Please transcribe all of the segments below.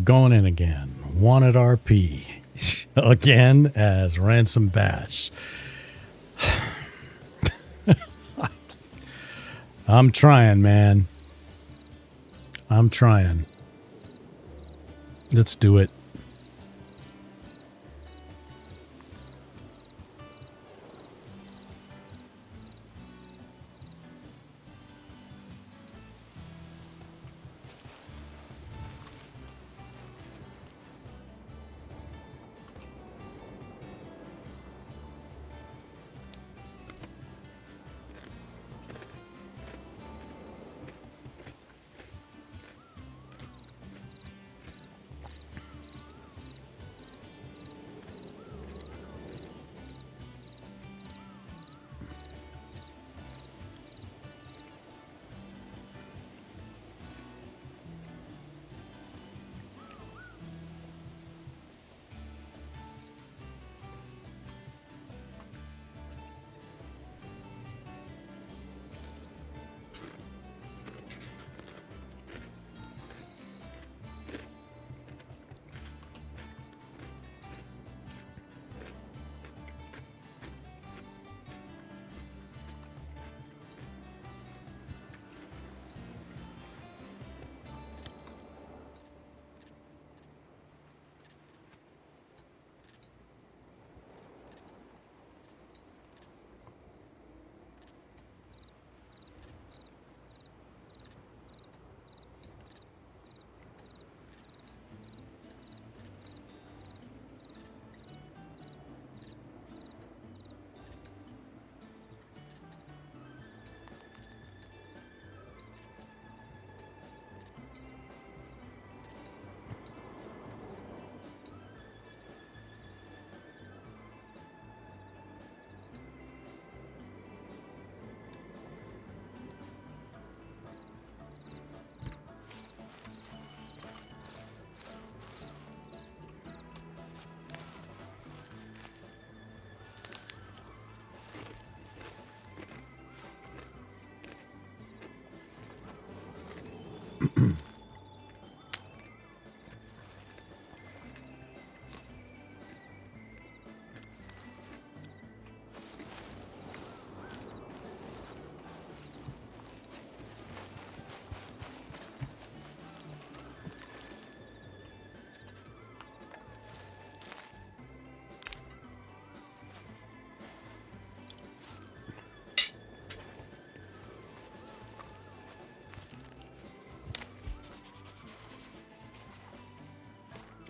Going in again. Wanted RP. Again as Ransom Bash. I'm trying, man. I'm trying. Let's do it.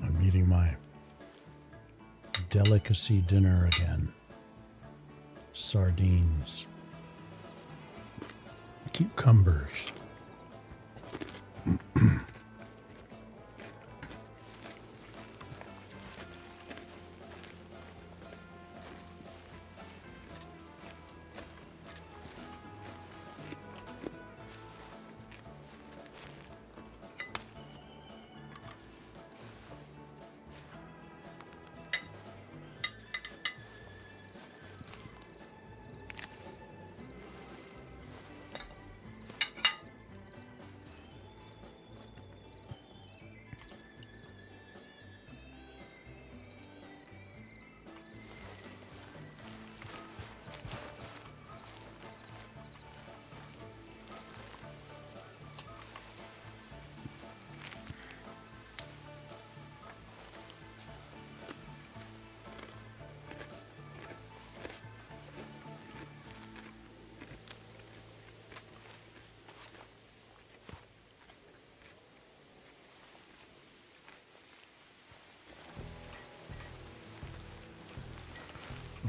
I'm eating my delicacy dinner again. Sardines. Cucumbers.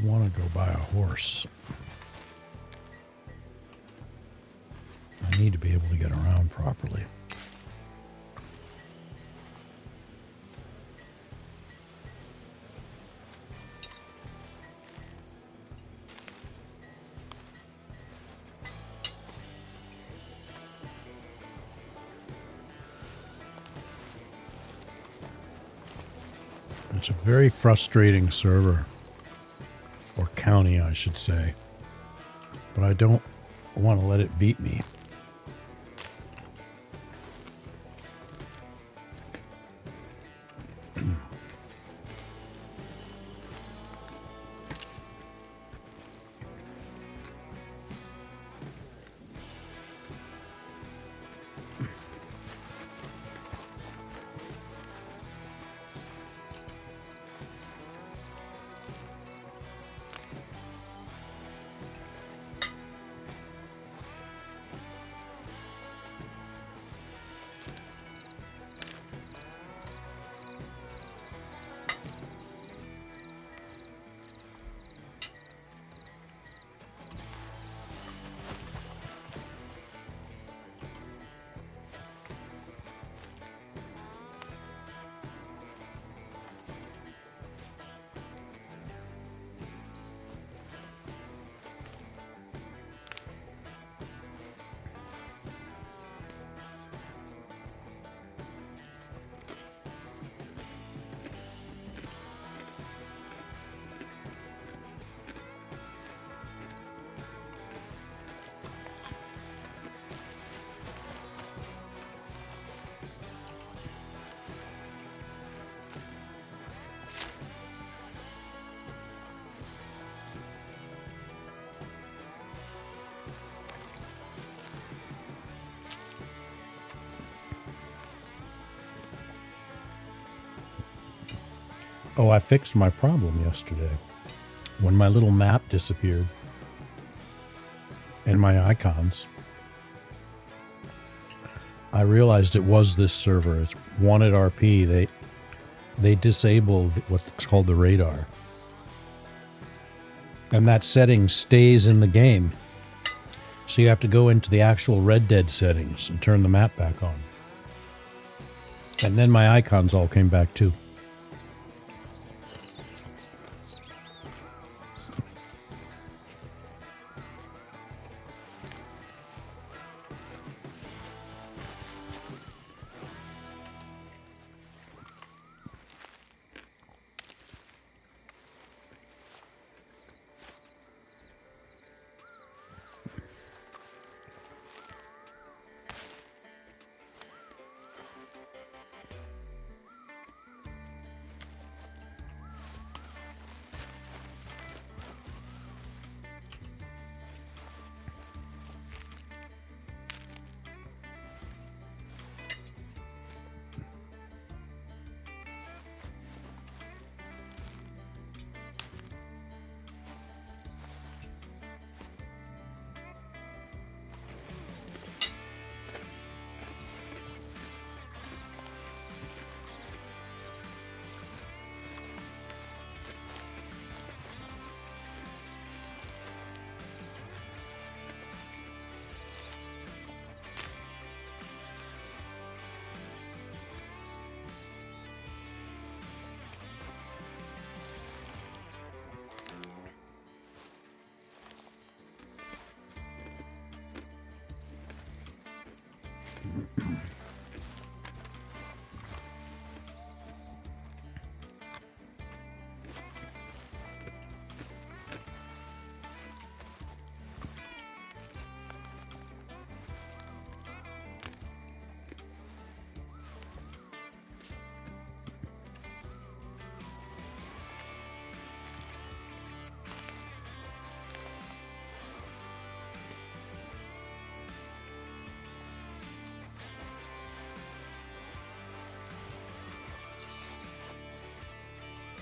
I want to go buy a horse. I need to be able to get around properly. It's a very frustrating server. Or county, I should say. But I don't want to let it beat me. Oh, I fixed my problem yesterday. When my little map disappeared and my icons, I realized it was this server. It's WantedRP. They disabled what's called the radar. And that setting stays in the game. So you have to go into the actual Red Dead settings and turn the map back on. And then my icons all came back too.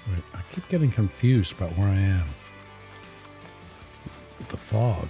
Wait, I keep getting confused about where I am. The fog.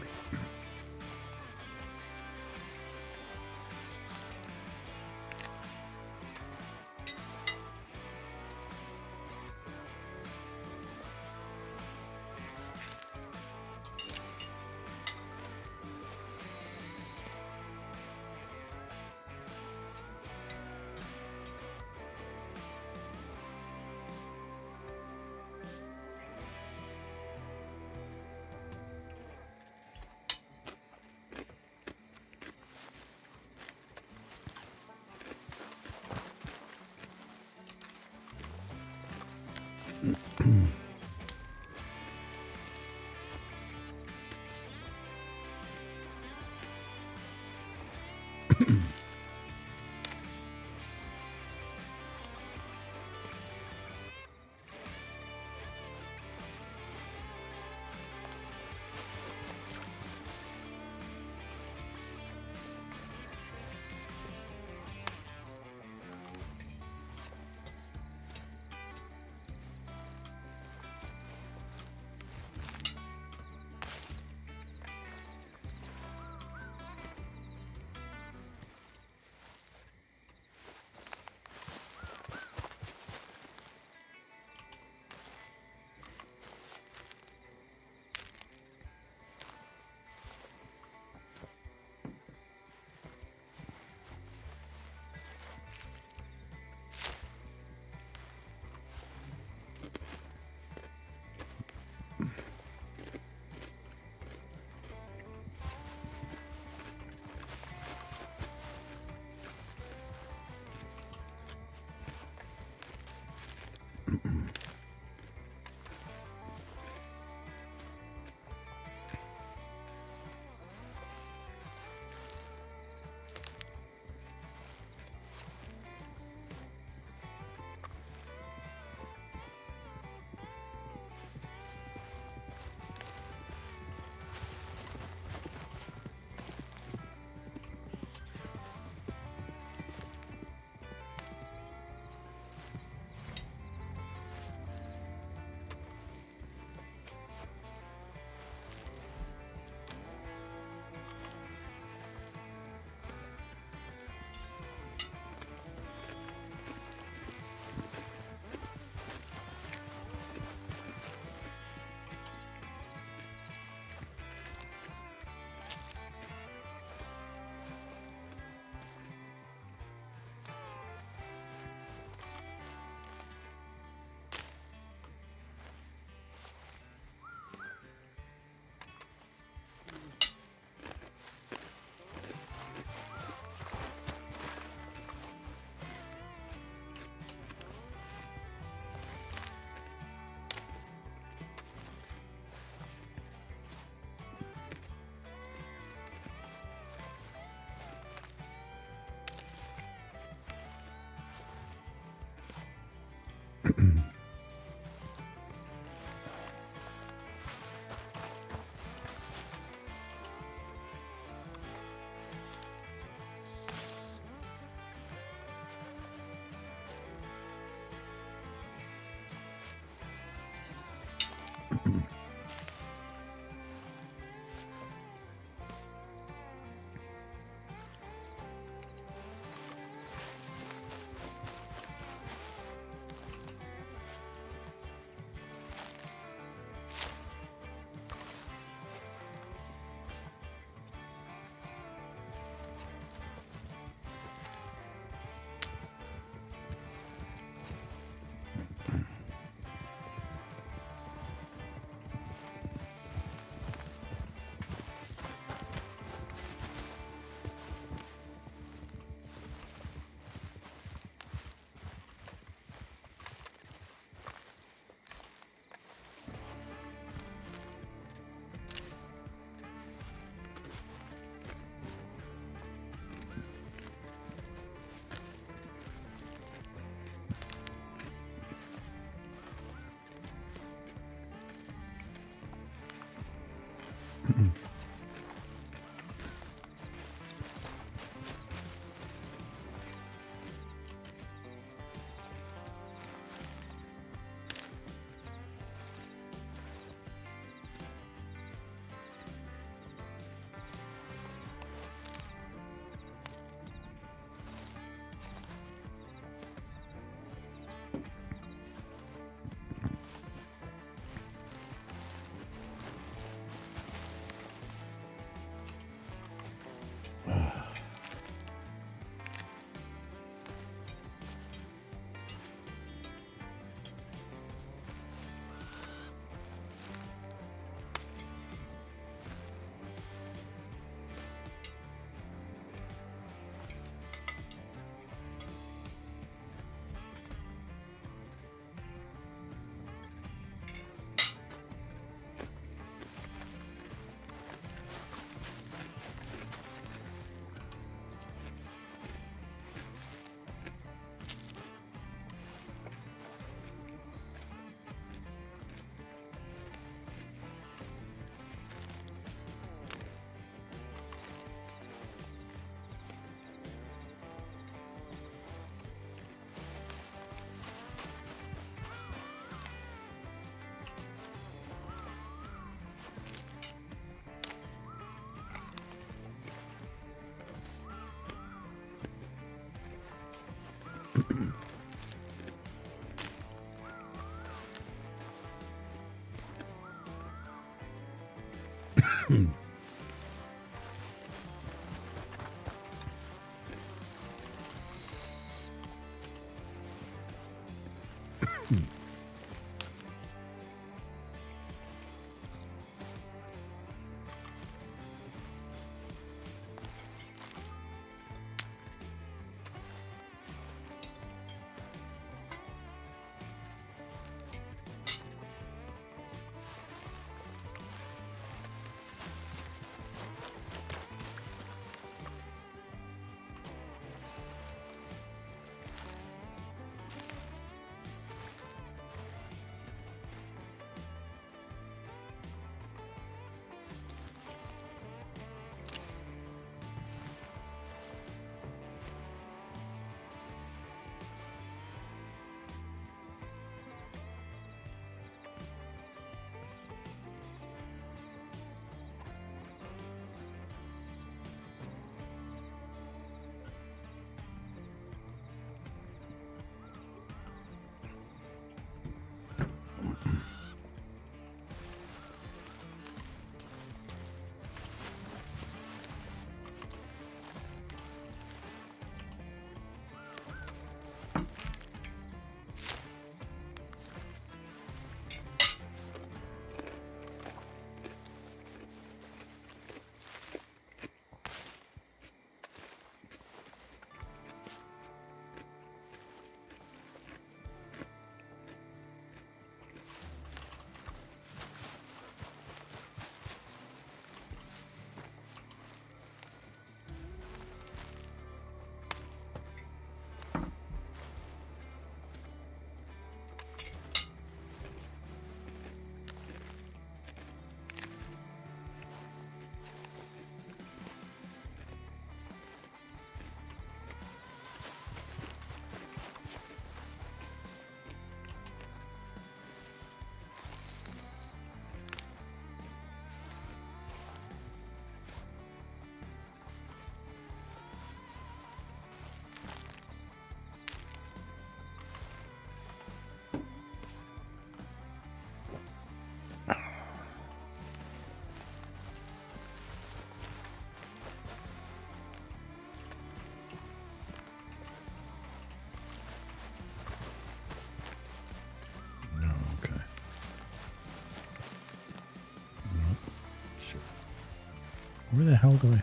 Where the hell do I...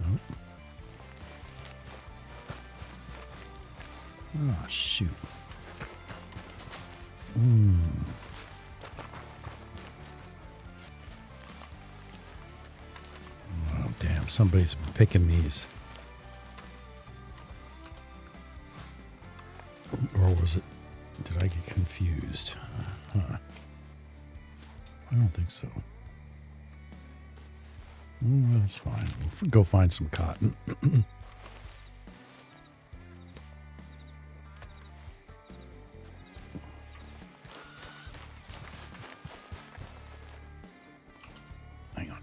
Oh, oh shoot. Oh, damn. Somebody's picking these. Or was it... Did I get confused? I don't think so. That's fine. We'll go find some cotton. Hang on.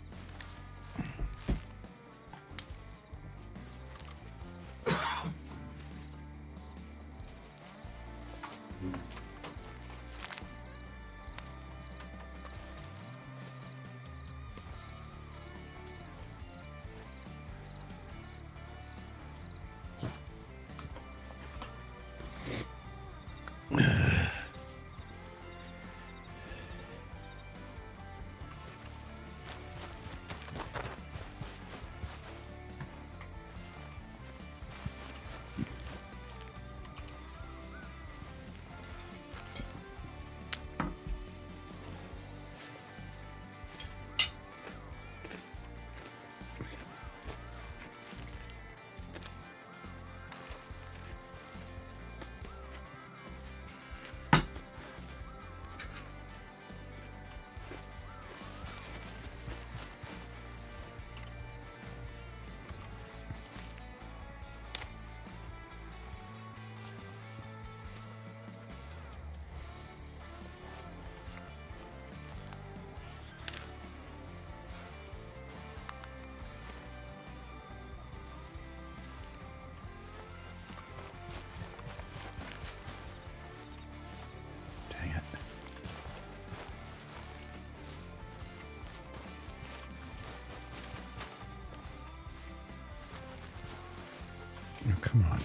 Oh, come on.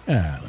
Yeah.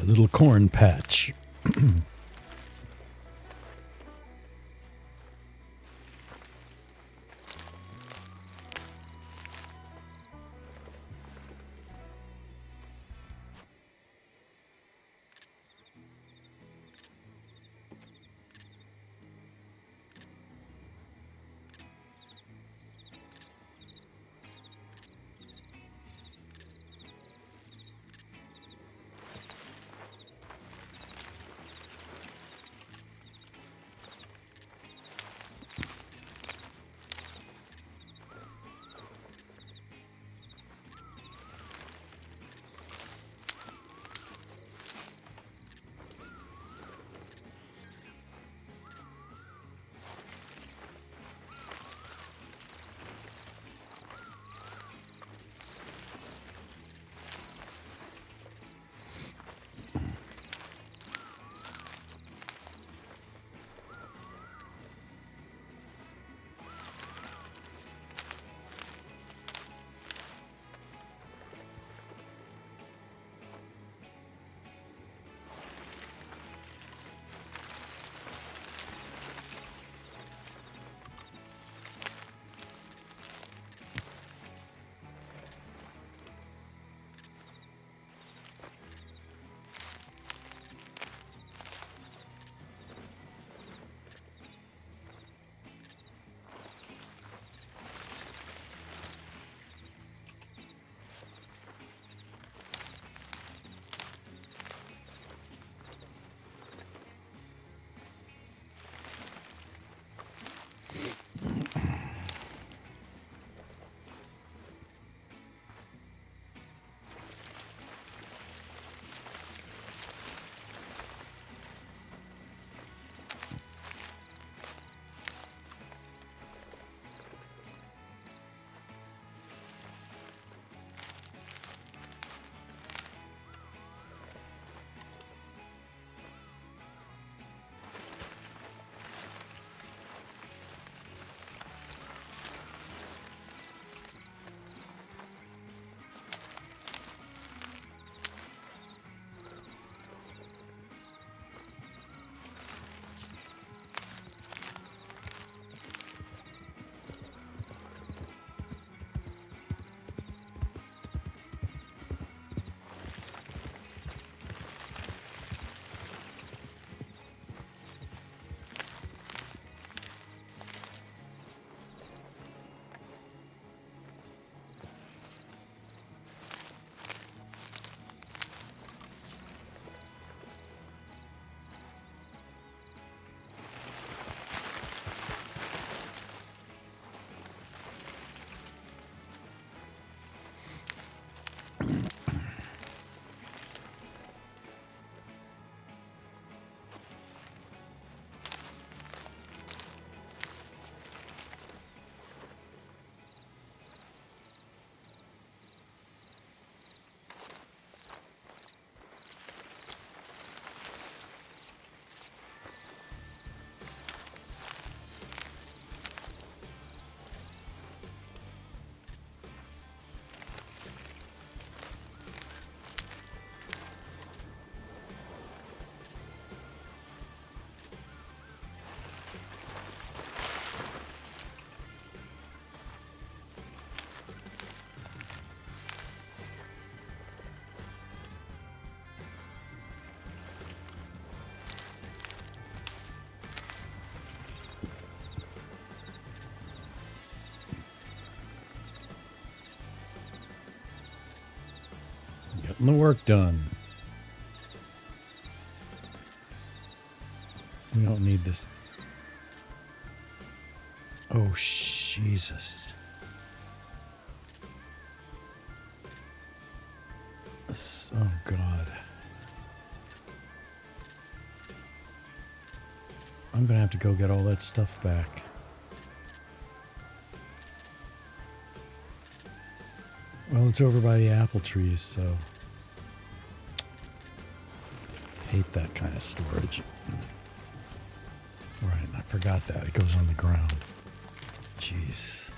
little corn patch. Getting the work done. We don't need this. Oh, Jesus. Oh, God. I'm going to have to go get all that stuff back. Well, it's over by the apple trees, so... hate that kind of storage. Right, I forgot that. It goes on the ground. Jeez.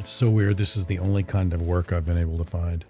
It's so weird. This is the only kind of work I've been able to find.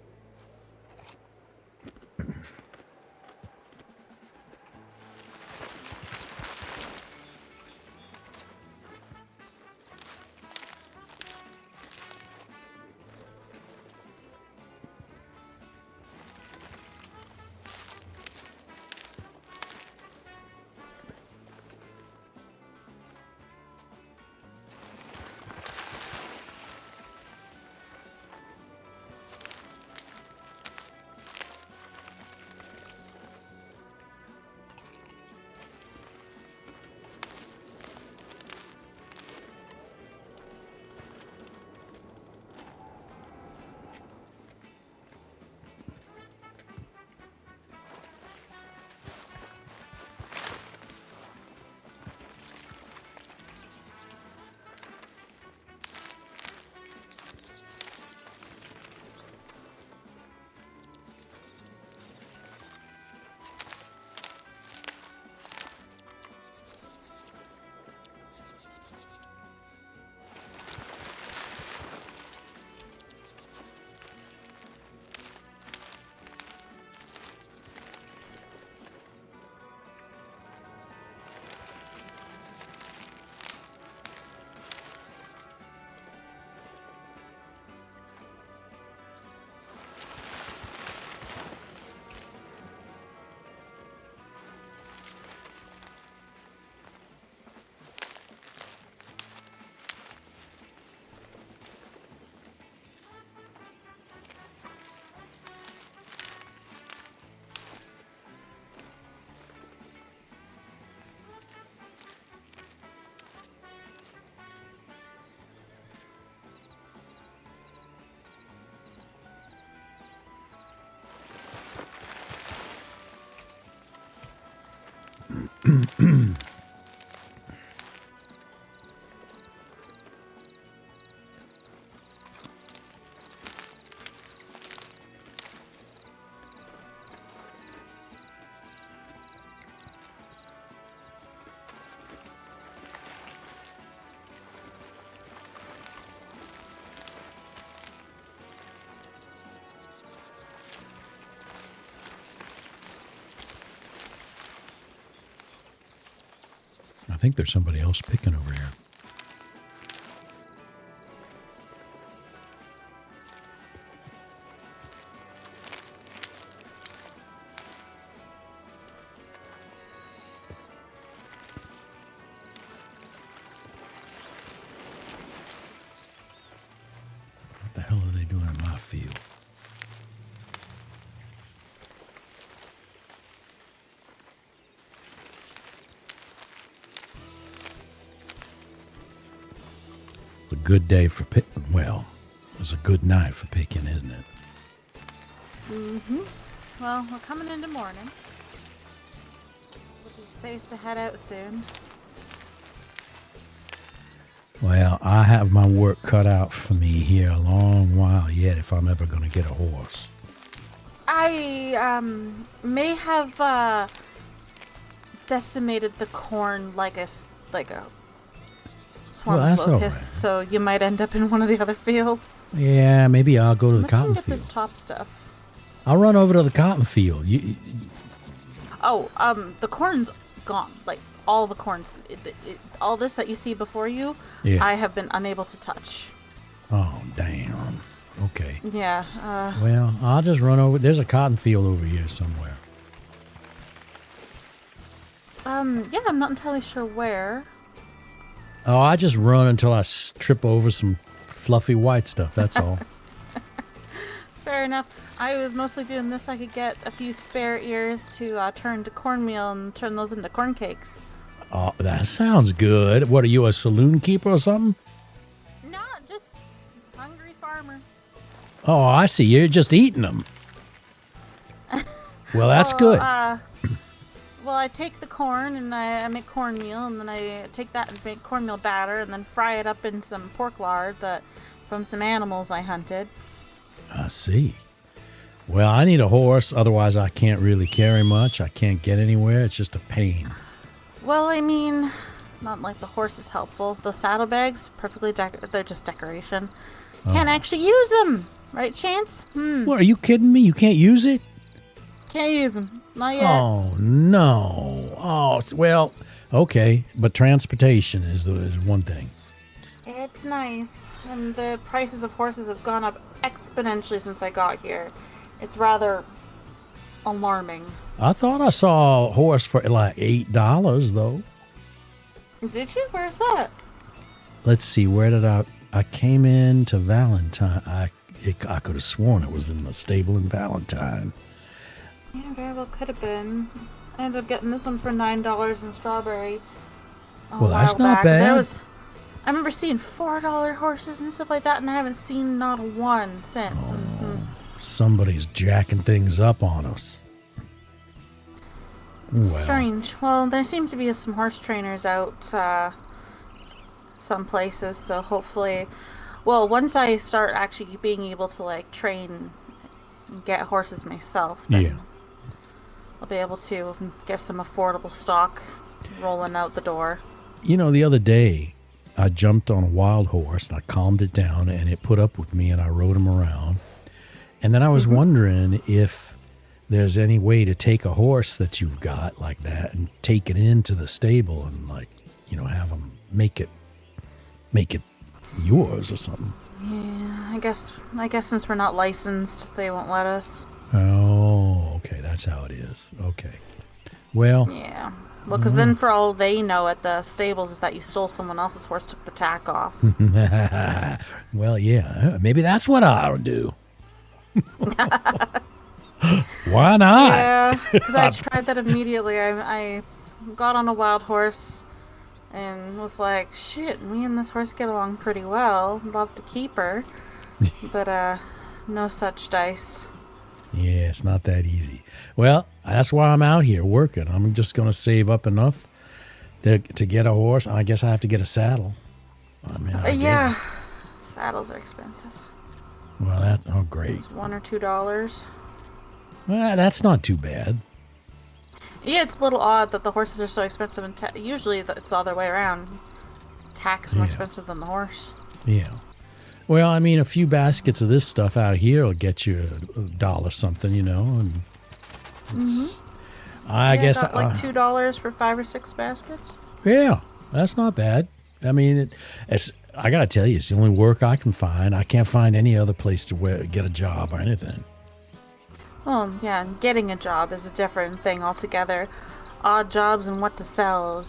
I think there's somebody else picking over here. What the hell are they doing in my field? A good day for picking. Well, it's a good night for picking, isn't it? Mm-hmm. Well, we're coming into morning. We'll be safe to head out soon. Well, I have my work cut out for me here a long while yet if I'm ever going to get a horse. I, may have, decimated the corn like a swarm of locusts, right. So you might end up in one of the other fields. Yeah, maybe I'll go to the cotton get field. This top stuff. I'll run over to the cotton field. The corn's gone. Like, all the corn's... all this that you see before you, yeah. I have been unable to touch. Oh, damn. Okay. Yeah, Well, I'll just run over... There's a cotton field over here somewhere. Yeah, I'm not entirely sure where. Oh, I just run until I trip over some fluffy white stuff, that's all. Fair enough. I was mostly doing this so I could get a few spare ears to turn to cornmeal and turn those into corn cakes. Oh, that sounds good. What, are you a saloon keeper or something? No, just hungry farmer. Oh, I see. You're just eating them. Well, that's good. Well, I take the corn and I make cornmeal, and then I take that and make cornmeal batter, and then fry it up in some pork lard from some animals I hunted. I see. Well, I need a horse, otherwise I can't really carry much. I can't get anywhere. It's just a pain. Well, I mean, not like the horse is helpful. The saddlebags, perfectly they're just decoration. Can't actually use them, right, Chance? What, are you kidding me? You can't use it? Can't use them. Not yet. Oh, no. Oh, well, okay. But transportation is one thing. It's nice. And the prices of horses have gone up exponentially since I got here. It's rather alarming. I thought I saw a horse for like $8, though. Did you? Where's that? Let's see. Where did I came in to Valentine. I could have sworn it was in the stable in Valentine. Yeah, very well could have been. I ended up getting this one for $9 in Strawberry. Well, that's not bad. I remember seeing $4 horses and stuff like that, and I haven't seen not one since. Somebody's jacking things up on us. Well. Strange. Well, there seems to be some horse trainers out some places, so hopefully... Well, once I start actually being able to, like, train and get horses myself, then I'll be able to get some affordable stock rolling out the door. You know, the other day, I jumped on a wild horse, and I calmed it down, and it put up with me, and I rode him around. And then I was wondering if there's any way to take a horse that you've got like that and take it into the stable and, like, you know, have them make it yours or something. Yeah, I guess since we're not licensed, they won't let us. Oh, okay, that's how it is. Okay. Well. Yeah. Well, because then for all they know at the stables is that you stole someone else's horse, took the tack off. Well, yeah, maybe that's what I'll do. Why not? Yeah, because I tried that immediately. I got on a wild horse and was like, shit, me and this horse get along pretty well. Love to keep her. But no such dice. Yeah, it's not that easy. Well, that's why I'm out here working. I'm just going to save up enough to get a horse. I guess I have to get a saddle. I mean, yeah, saddles are expensive. Well, that's great. $1 or $2. Well, that's not too bad. Yeah, it's a little odd that the horses are so expensive, and usually it's the other way around. Tack's more expensive than the horse. Yeah. Well, I mean, a few baskets of this stuff out here will get you $1 something, you know. And I guess got like $2 for 5 or 6 baskets. Yeah, that's not bad. I mean, I gotta tell you, it's the only work I can find. I can't find any other place to get a job or anything. Well, yeah, getting a job is a different thing altogether. Odd jobs and what to sell.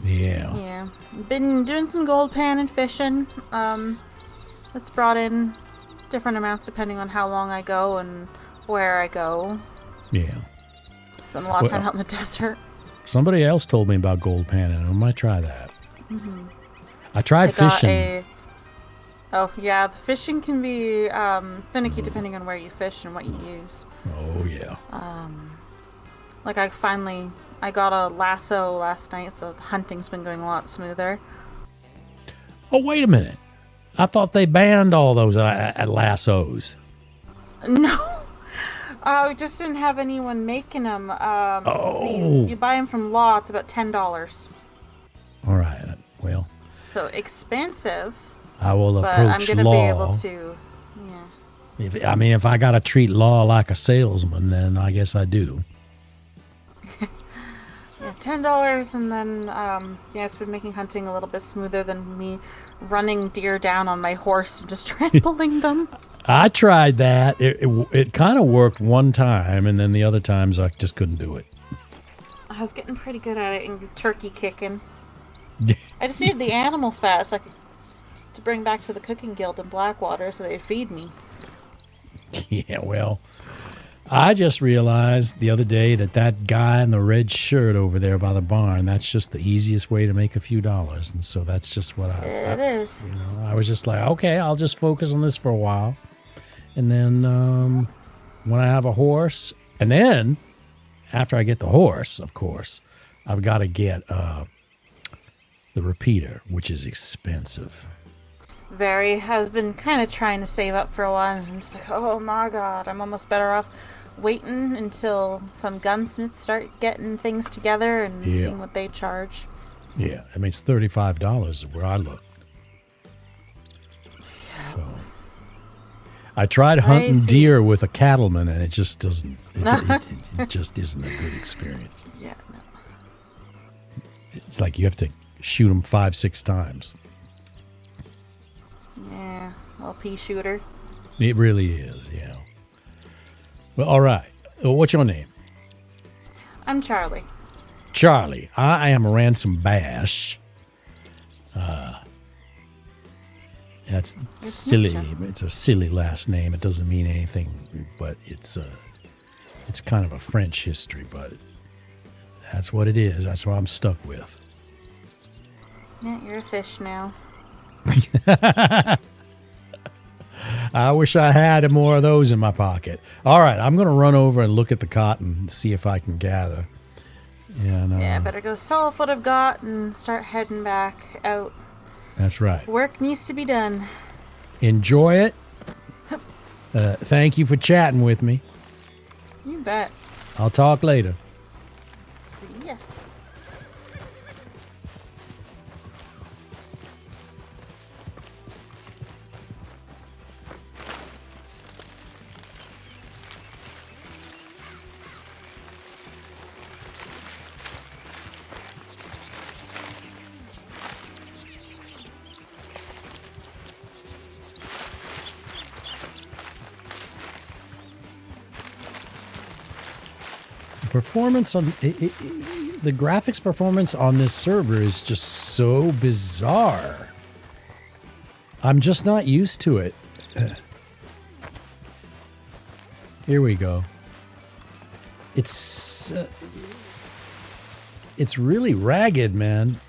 Yeah. Yeah. Been doing some gold pan and fishing. It's brought in different amounts depending on how long I go and where I go. Yeah. Spend a lot of time out in the desert. Somebody else told me about gold panning. I might try that. I tried fishing. Oh, yeah. The fishing can be finicky depending on where you fish and what you use. Oh, yeah. Like I got a lasso last night, so the hunting's been going a lot smoother. Oh, wait a minute. I thought they banned all those lassos. No. We just didn't have anyone making them. See, you buy them from Law, it's about $10. All right. Well. So expensive. I will approach Law. But I'm going to be able to, yeah. If I got to treat Law like a salesman, then I guess I do. Yeah, $10, and then, it's been making hunting a little bit smoother than me running deer down on my horse and just trampling them. I tried that. It kind of worked one time, and then the other times I just couldn't do it. I was getting pretty good at it and turkey kicking. I just needed the animal fat to bring back to the cooking guild in Blackwater so they'd feed me. Yeah, well, I just realized the other day that guy in the red shirt over there by the barn, that's just the easiest way to make a few dollars. And so that's just what It is. You know, I was just like, okay, I'll just focus on this for a while. And then when I have a horse, and then after I get the horse, of course, I've got to get the repeater, which is expensive. Very. I've been kind of trying to save up for a while, and I'm just like, oh my god, I'm almost better off waiting until some gunsmiths start getting things together and seeing what they charge. Yeah, I mean, it's $35 where I look. Yeah, so. I tried I hunting see. deer with a cattleman, and it just doesn't. It just isn't a good experience. Yeah. No. It's like you have to shoot them 5-6 times. Yeah. Little pea shooter. It really is, yeah. Well, all right. Well, what's your name? I'm Charlie. Charlie. I am Ransom Bash. That's silly. It's a silly last name. It doesn't mean anything, but it's kind of a French history, but that's what it is. That's what I'm stuck with. Yeah, you're a fish now. I wish I had more of those in my pocket. All right, I'm going to run over and look at the cotton and see if I can gather. And, Yeah, I better go sell off what I've got and start heading back out. That's right. Work needs to be done. Enjoy it. Thank you for chatting with me. You bet. I'll talk later. See ya. Performance on the graphics performance on this server is just so bizarre. I'm just not used to it. Here we go. It's really ragged, man.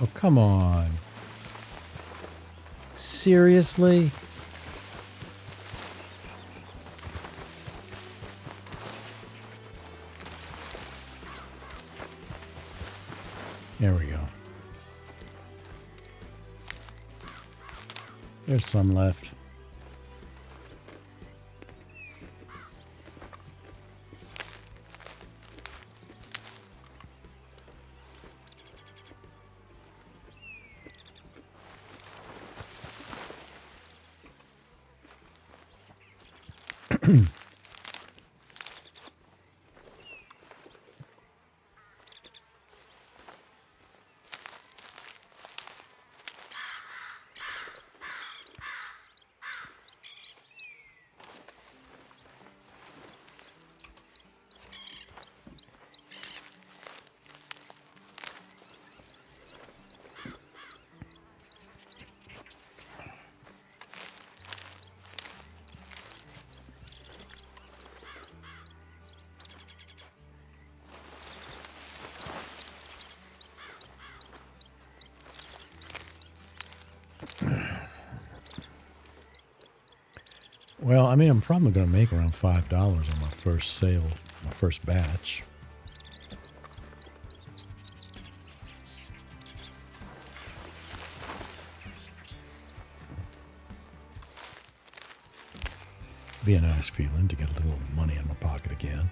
Oh, come on. Seriously? There we go. There's some left. Well, I mean, I'm probably going to make around $5 on my first sale, my first batch. Be a nice feeling to get a little money in my pocket again.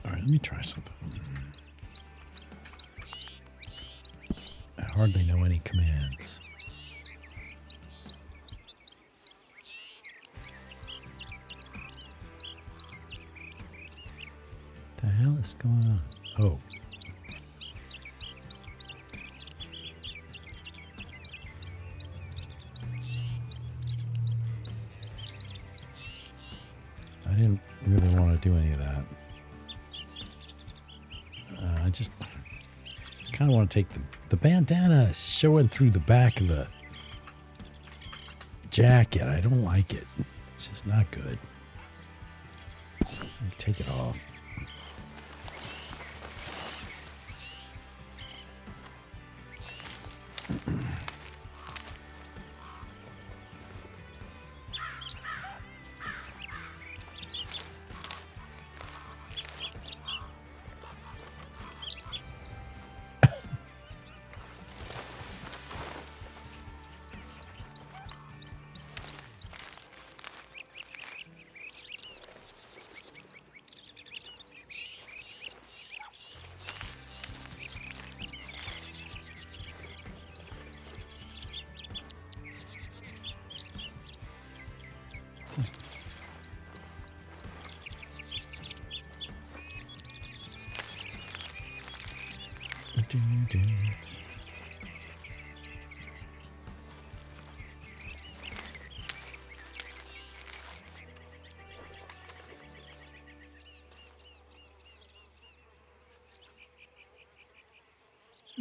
Let me try something. I hardly know any commands. What the hell is going on? Oh. I didn't really want to do any of that. I just kind of want to take the bandana showing through the back of the jacket. I don't like it. It's just not good. Take it off.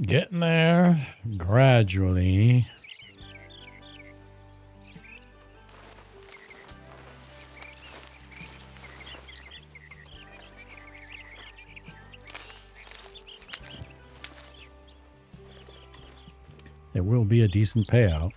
Getting there gradually. It will be a decent payout.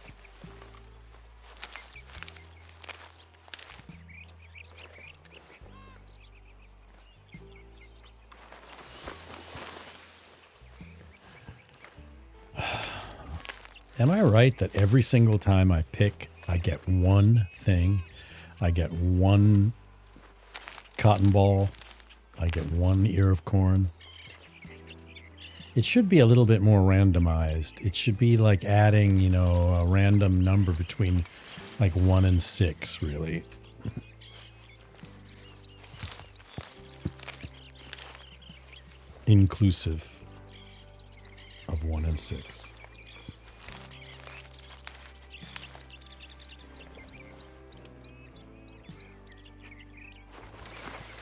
Am I right that every single time I pick, I get one thing? I get one cotton ball. I get one ear of corn. It should be a little bit more randomized. It should be like adding, you know, a random number between like 1 and 6, really. Inclusive of 1 and 6.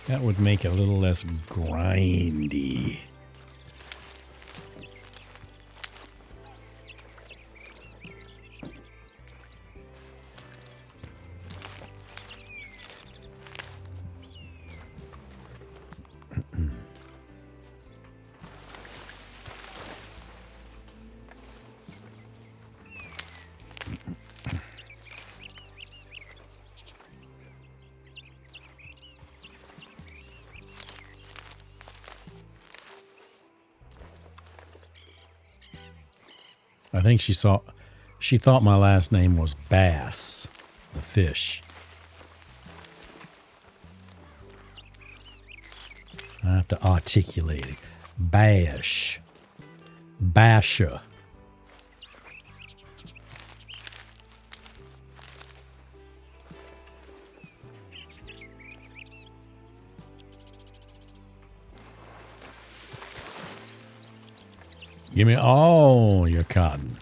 That would make it a little less grindy. I think she thought my last name was Bass, the fish. I have to articulate it. Bash. Basha. Give me all your cotton.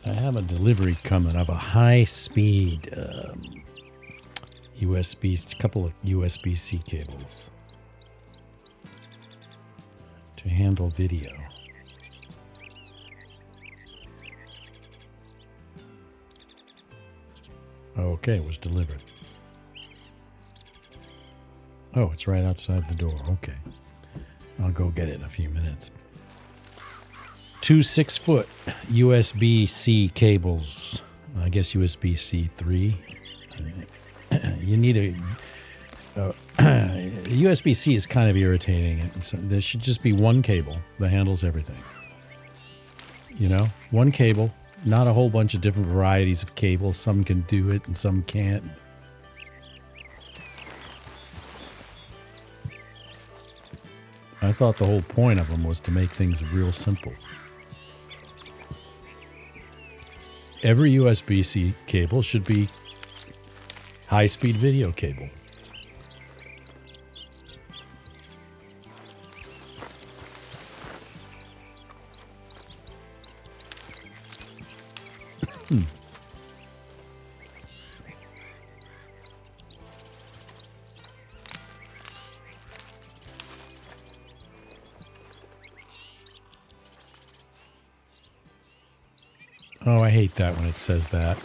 I have a delivery coming of a high-speed USB, couple of USB-C cables to handle video. Okay, it was delivered. Oh, it's right outside the door. Okay. I'll go get it in a few minutes. 2 6-foot USB-C cables. I guess USB-C 3. You need a... USB-C is kind of irritating. So there should just be one cable that handles everything. You know? One cable. Not a whole bunch of different varieties of cables. Some can do it and some can't. I thought the whole point of them was to make things real simple. Every USB-C cable should be high-speed video cable. Oh, I hate that when it says that.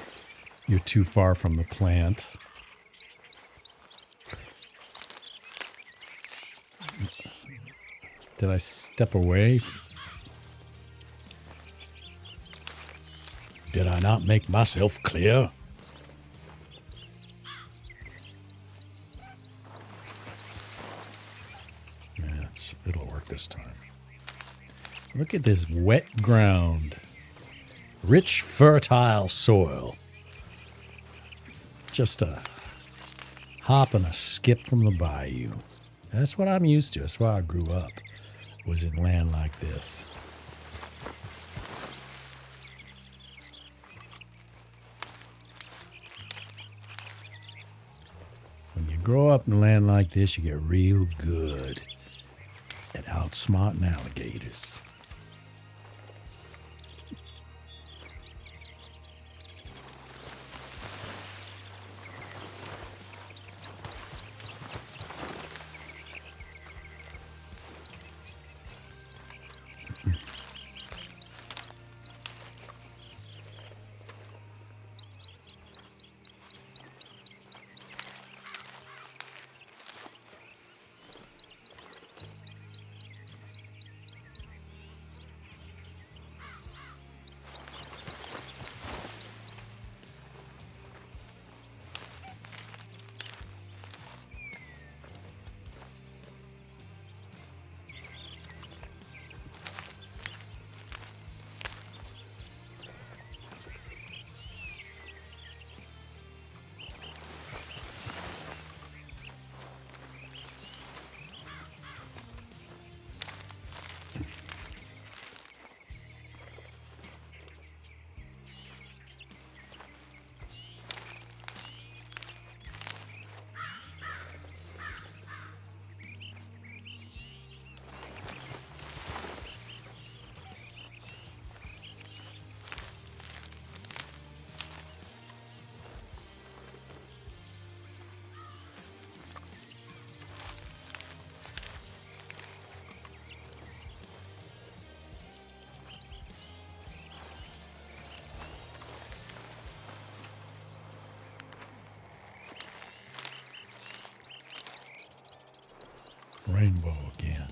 You're too far from the plant. Did I step away? Did I not make myself clear? Yeah, it'll work this time. Look at this wet ground. Rich, fertile soil. Just a hop and a skip from the bayou. That's what I'm used to. That's why I grew up, was in land like this. When you grow up in land like this, you get real good at outsmarting alligators. Rainbow again.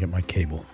get my cable.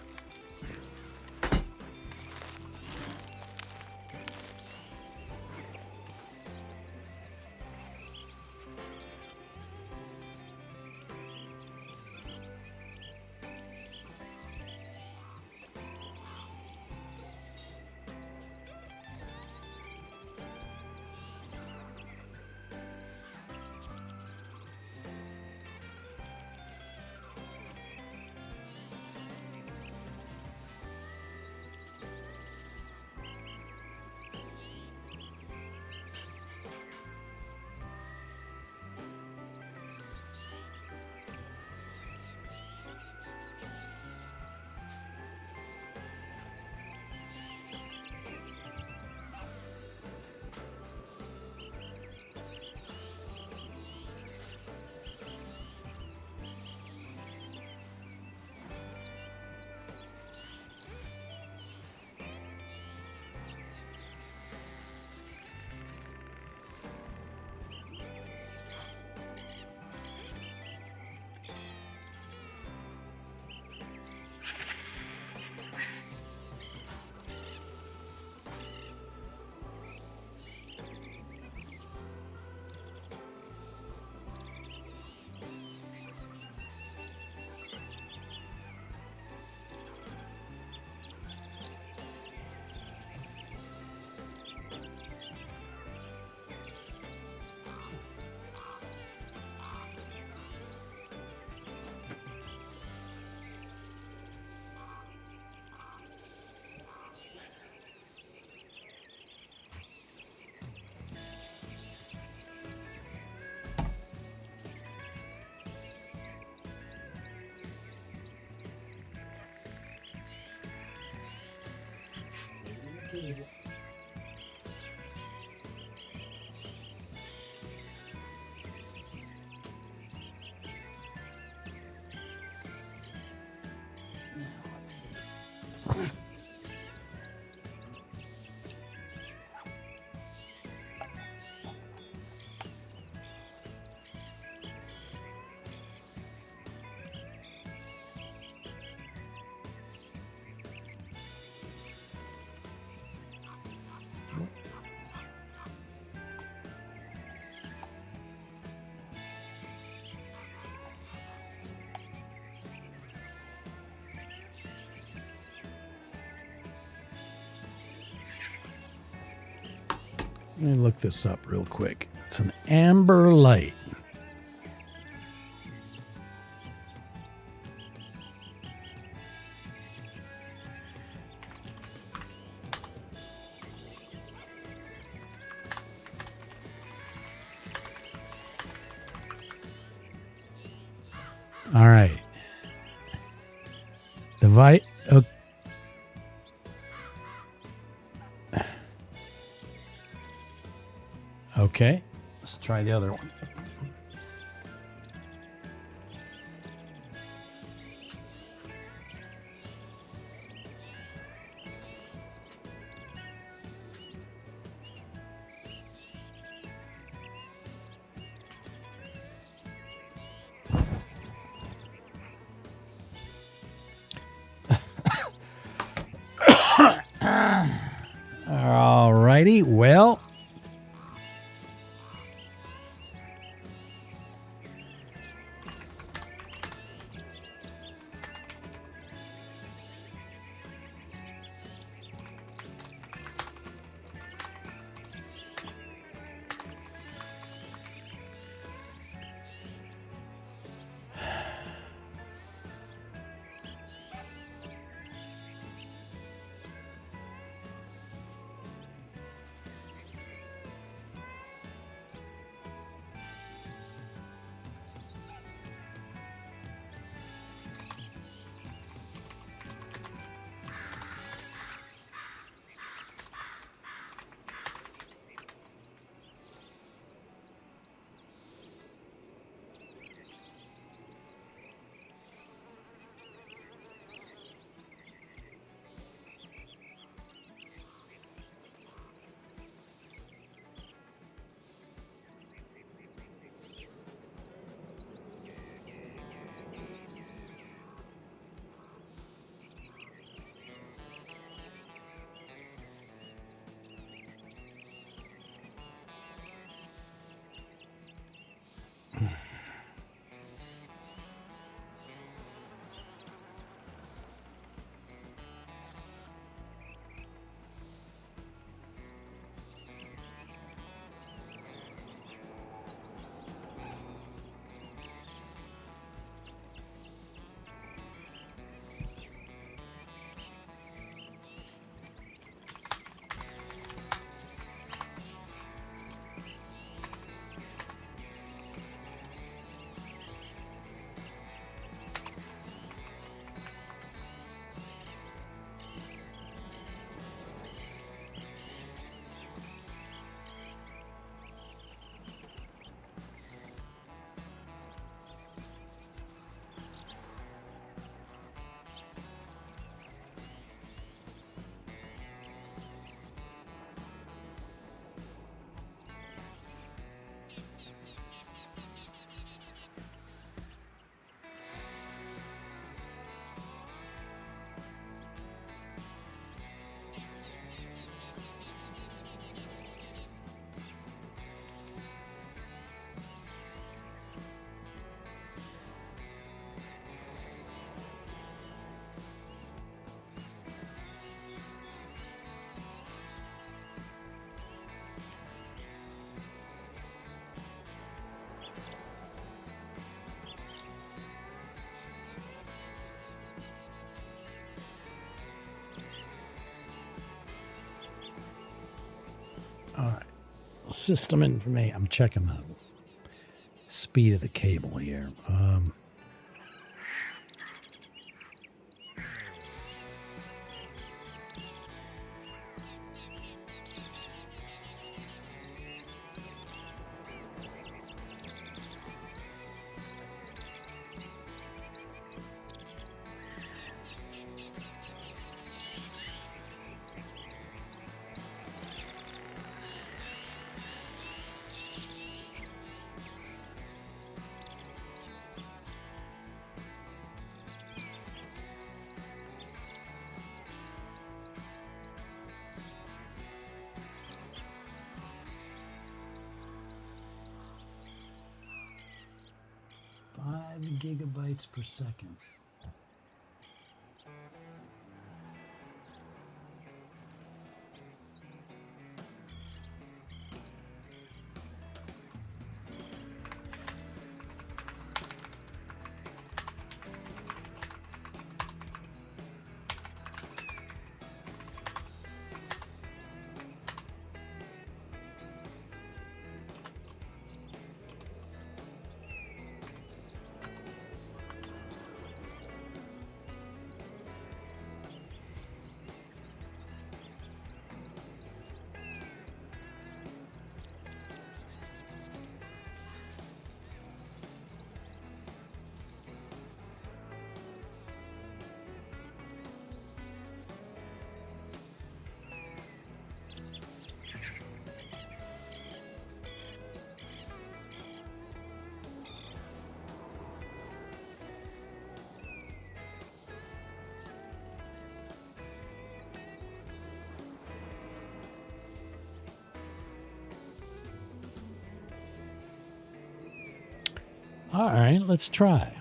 Let me look this up real quick. It's an amber light. All right. Okay, let's try the other one. All righty, well. All right. System information. I'm checking the speed of the cable here. 5 gigabytes per second. All right, let's try.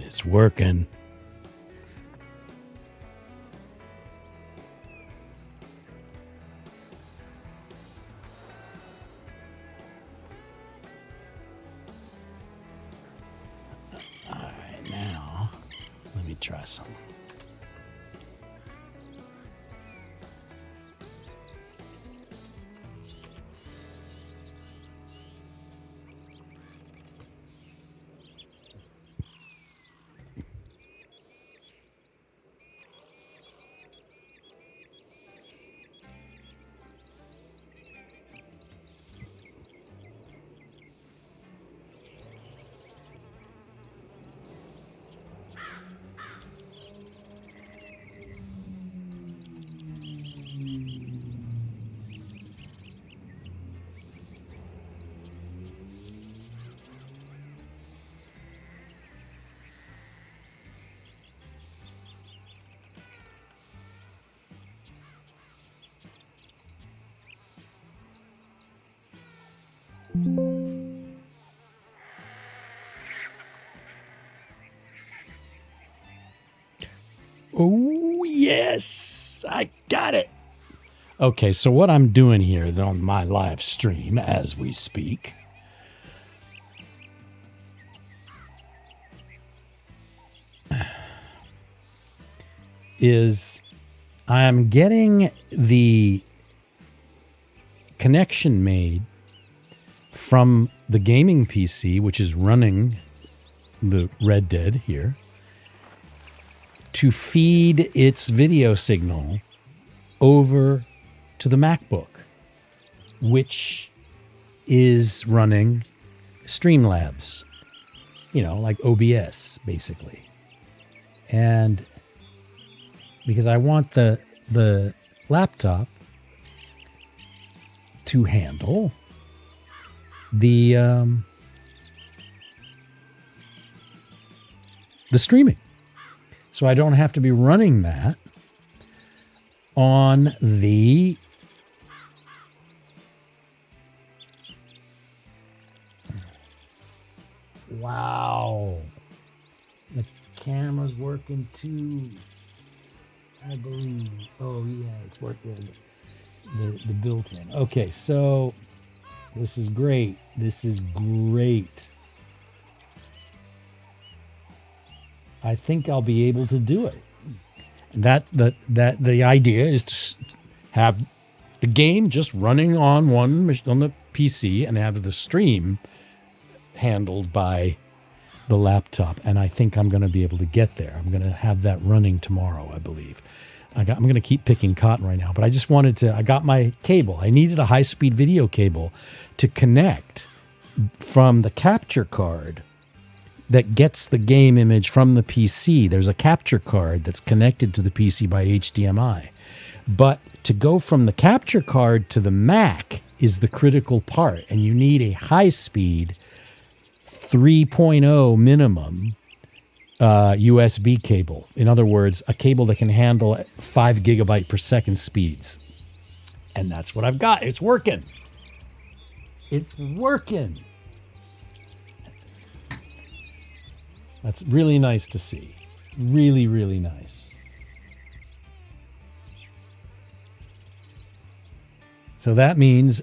It's working. All right, now let me try something. Oh, yes, I got it. Okay, so what I'm doing here on my live stream as we speak is I'm getting the connection made from the gaming PC, which is running the Red Dead here, to feed its video signal over to the MacBook, which is running Streamlabs, like OBS, basically. And because I want the laptop to handle the streaming. So I don't have to be running that on the wow. The camera's working too, I believe. Oh yeah, it's working. The built-in. Okay, so this is great. This is great. I think I'll be able to do it. The idea is to have the game just running on the PC and have the stream handled by the laptop. And I think I'm going to be able to get there. I'm going to have that running tomorrow, I believe. I'm going to keep picking cotton right now, but I just I got my cable. I needed a high-speed video cable to connect from the capture card that gets the game image from the PC. There's a capture card that's connected to the PC by HDMI. But to go from the capture card to the Mac is the critical part, and you need a high-speed 3.0 minimum USB cable. In other words, a cable that can handle 5 gigabyte per second speeds. And that's what I've got. It's working. It's working. That's really nice to see. Really, really nice. So that means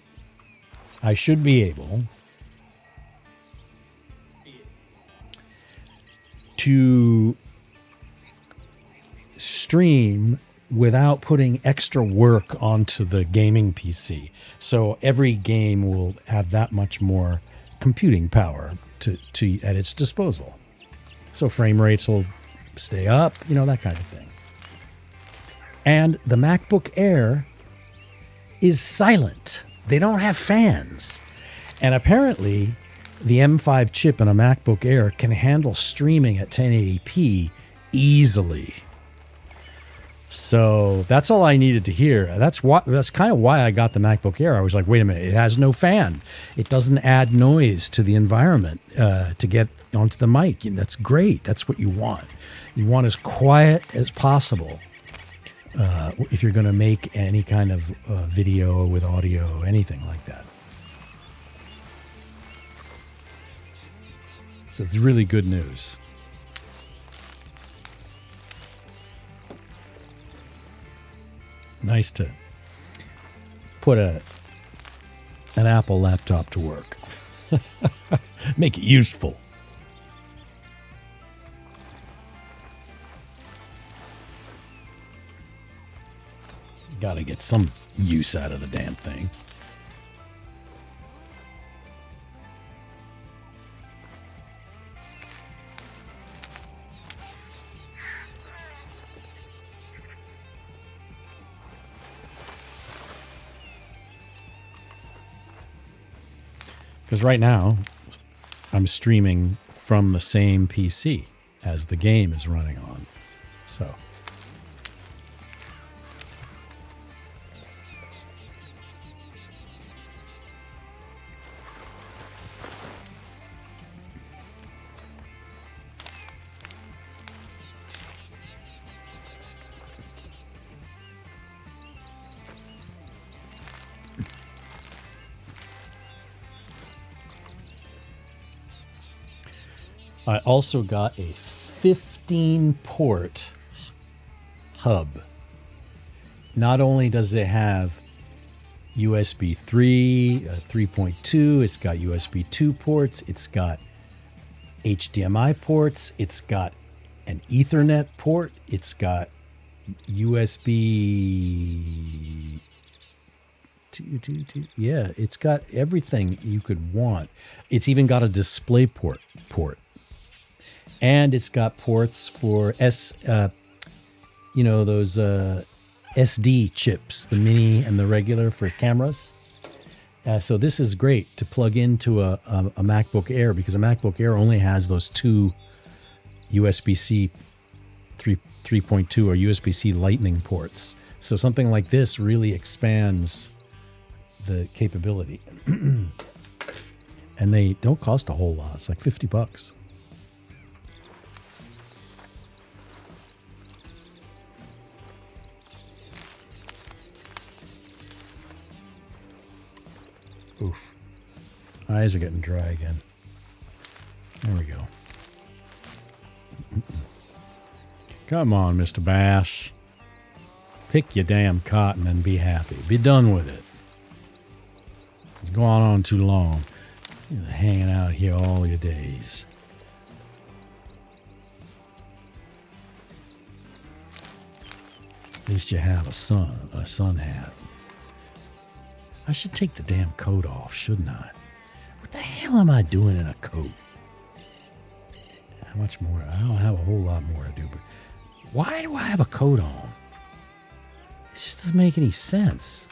I should be able to stream without putting extra work onto the gaming PC. So every game will have that much more computing power to at its disposal. So frame rates will stay up, that kind of thing. And the MacBook Air is silent. They don't have fans. And apparently the M5 chip in a MacBook Air can handle streaming at 1080p easily. So that's all I needed to hear. That's kind of why I got the MacBook Air. I was like, wait a minute, it has no fan. It doesn't add noise to the environment to get onto the mic. And that's great. That's what you want. You want as quiet as possible if you're going to make any kind of video with audio, anything like that. So it's really good news. Nice to put an Apple laptop to work. Make it useful. Got to get some use out of the damn thing. Because right now, I'm streaming from the same PC as the game is running on. So. I also got a 15-port hub. Not only does it have USB 3, 3.2, it's got USB 2 ports, it's got HDMI ports, it's got an Ethernet port, it's got USB. Yeah, it's got everything you could want. It's even got a display port, and it's got ports for those SD chips, the mini and the regular for cameras. So this is great to plug into a MacBook Air, because a MacBook Air only has those two USB-C 3.2 or USB-C Lightning ports. So something like this really expands the capability. And they don't cost a whole lot. It's like $50. Oof. Eyes are getting dry again. There we go. Come on, Mr. Bash. Pick your damn cotton and be happy. Be done with it. It's going on too long. You're hanging out here all your days. At least you have a sun hat. I should take the damn coat off, shouldn't I? What the hell am I doing in a coat? How much more? I don't have a whole lot more to do, but why do I have a coat on? It just doesn't make any sense.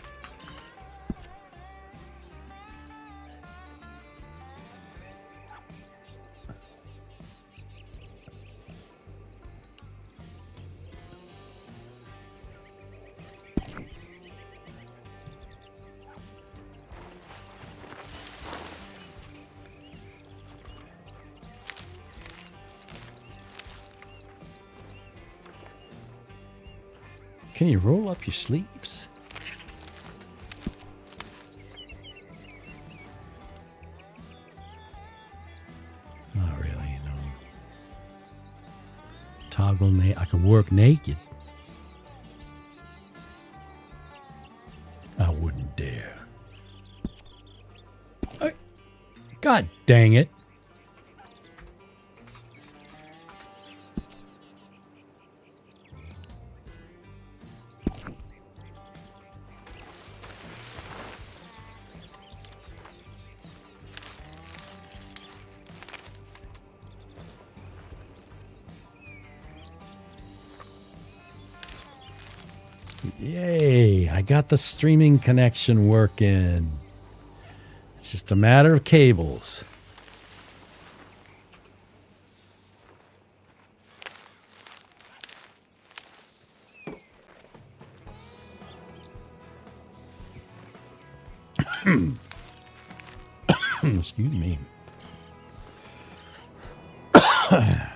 Can you roll up your sleeves? Not really, no. Toggle I can work naked. I wouldn't dare. God dang it. Yay, I got the streaming connection working. It's just a matter of cables. Excuse me. Hi.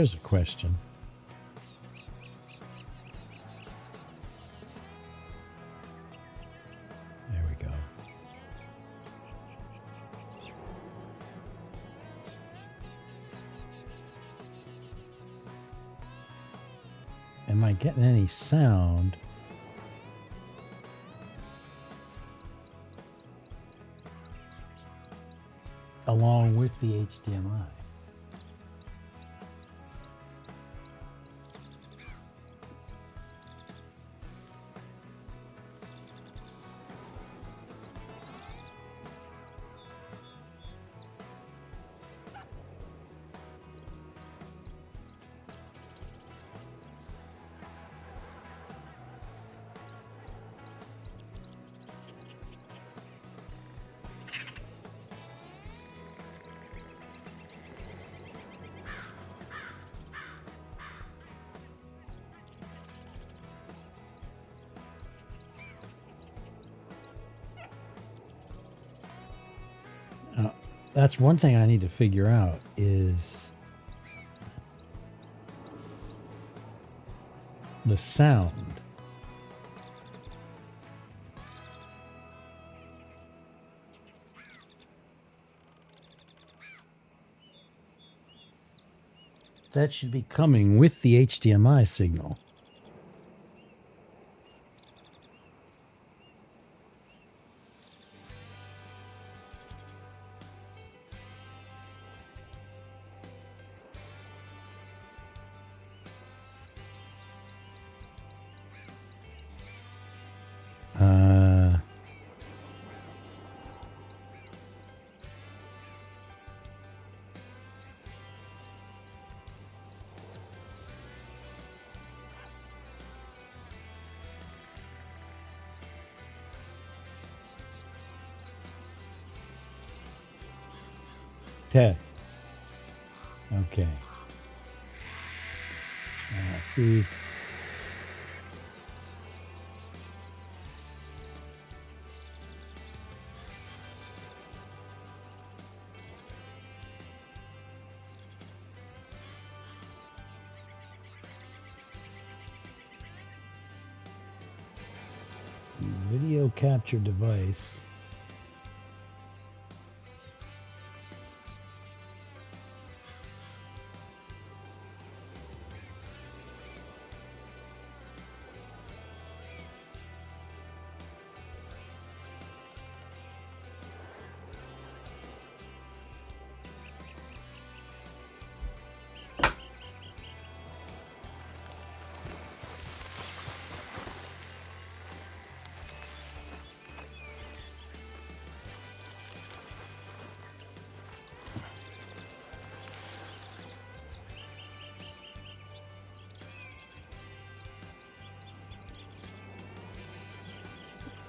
there's a question. There we go. Am I getting any sound? Along with the HDMI. That's one thing I need to figure out is the sound. That should be coming with the HDMI signal. Test. Okay. See. Video capture device.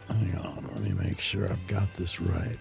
Hang on, let me make sure I've got this right.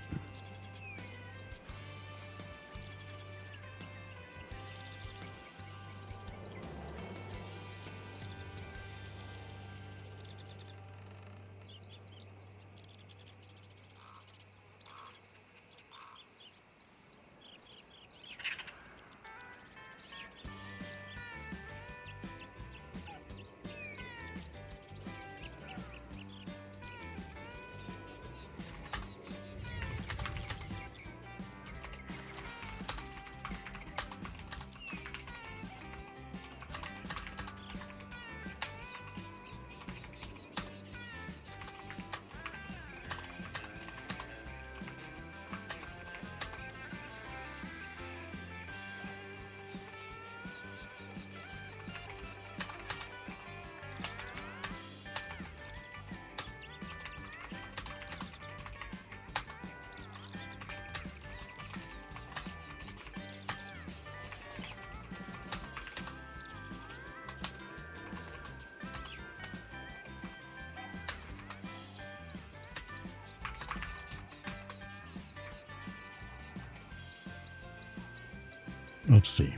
Let's see.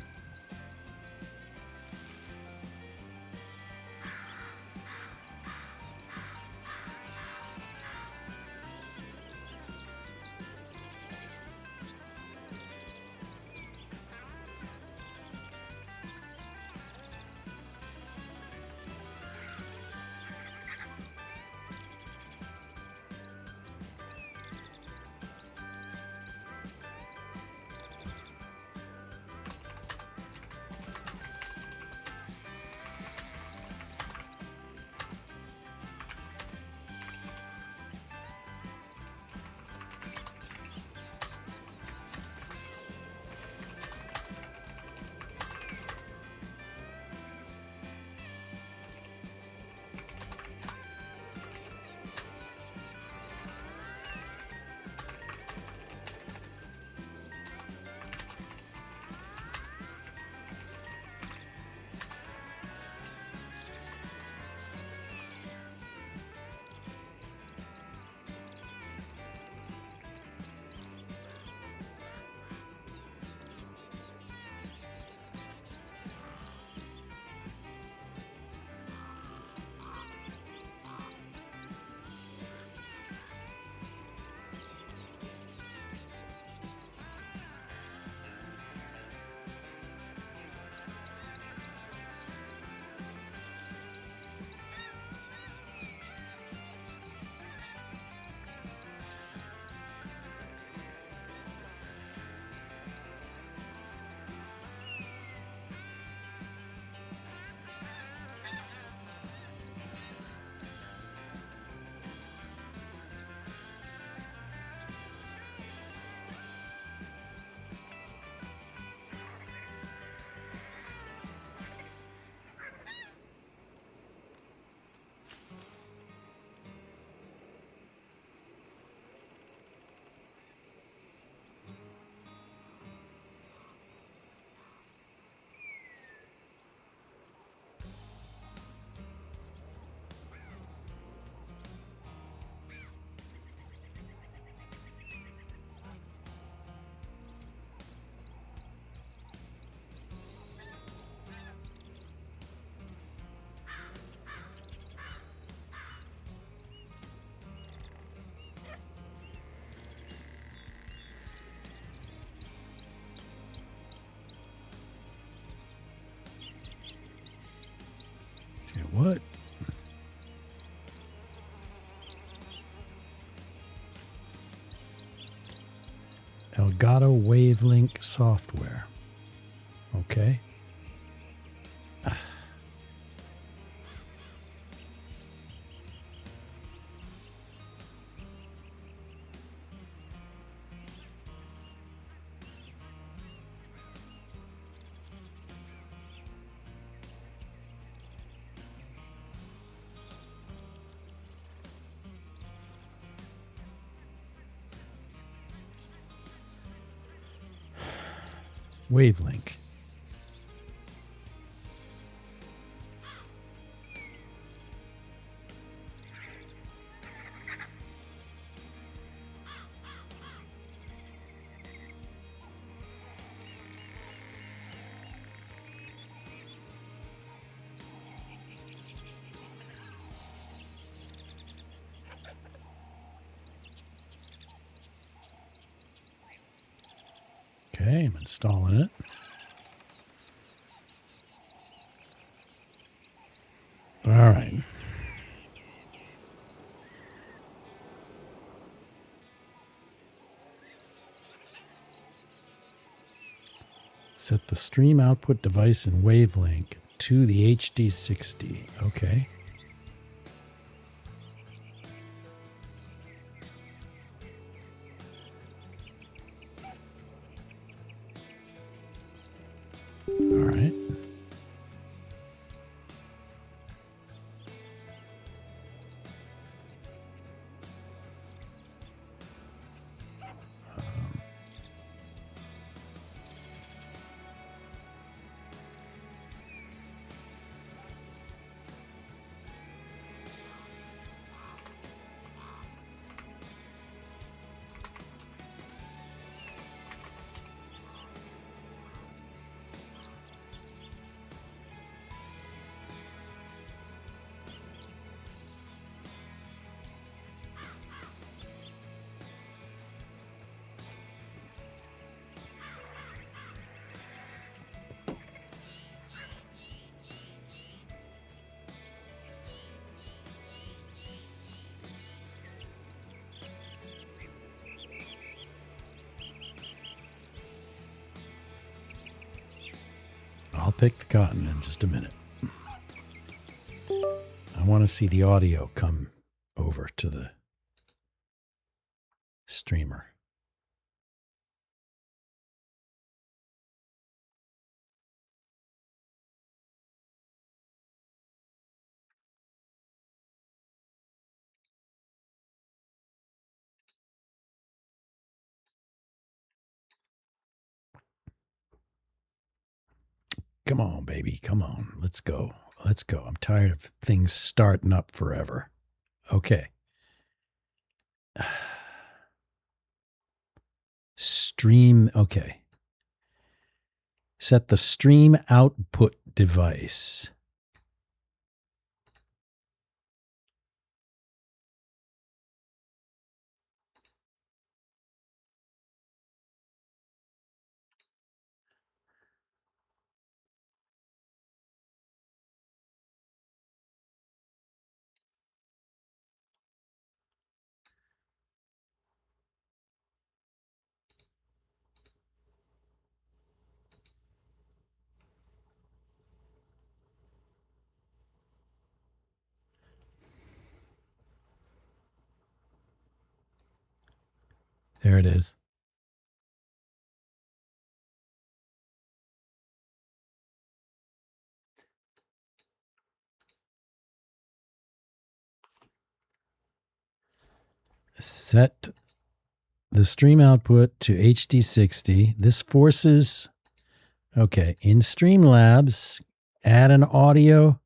What? Elgato Wavelink software. Okay. Wavelink. Okay, I'm installing it. All right. Set the stream output device in Wavelink to the HD60. Okay. All right. I'll pick the cotton in just a minute. I want to see the audio come over to the streamer. Come on, baby. Come on. Let's go. Let's go. I'm tired of things starting up forever. Okay. Stream. Okay. Set the stream output device. There it is. Set the stream output to HD60. This forces, okay, in Streamlabs, add an audio.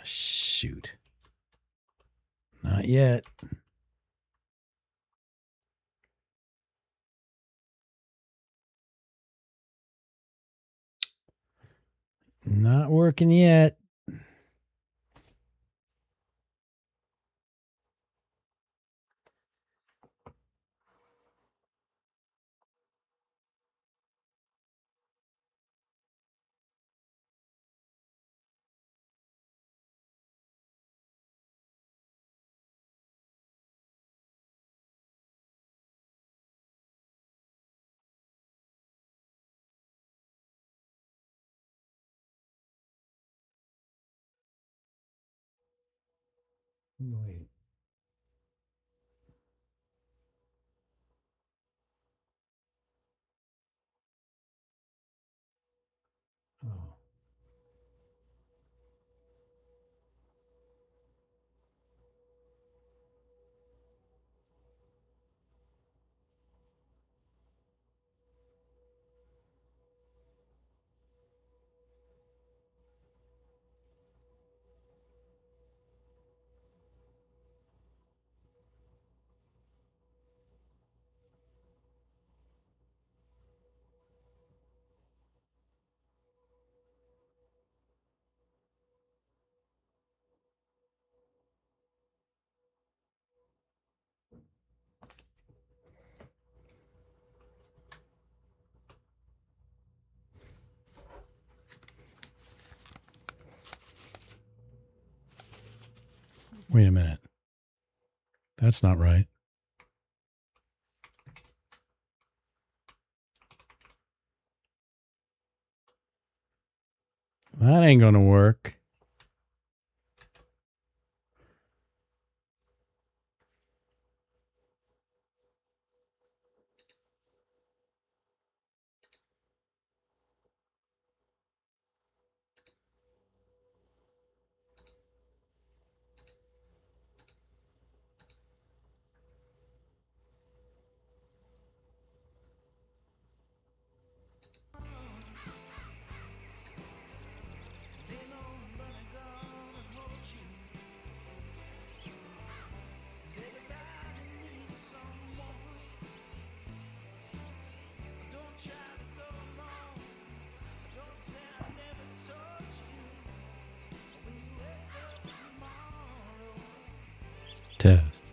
Shoot. Not yet. Not working yet. Wait. Oh. Wait a minute. That's not right. That ain't going to work. Test.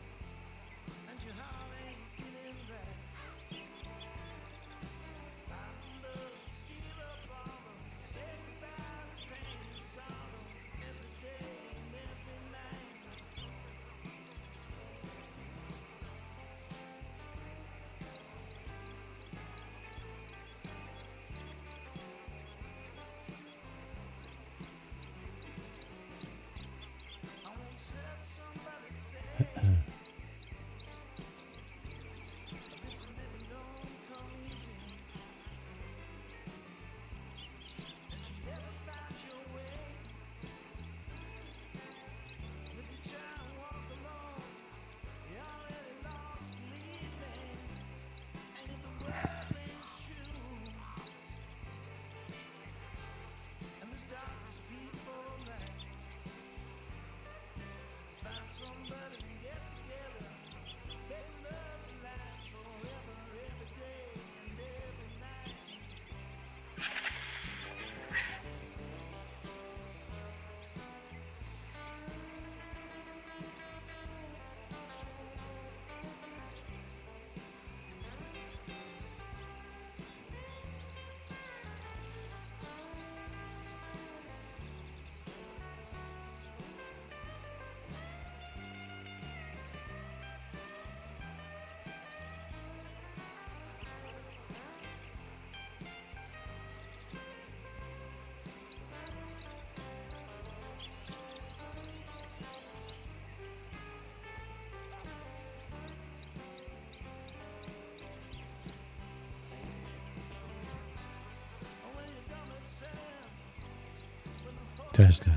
Testing.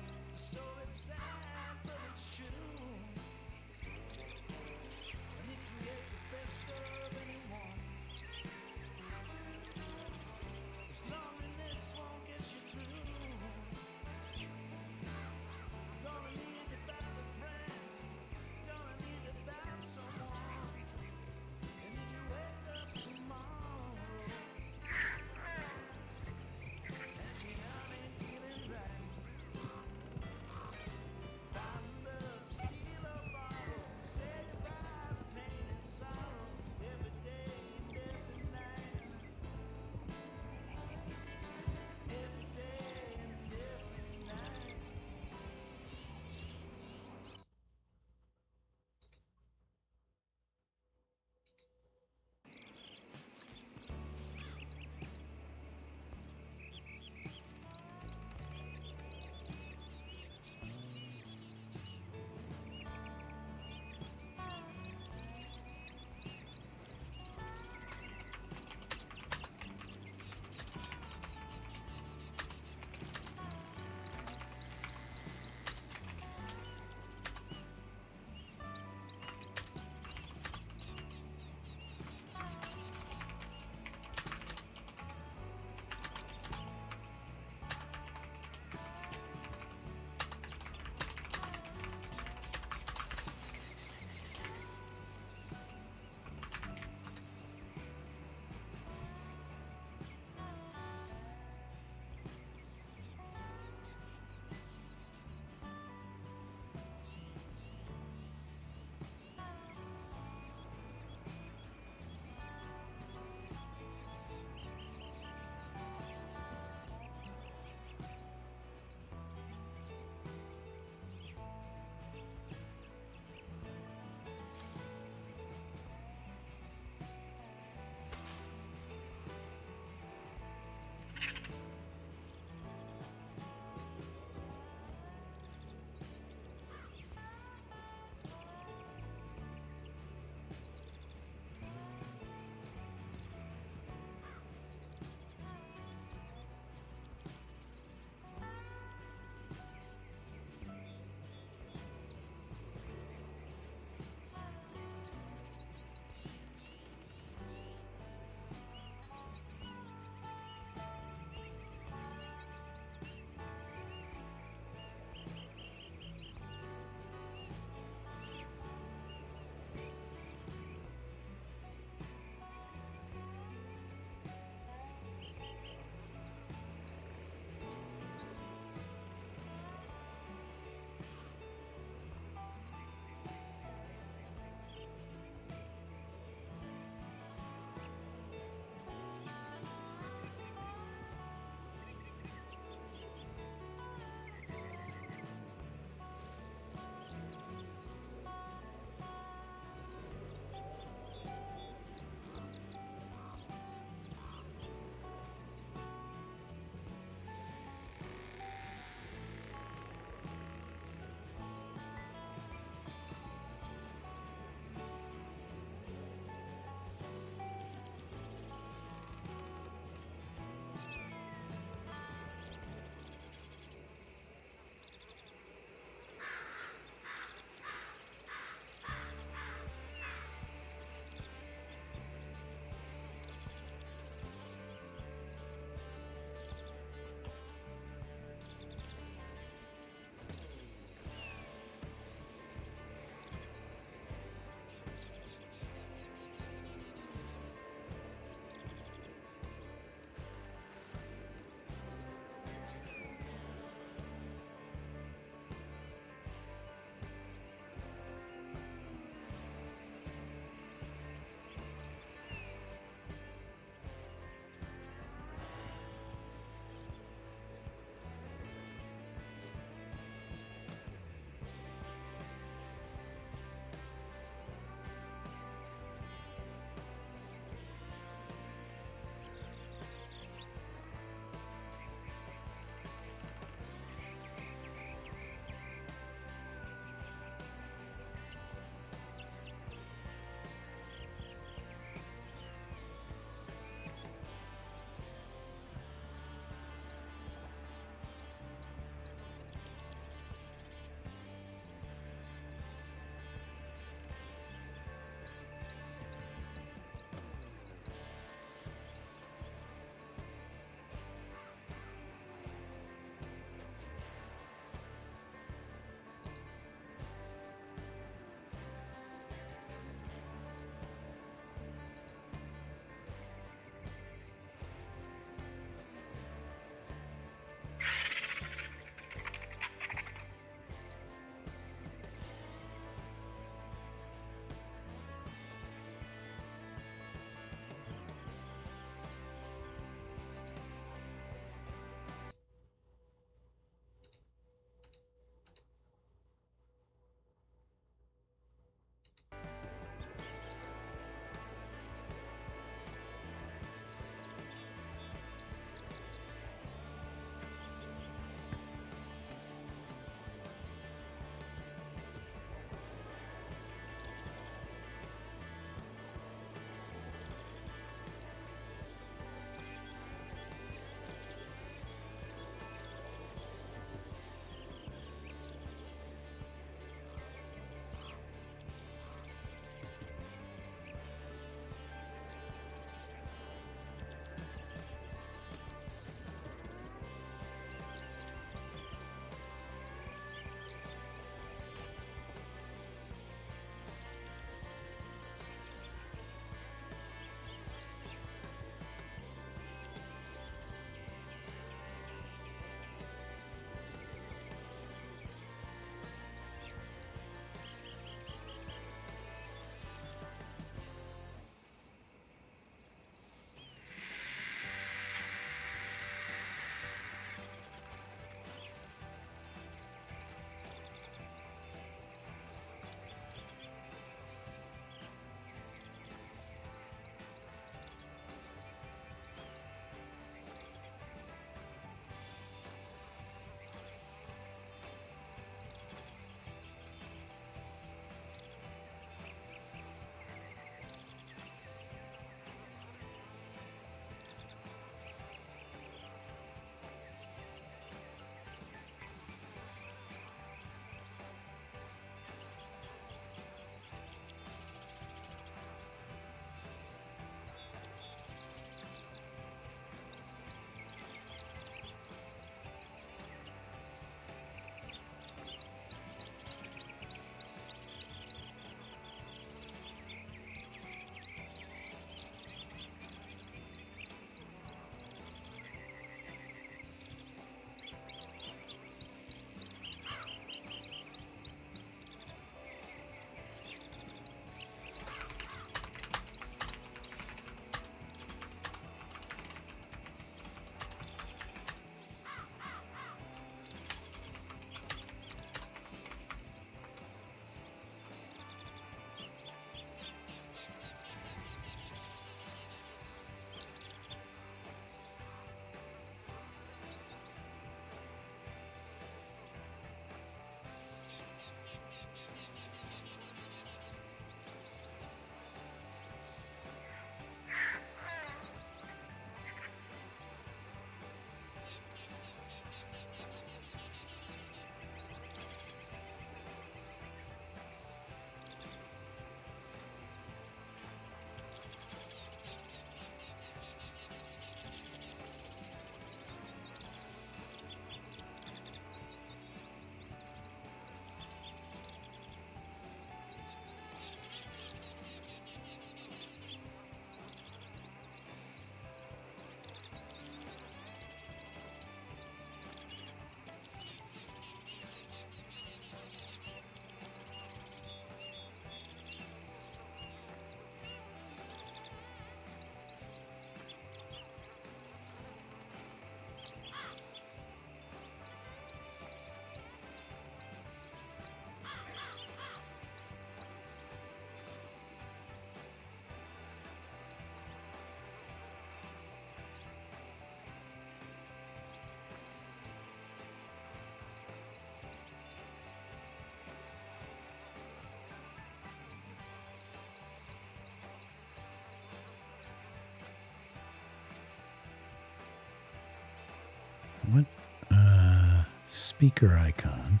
speaker icon.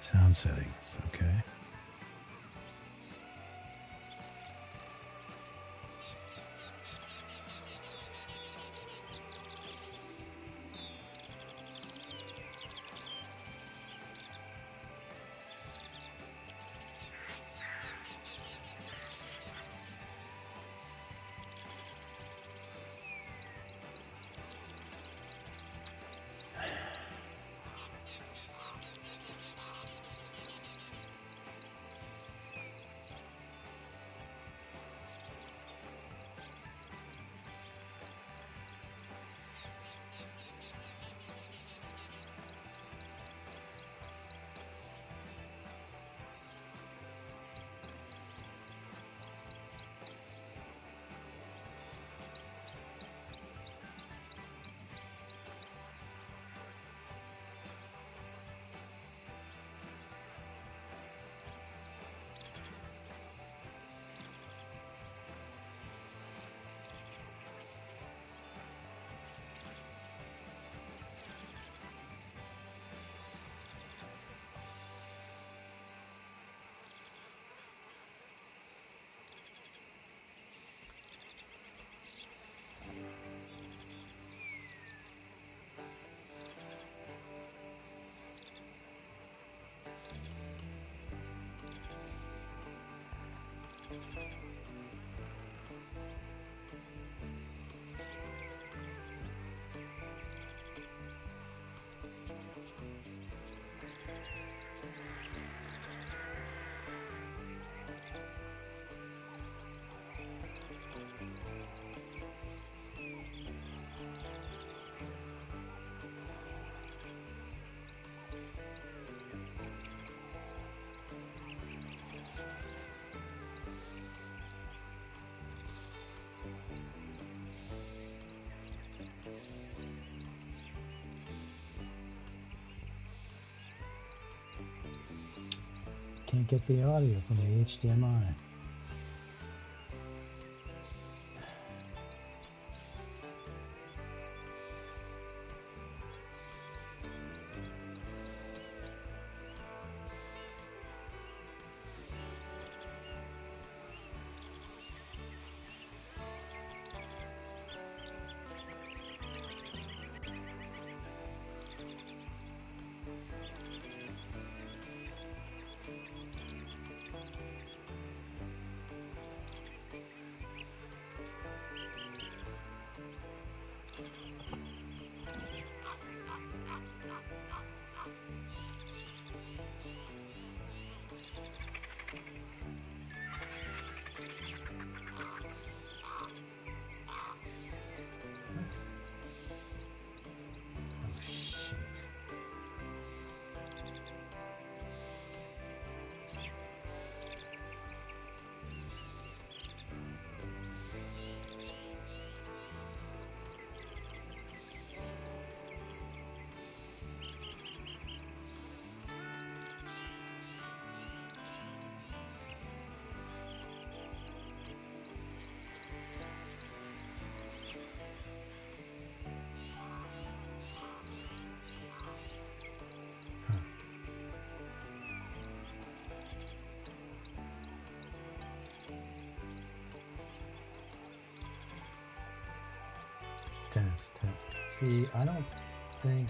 Sound settings, okay. Can't get the audio from the HDMI. Test. See, I don't think...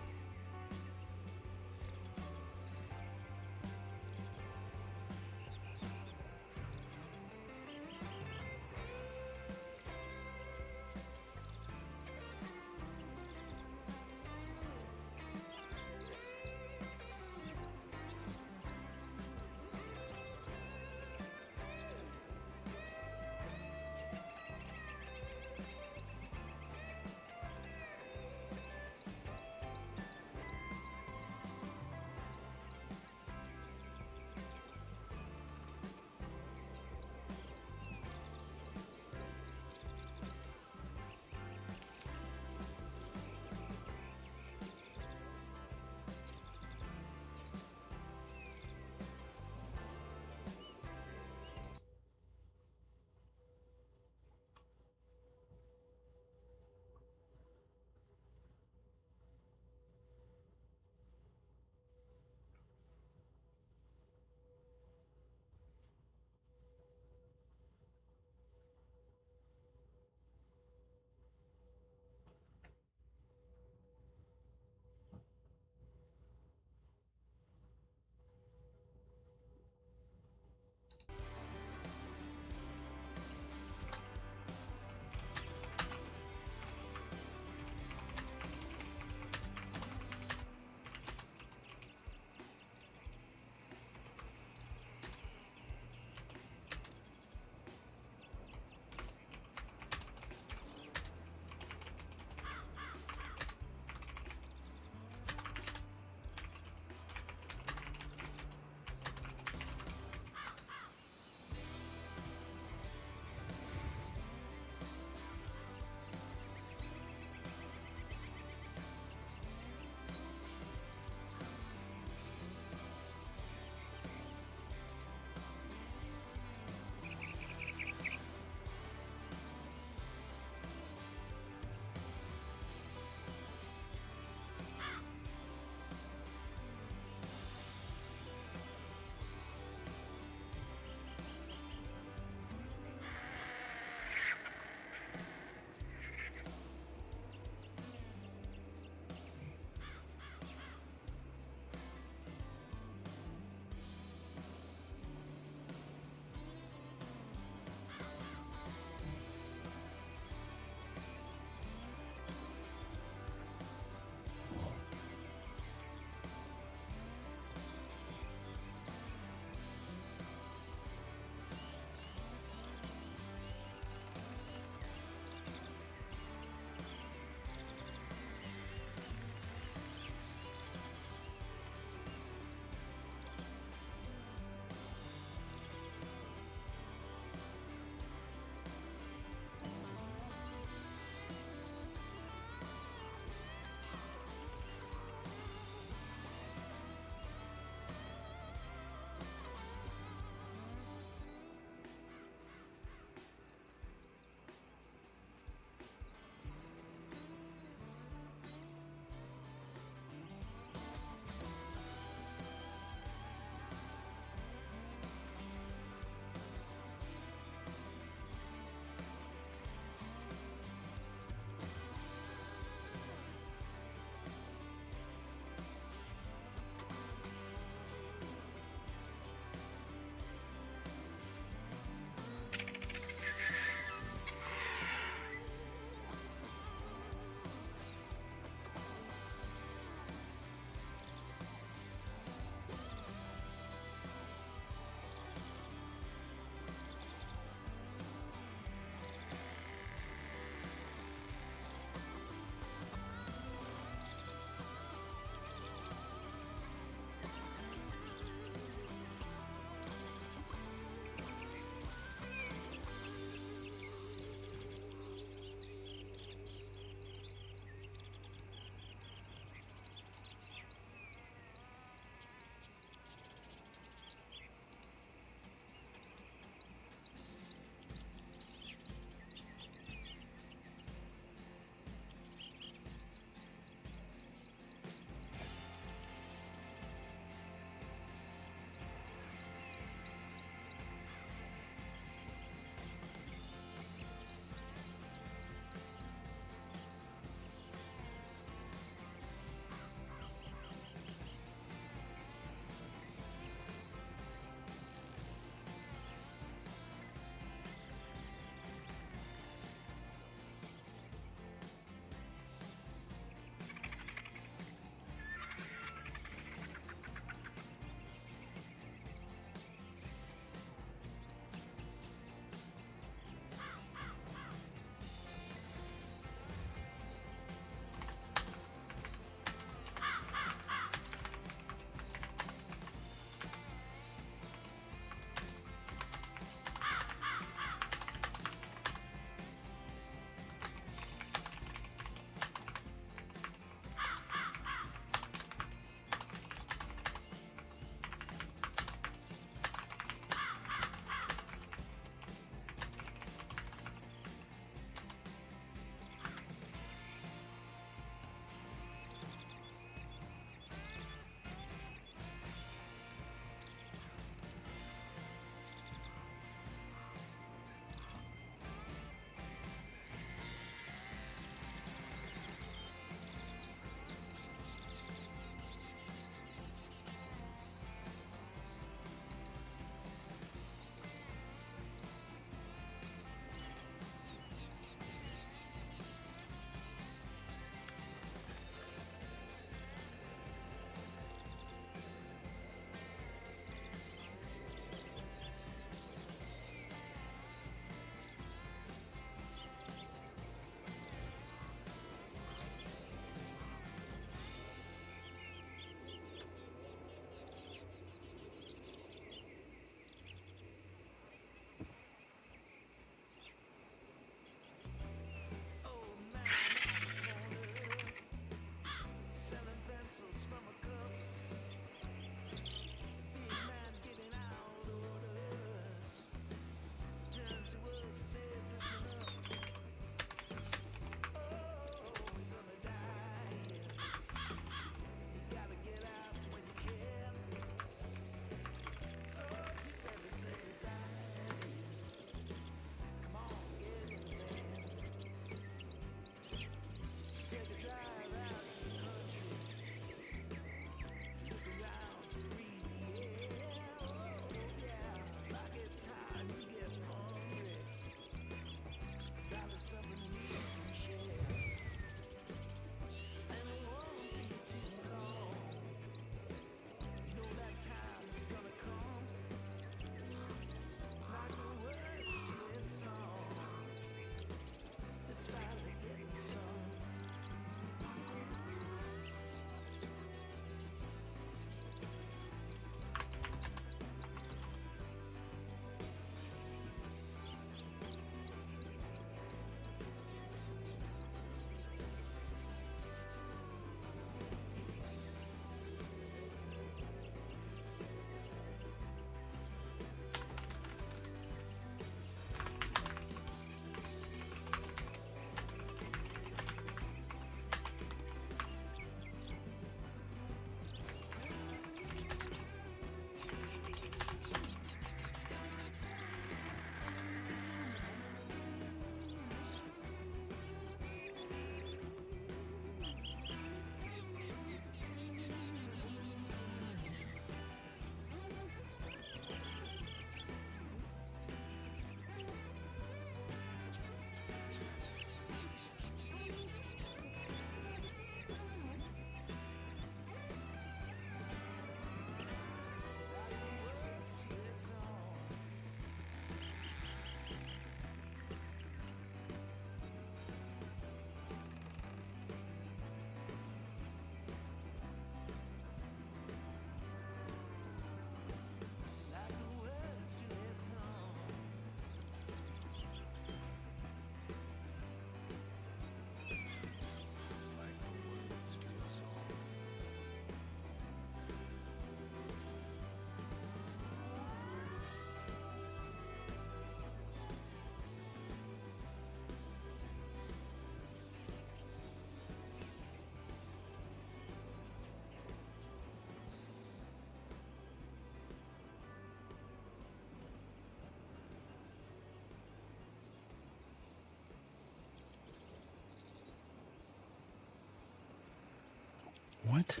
What?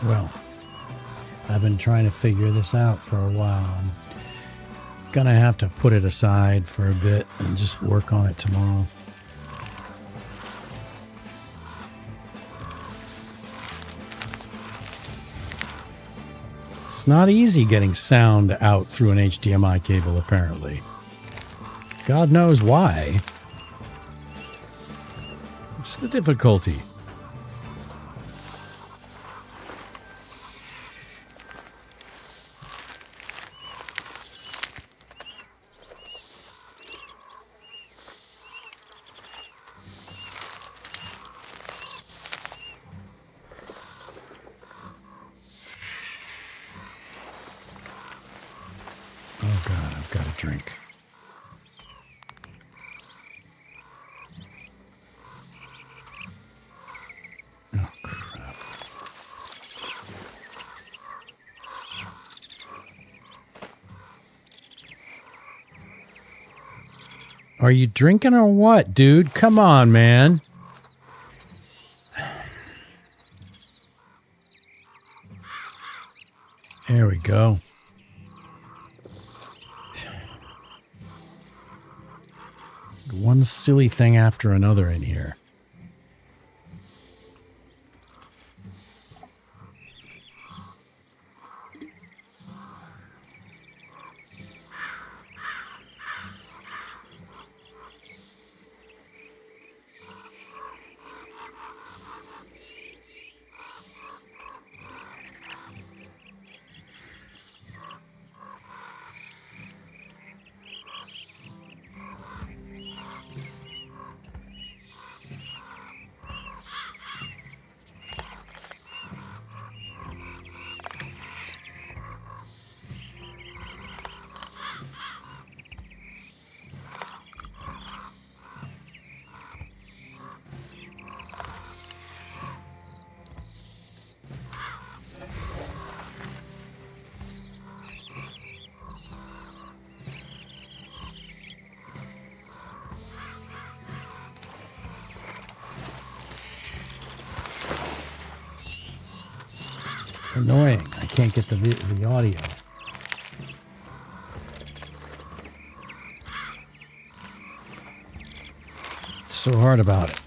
Well, I've been trying to figure this out for a while. I'm gonna have to put it aside for a bit and just work on it tomorrow. It's not easy getting sound out through an HDMI cable, apparently. God knows why. It's the difficulty. Oh God, I've got a drink. Oh crap. Are you drinking or what, dude? Come on, man. There we go. One silly thing after another in here. Annoying. I can't get the audio. It's so hard about it.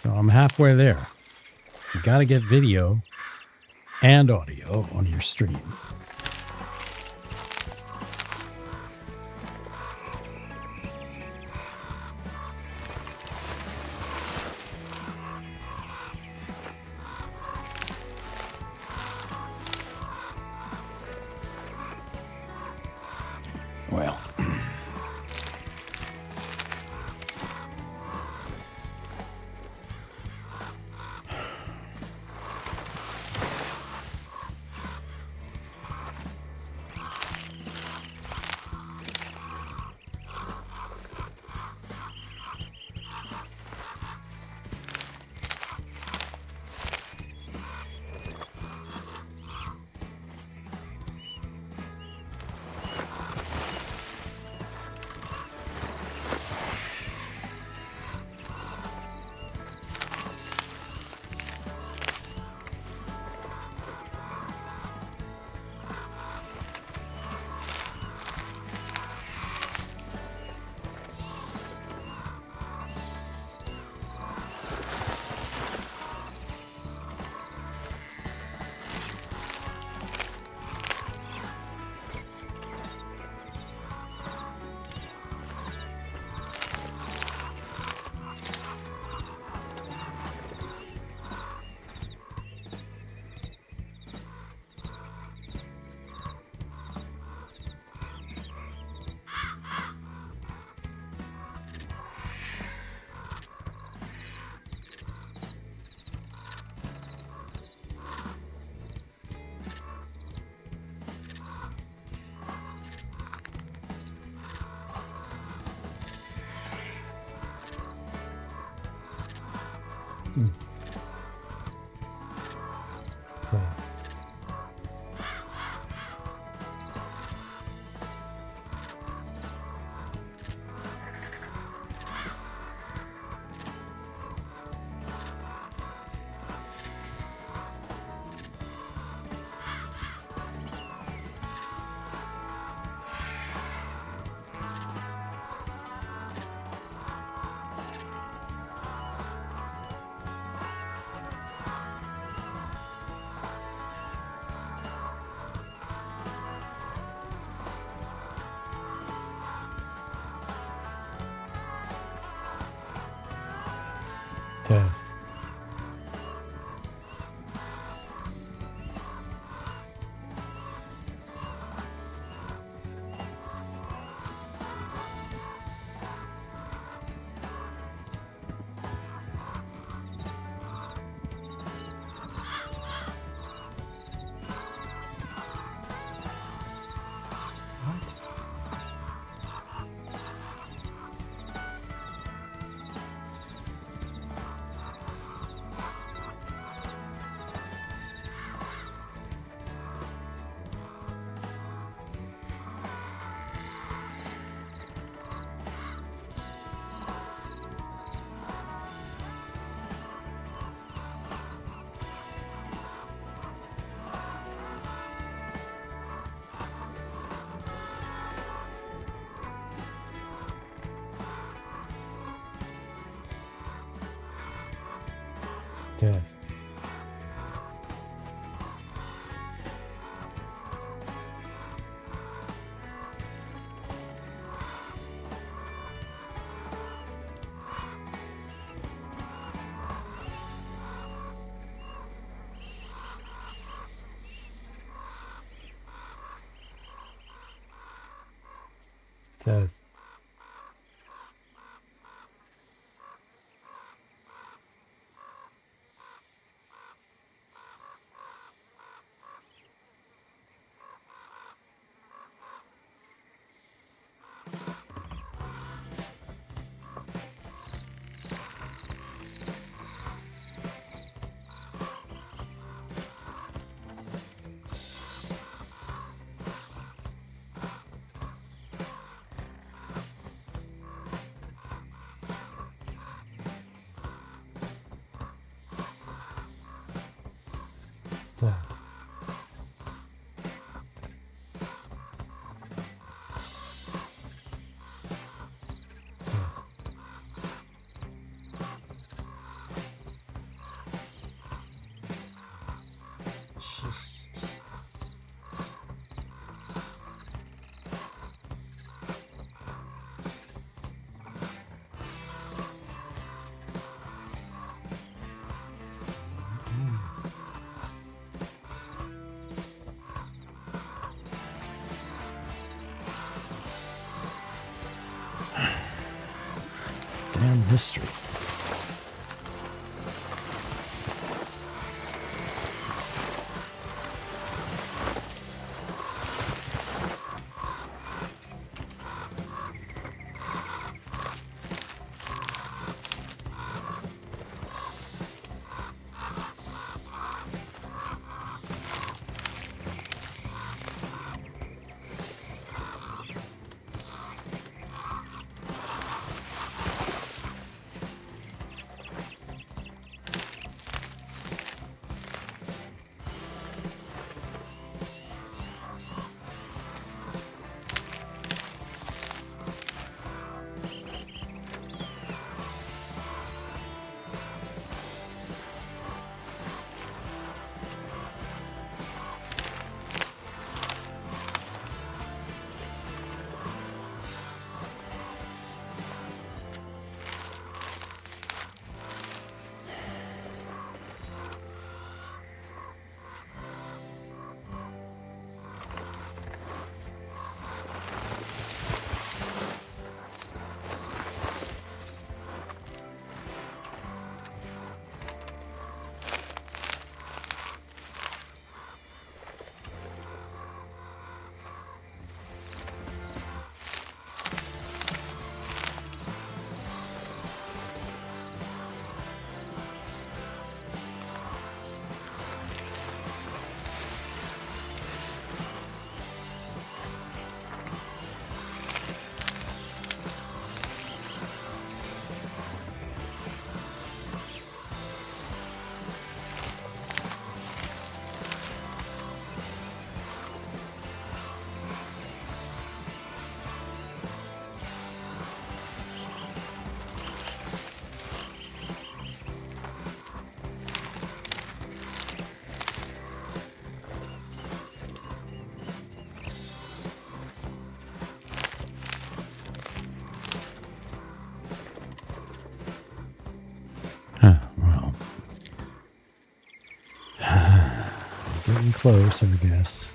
So I'm halfway there. You got to get video and audio on your stream. Well, so test. Test. Test. Test. Damn history. Well, getting close, I guess.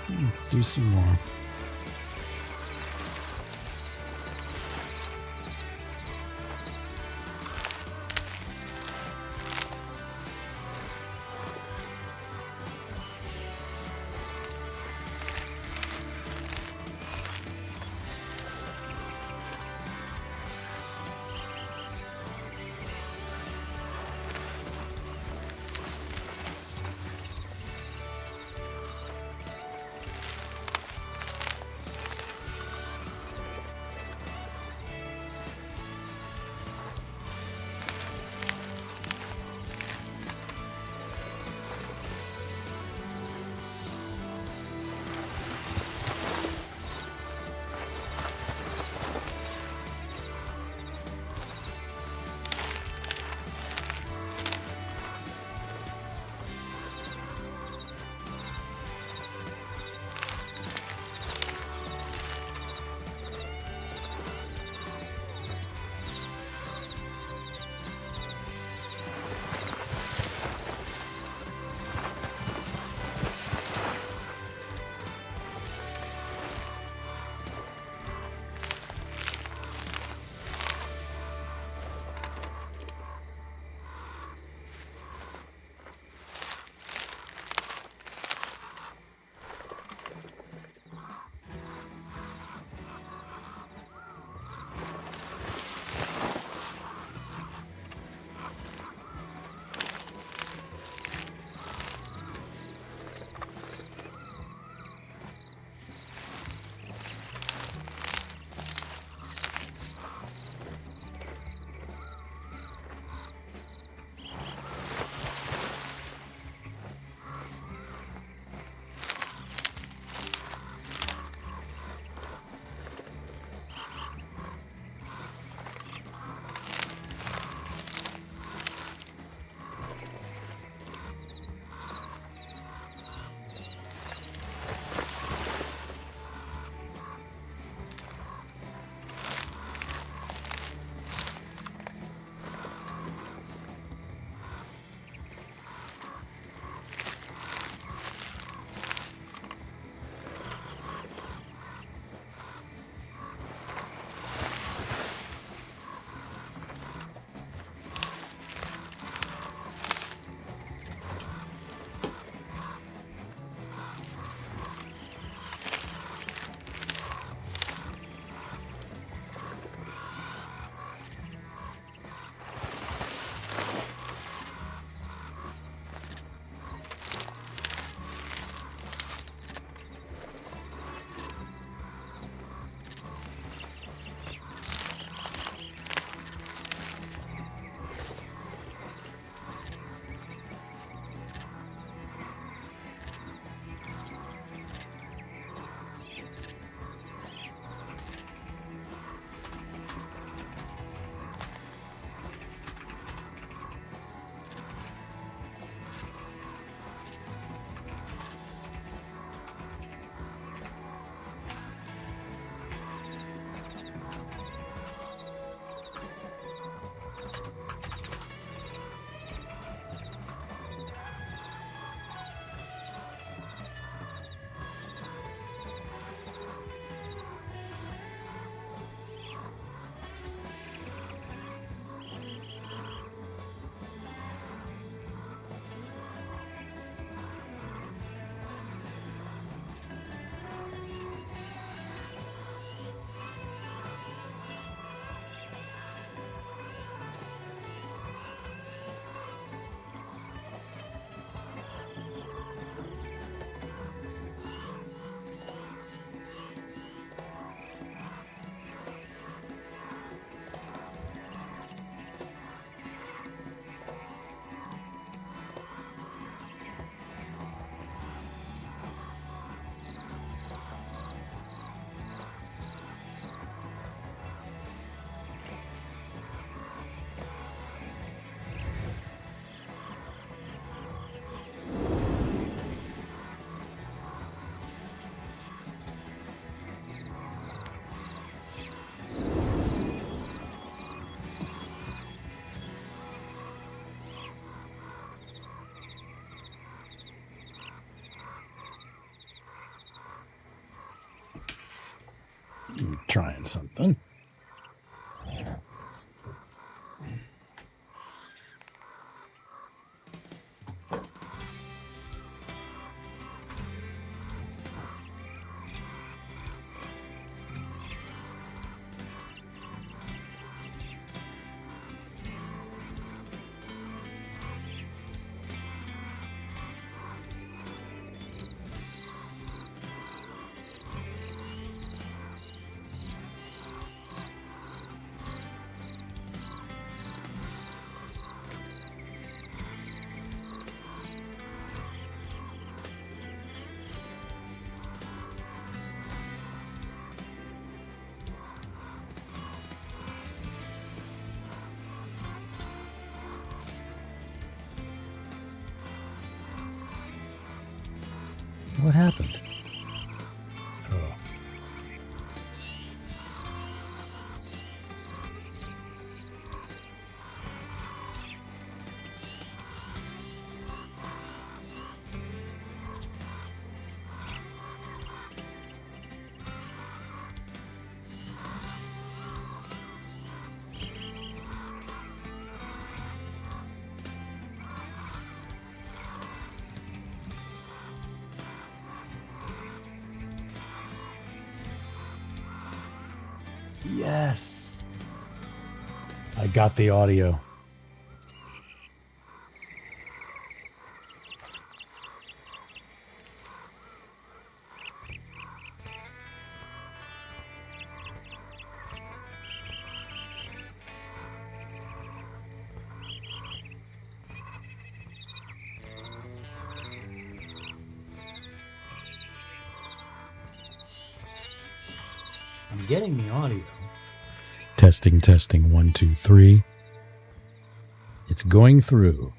Let's do some more. trying something. What happened? Oh. Yes. I got the audio. I'm getting the audio. Testing, testing, 1, 2, 3. It's going through.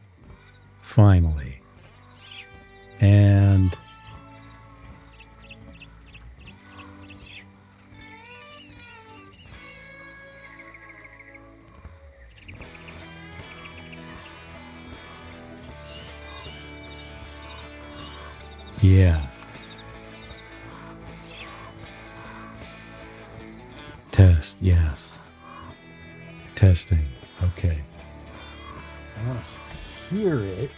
Finally. And yeah. Test, yes. Testing. Okay. I want to hear it.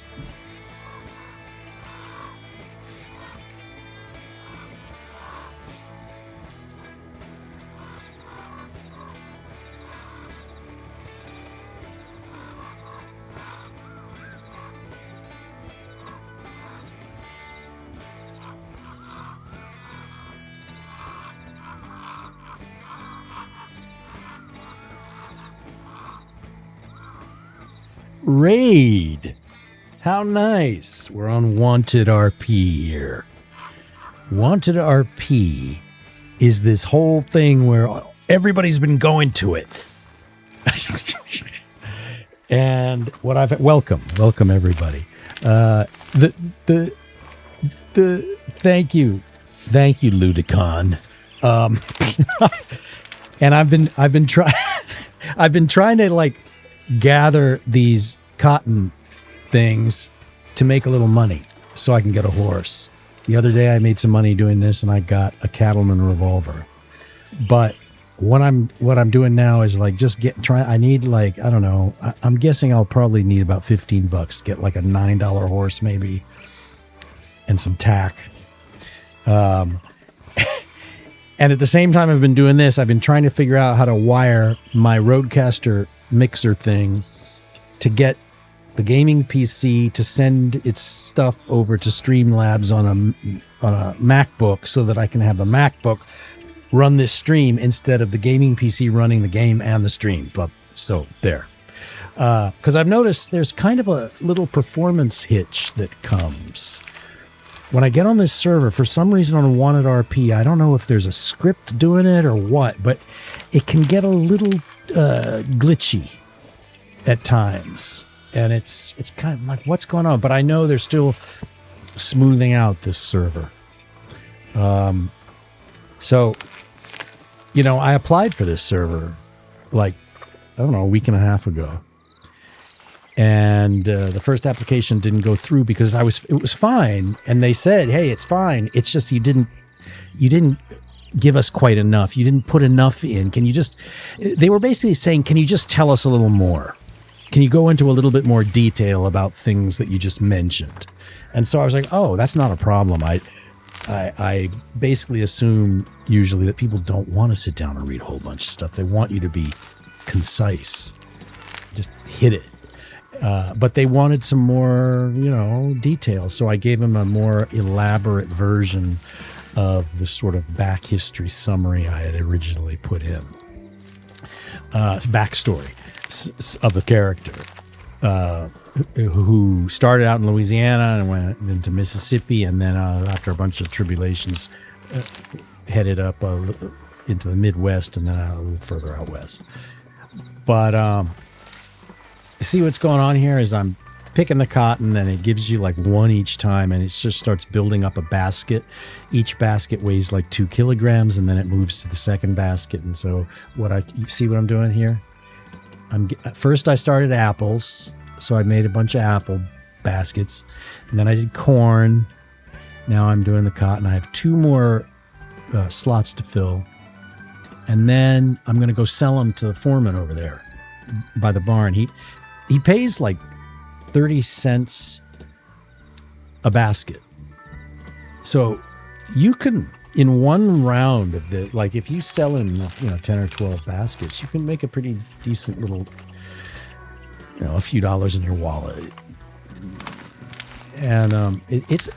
Raid. How nice. We're on WantedRP here. WantedRP is this whole thing where everybody's been going to it. And what I've welcome everybody. The thank you Ludicon. And I've been trying to like gather these cotton things to make a little money so I can get a horse. The other day I made some money doing this and I got a cattleman revolver. But what I'm doing now is like I need like, I don't know, I'm guessing I'll probably need about $15 to get like a $9 horse maybe and some tack. And at the same time I've been doing this, I've been trying to figure out how to wire my Rodecaster mixer thing to get the gaming PC to send its stuff over to Streamlabs on a MacBook so that I can have the MacBook run this stream instead of the gaming PC running the game and the stream. But so there. Because I've noticed there's kind of a little performance hitch that comes. When I get on this server, for some reason on WantedRP, I don't know if there's a script doing it or what, but it can get a little glitchy at times. And it's kind of like, what's going on? But I know they're still smoothing out this server. So, you know, I applied for this server like, I don't know, a week and a half ago. And the first application didn't go through because it was fine. And they said, hey, it's fine. It's just you didn't give us quite enough. You didn't put enough in. Can you just, they were basically saying, can you just tell us a little more? Can you go into a little bit more detail about things that you just mentioned? And so I was like, oh, that's not a problem. I basically assume usually that people don't want to sit down and read a whole bunch of stuff. They want you to be concise. Just hit it. But they wanted some more, detail. So I gave them a more elaborate version of the sort of back history summary I had originally put in. Backstory of the character who started out in Louisiana and went into Mississippi, and then after a bunch of tribulations headed up into the Midwest and then a little further out west. But see what's going on here is I'm picking the cotton, and it gives you like one each time, and it just starts building up a basket. Each basket weighs like 2 kilograms, and then it moves to the second basket. And so you see what I'm doing here? First I started apples, so I made a bunch of apple baskets, and then I did corn. Now I'm doing the cotton. I have 2 more slots to fill, and then I'm going to go sell them to the foreman over there by the barn. He pays like 30 cents a basket. So you can, in one round of the, like if you sell in 10 or 12 baskets, you can make a pretty decent little, a few dollars in your wallet. And it's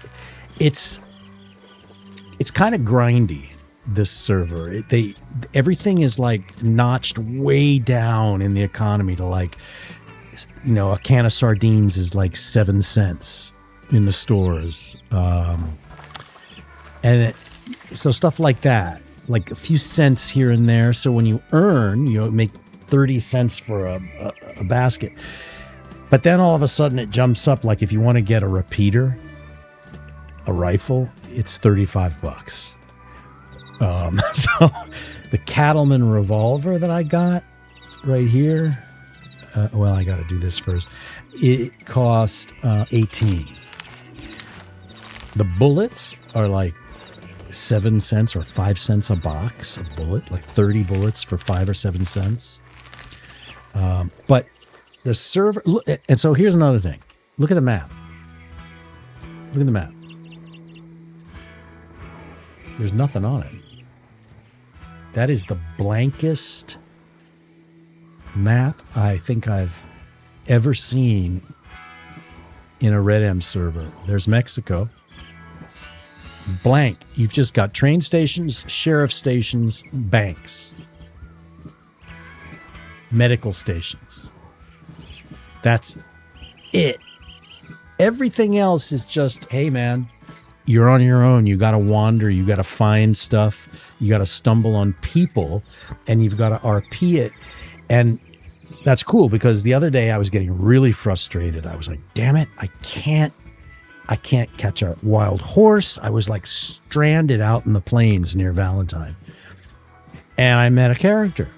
kind of grindy, this server. Everything is like notched way down in the economy to like, a can of sardines is like 7 cents in the stores. So stuff like that, like a few cents here and there. So when you earn, make 30 cents for a basket. But then all of a sudden it jumps up. Like if you want to get a repeater, a rifle, it's $35. So the Cattleman revolver that I got right here, I got to do this first. It cost $18. The bullets are like 7 cents or 5 cents a box, a bullet, like 30 bullets for 5 or 7 cents. But the server, and so here's another thing. Look at the map. Look at the map. There's nothing on it. That is the blankest map I think I've ever seen in a Red M server. There's Mexico. Blank. You've just got train stations, sheriff stations, banks, medical stations. That's it. Everything else is just, hey man, you're on your own. You got to wander. You got to find stuff. You got to stumble on people, and you've got to RP it. And that's cool, because the other day I was getting really frustrated. I was like, damn it, I can't catch a wild horse. I was like stranded out in the plains near Valentine. And I met a character.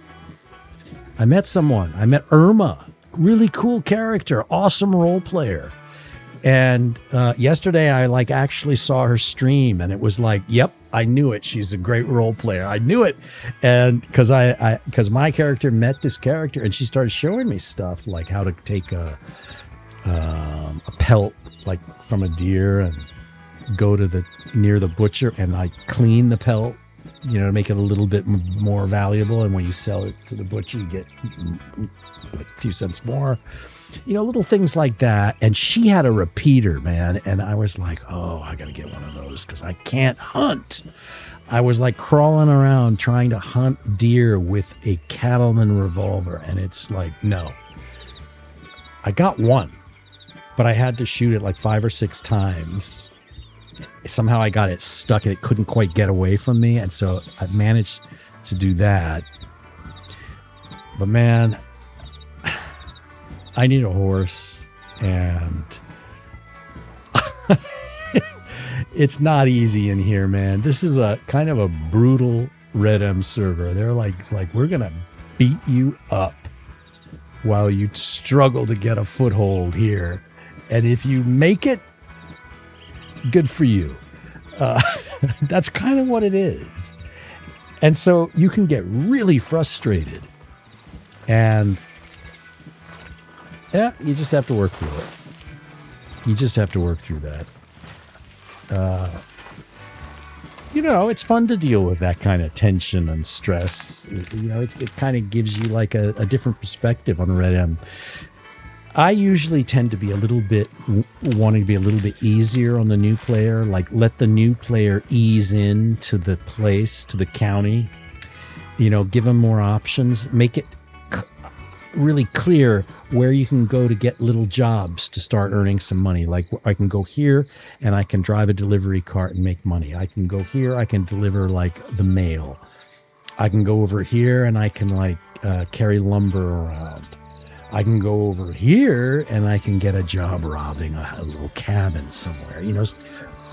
I met someone. I met Irma. Really cool character. Awesome role player. And yesterday I like actually saw her stream, and it was like, yep, I knew it. She's a great role player. I knew it. And because my character met this character, and she started showing me stuff like how to take a pelt like from a deer and go to near the butcher and like clean the pelt, to make it a little bit more valuable. And when you sell it to the butcher, you get a few cents more. Little things like that. And she had a repeater, man. And I was like, oh, I got to get one of those because I can't hunt. I was like crawling around trying to hunt deer with a Cattleman revolver. And it's like, no. I got one, but I had to shoot it like 5 or 6 times. Somehow I got it stuck and it couldn't quite get away from me. And so I managed to do that. But man, I need a horse, and it's not easy in here, man. This is a kind of a brutal Red M server. They're like, it's like, we're going to beat you up while you struggle to get a foothold here. And if you make it, good for you. That's kind of what it is. And so you can get really frustrated. And yeah, you just have to work through it. You just have to work through that. It's fun to deal with that kind of tension and stress. It kind of gives you like a different perspective on Red M. I usually tend to be wanting to be a little bit easier on the new player, like let the new player ease in to the place, to the county, give them more options, make it really clear where you can go to get little jobs to start earning some money. Like I can go here and I can drive a delivery cart and make money. I can go here, I can deliver like the mail. I can go over here and I can carry lumber around. I can go over here and I can get a job robbing a little cabin somewhere.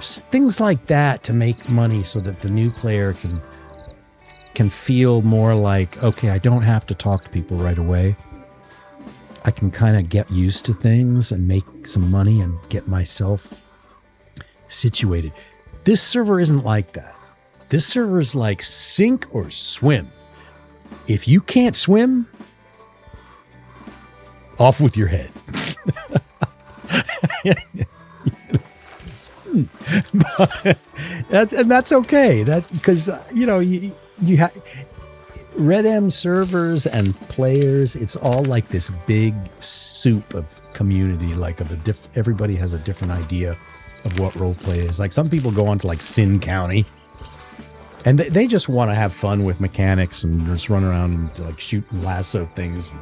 Things like that to make money so that the new player can feel more like, okay, I don't have to talk to people right away. I can kind of get used to things and make some money and get myself situated. This server isn't like that. This server is like sink or swim. If you can't swim, off with your head. That's okay. Because you have Red M servers and players. It's all like this big soup of community. Everybody has a different idea of what role play is. Like some people go on to like Sin County, and they just want to have fun with mechanics and just run around and like shoot and lasso things and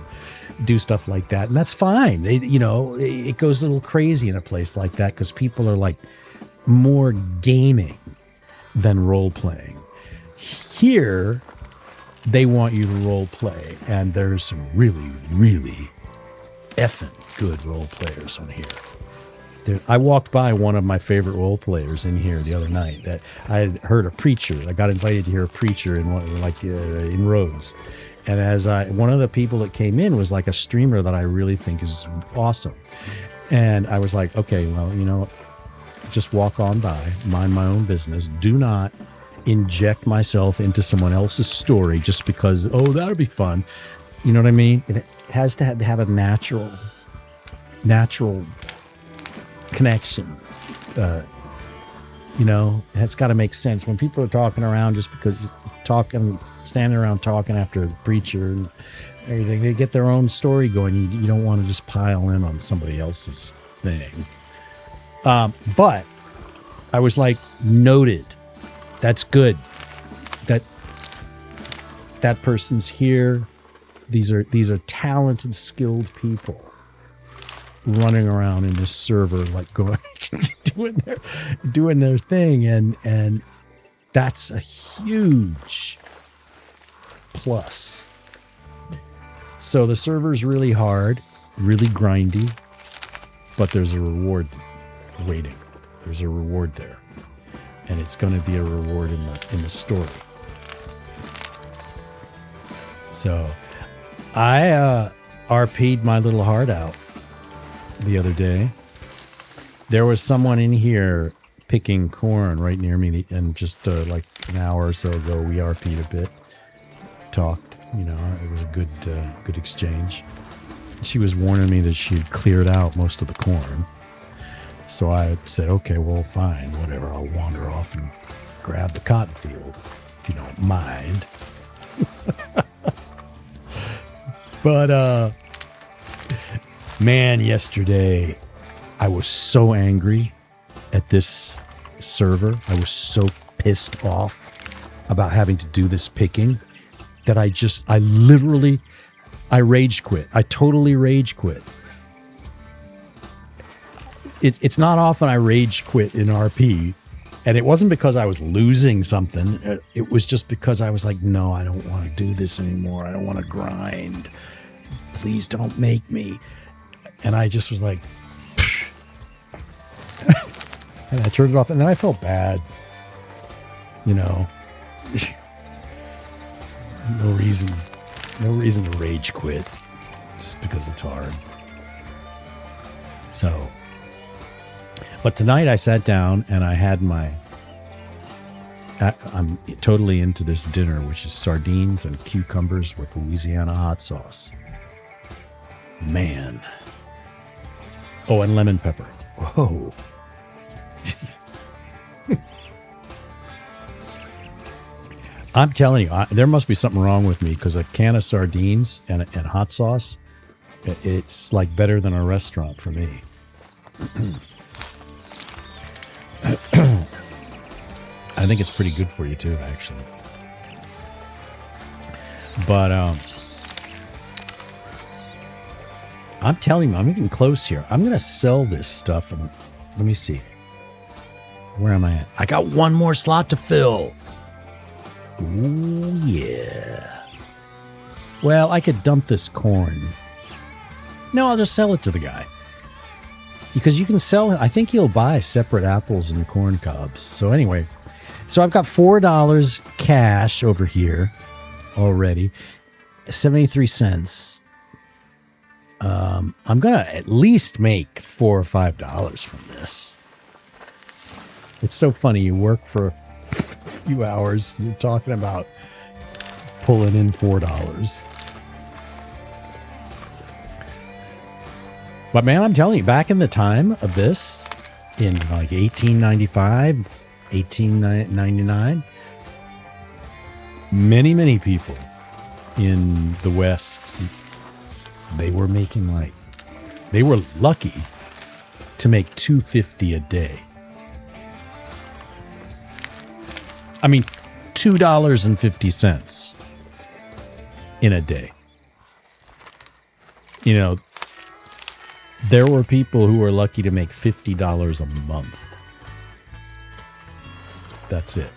do stuff like that, and that's fine. It goes a little crazy in a place like that because people are like more gaming than role playing. Here, they want you to role play, and there's some really, really effing good role players on here. I walked by one of my favorite role players in here the other night. That I had heard a preacher. I got invited to hear a preacher in Rhodes. And one of the people that came in was like a streamer that I really think is awesome. And I was like, okay, well, just walk on by, mind my own business. Do not inject myself into someone else's story just because, that'll be fun. You know what I mean? It has to have a natural connection. It's got to make sense. When people are talking around just because standing around talking after the preacher and everything, they get their own story going. You don't want to just pile in on somebody else's thing. But I was like, noted. That's good. That person's here. These are talented, skilled people running around in this server, like going doing their thing, and that's a huge plus. So the server's really hard, really grindy, but there's a reward waiting. There's a reward there. And it's going to be a reward in the story. So I RP'd my little heart out the other day. There was someone in here picking corn right near me, and just like an hour or so ago, we RP'd a bit, talked. It was a good exchange. She was warning me that she'd cleared out most of the corn. So I said, okay, well, fine, whatever. I'll wander off and grab the cotton field, if you don't mind. But, man, yesterday I was so angry at this server. I was so pissed off about having to do this picking that I rage quit. I totally rage quit. It's not often I rage quit in RP, and it wasn't because I was losing something. It was just because I was like, no, I don't want to do this anymore. I don't want to grind. Please don't make me. And I just was like, and I turned it off, and then I felt bad. No reason to rage quit just because it's hard. So, but tonight I sat down and I had my I'm totally into this dinner, which is sardines and cucumbers with Louisiana hot sauce. Man. Oh, and lemon pepper. Whoa. I'm telling you, there must be something wrong with me because a can of sardines and hot sauce, it's like better than a restaurant for me. I think it's pretty good for you too, actually. But I'm telling you, I'm getting close here. I'm going to sell this stuff. And let me see. Where am I at? I got one more slot to fill. Ooh, yeah. Well, I could dump this corn. No, I'll just sell it to the guy. Because you can sell it. I think he'll buy separate apples and corn cobs. So anyway, so I've got $4 cash over here already. 73 cents. I'm going to at least make $4 or $5 from this. It's so funny. You work for a few hours. You're talking about pulling in $4. But man, I'm telling you, back in the time of this, in like 1895, 1899, many people in the West, they were making they were lucky to make $2.50 a day. I mean, $2.50 in a day. You know, there were people who were lucky to make $50 a month. That's it.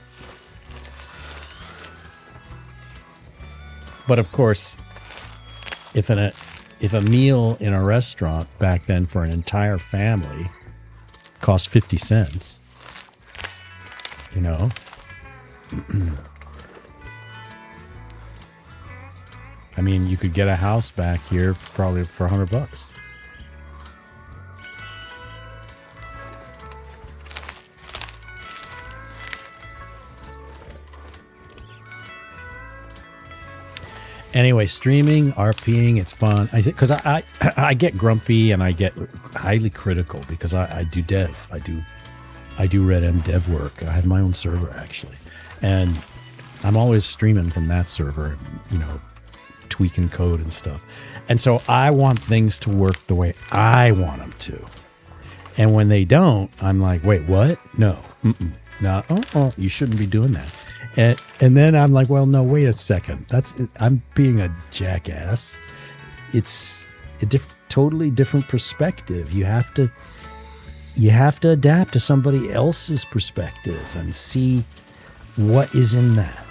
But of course, if a meal in a restaurant back then for an entire family cost 50 cents, you know, I mean, you could get a house back here probably for $100. Anyway, streaming, RPing, it's fun. Because I get grumpy and I get highly critical because I do dev. I do Red M dev work. I have my own server actually, and I'm always streaming from that server. You know, tweaking code and stuff. And so I want things to work the way I want them to. And when they don't, I'm like, wait, what? No, no, you shouldn't be doing that. And then I'm like, well, no, wait a second. I'm being a jackass. It's a totally different perspective. You have to adapt to somebody else's perspective and see what is in that.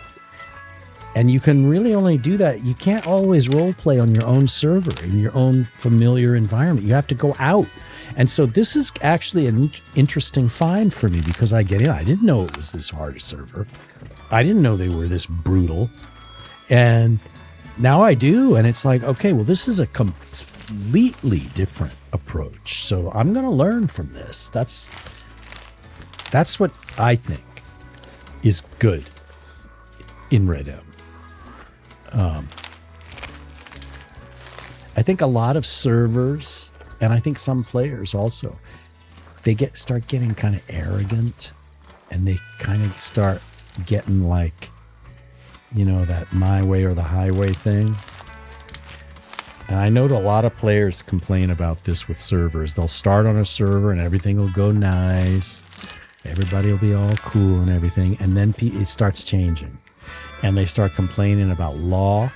And you can really only do that. You can't always role play on your own server in your own familiar environment. You have to go out. And so this is actually an interesting find for me because I get in. I didn't know it was this hard a server. I didn't know they were this brutal. And now I do. And it's like, okay, well, this is a completely different approach. So I'm going to learn from this. That's what I think is good in Red M. I think a lot of servers, and I think some players also, they start getting kind of arrogant, and they kind of start getting like, you know, that my way or the highway thing. And I know that a lot of players complain about this with servers. They'll start on a server and everything will go nice. Everybody will be all cool and everything. And then it starts changing. And they start complaining about law.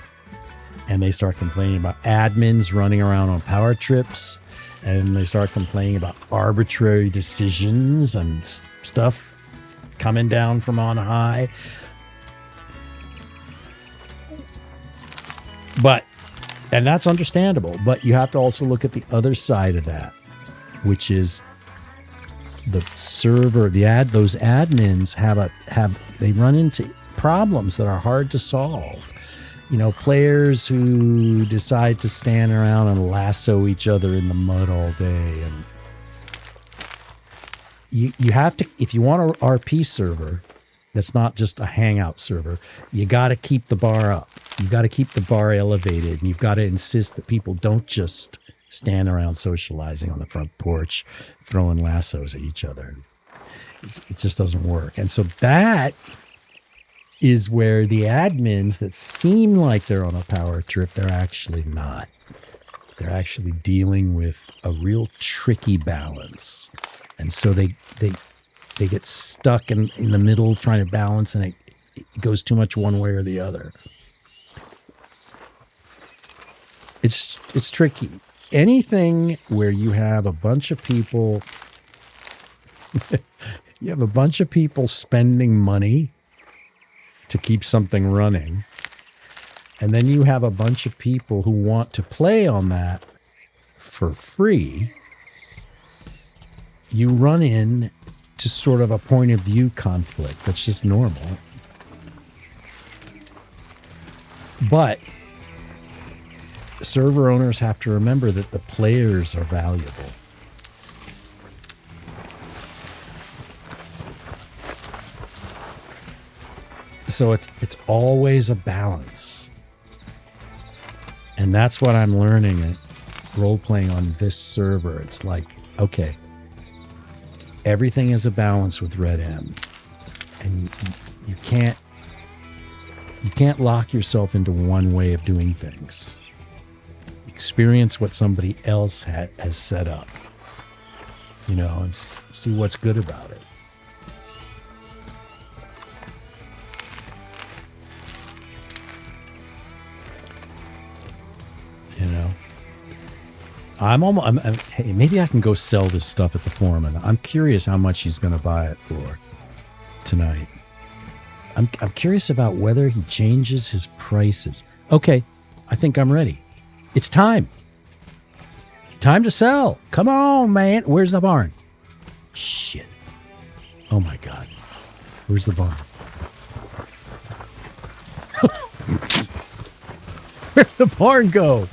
And they start complaining about admins running around on power trips. And they start complaining about arbitrary decisions and stuff coming down from on high. And that's understandable. But you have to also look at the other side of that, which is the server, those admins they run into problems that are hard to solve. You know, players who decide to stand around and lasso each other in the mud all day. And you have to, if you want an RP server, That's not just a hangout server. You got to keep the bar up. You got to keep the bar elevated, and you've got to insist that people don't just stand around socializing on the front porch, throwing lassos at each other. It just doesn't work. And so that is where the admins that seem like they're on a power trip, they're actually not. They're actually dealing with a real tricky balance. And so they get stuck in the middle trying to balance, and it goes too much one way or the other. It's tricky. Anything where you have a bunch of people spending money to keep something running, and then you have a bunch of people who want to play on that for free, you run in to sort of a point of view conflict. That's just normal. But server owners have to remember that the players are valuable. So it's always a balance. And that's what I'm learning at role-playing on this server. It's like, okay, everything is a balance with Red M. And you can't lock yourself into one way of doing things. Experience what somebody else has set up, and see what's good about it. Hey, maybe I can go sell this stuff at the forum. I'm curious how much he's going to buy it for tonight. I'm curious about whether he changes his prices. Okay, I think I'm ready. It's time. Time to sell. Come on, man. Where's the barn? Shit. Oh my God. Where's the barn? Where'd the barn go?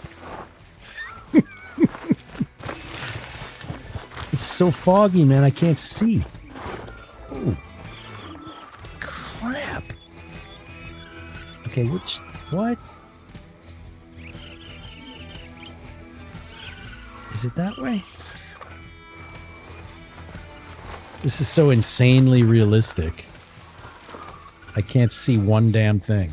It's so foggy, man. I can't see. Oh. Crap. Okay, what? Is it that way? This is so insanely realistic. I can't see one damn thing.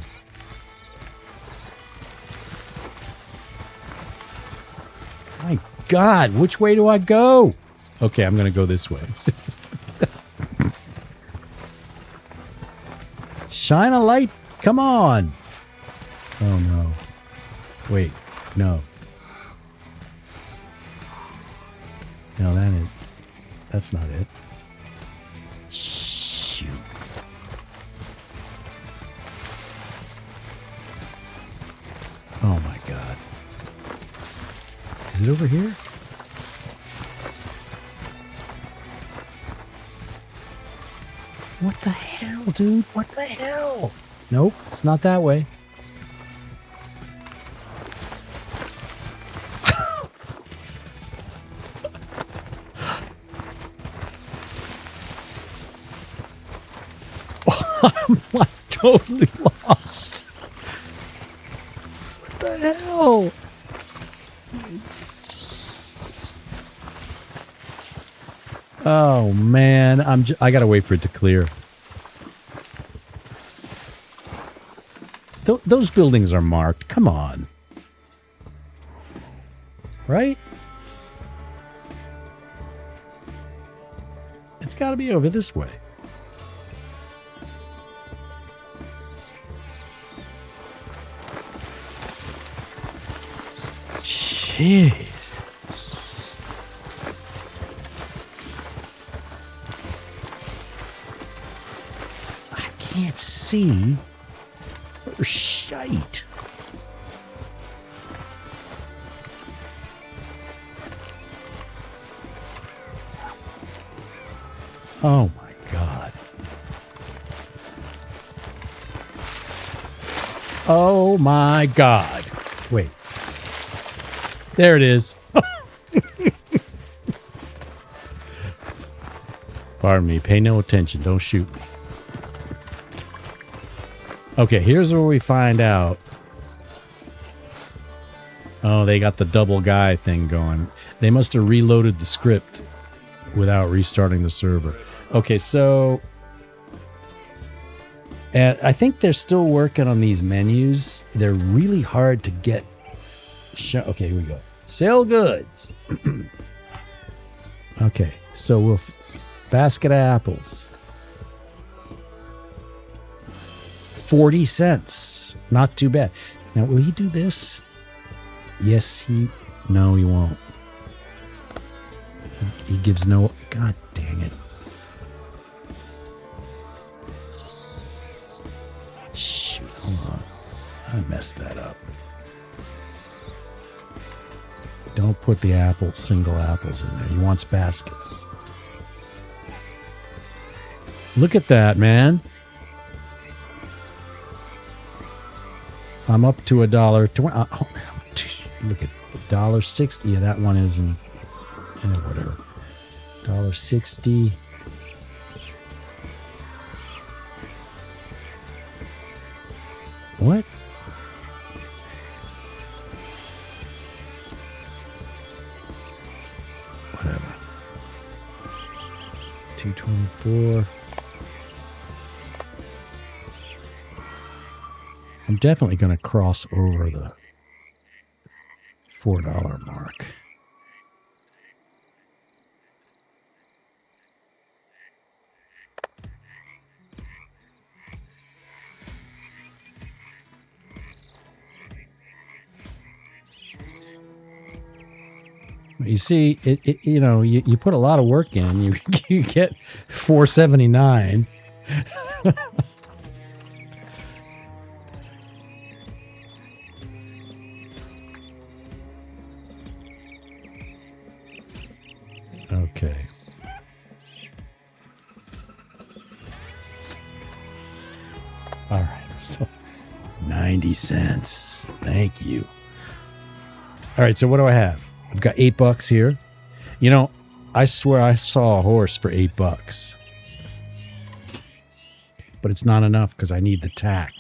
My God, which way do I go? Okay, I'm going to go this way. Shine a light. Come on. Oh, no. Wait, no. No, that's not it. Shoot. Oh my God. Is it over here? What the hell, dude? What the hell? Nope, it's not that way. I'm like totally lost. What the hell? Oh man, I gotta wait for it to clear. Those buildings are marked. Come on. Right? It's gotta be over this way. Jeez. I can't see for shite. Oh my God. Oh my God. Wait. There it is. Pardon me. Pay no attention. Don't shoot me. Okay, here's where we find out. Oh, they got the double guy thing going. They must have reloaded the script without restarting the server. Okay, so... And I think they're still working on these menus. They're really hard to get... Okay, here we go. Sell goods. Okay, so we'll... Basket of apples. 40 cents. Not too bad. Now, will he do this? Yes, he... No, he won't. He gives no... God dang it. Shoot, hold on. I messed that up. Don't put the single apples in there. He wants baskets. Look at that, man. I'm up to $1.20. Look at $1.60. Yeah, that one is in whatever. $1.60. What? Whatever. $2.24. I'm definitely going to cross over the $4 mark. You see, you know, you put a lot of work in, you get $4.79. Okay. All right, so 90 cents. Thank you. All right, so what do I have? I've got $8 here. You know, I swear I saw a horse for $8. But it's not enough because I need the tack.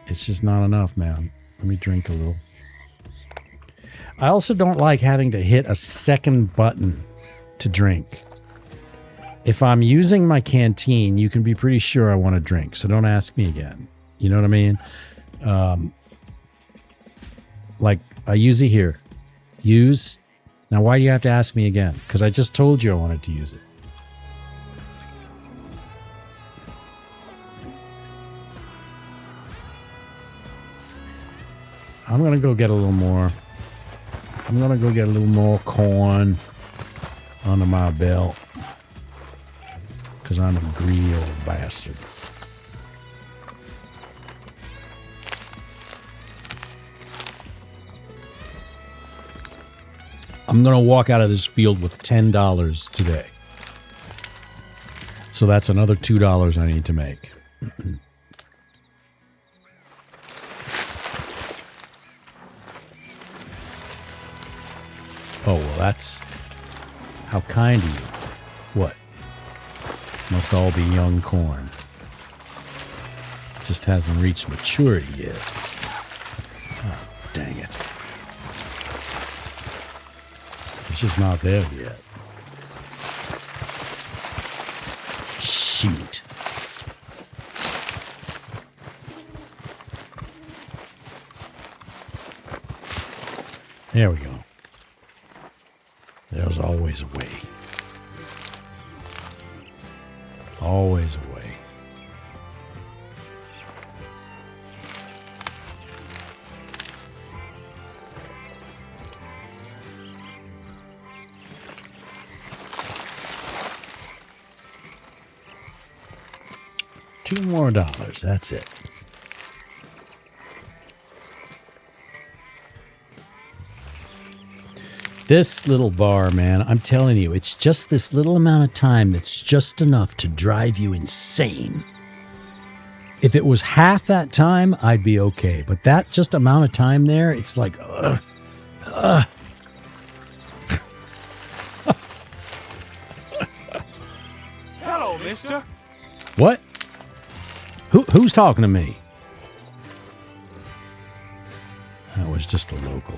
It's just not enough, man. Let me drink a little. I also don't like having to hit a second button to drink. If I'm using my canteen, you can be pretty sure I want to drink, so don't ask me again. You know what I mean? Like, I use it here. Use. Now, why do you have to ask me again? Because I just told you I wanted to use it. I'm going to go get a little more. I'm going to go get a little more corn under my belt. Because I'm a greedy old bastard. I'm going to walk out of this field with $10 today. So that's another $2 I need to make. Oh, well, that's how kind of you. What? Must all be young corn. Just hasn't reached maturity yet. Oh, dang it. It's just not there yet. Shoot. There we go. There's always a way. Always a way. $2 more. That's it. This little bar, man, I'm telling you, it's just this little amount of time that's just enough to drive you insane. If it was half that time, I'd be okay. But that just amount of time there, it's like, mister? What? Who's talking to me? That was just a local.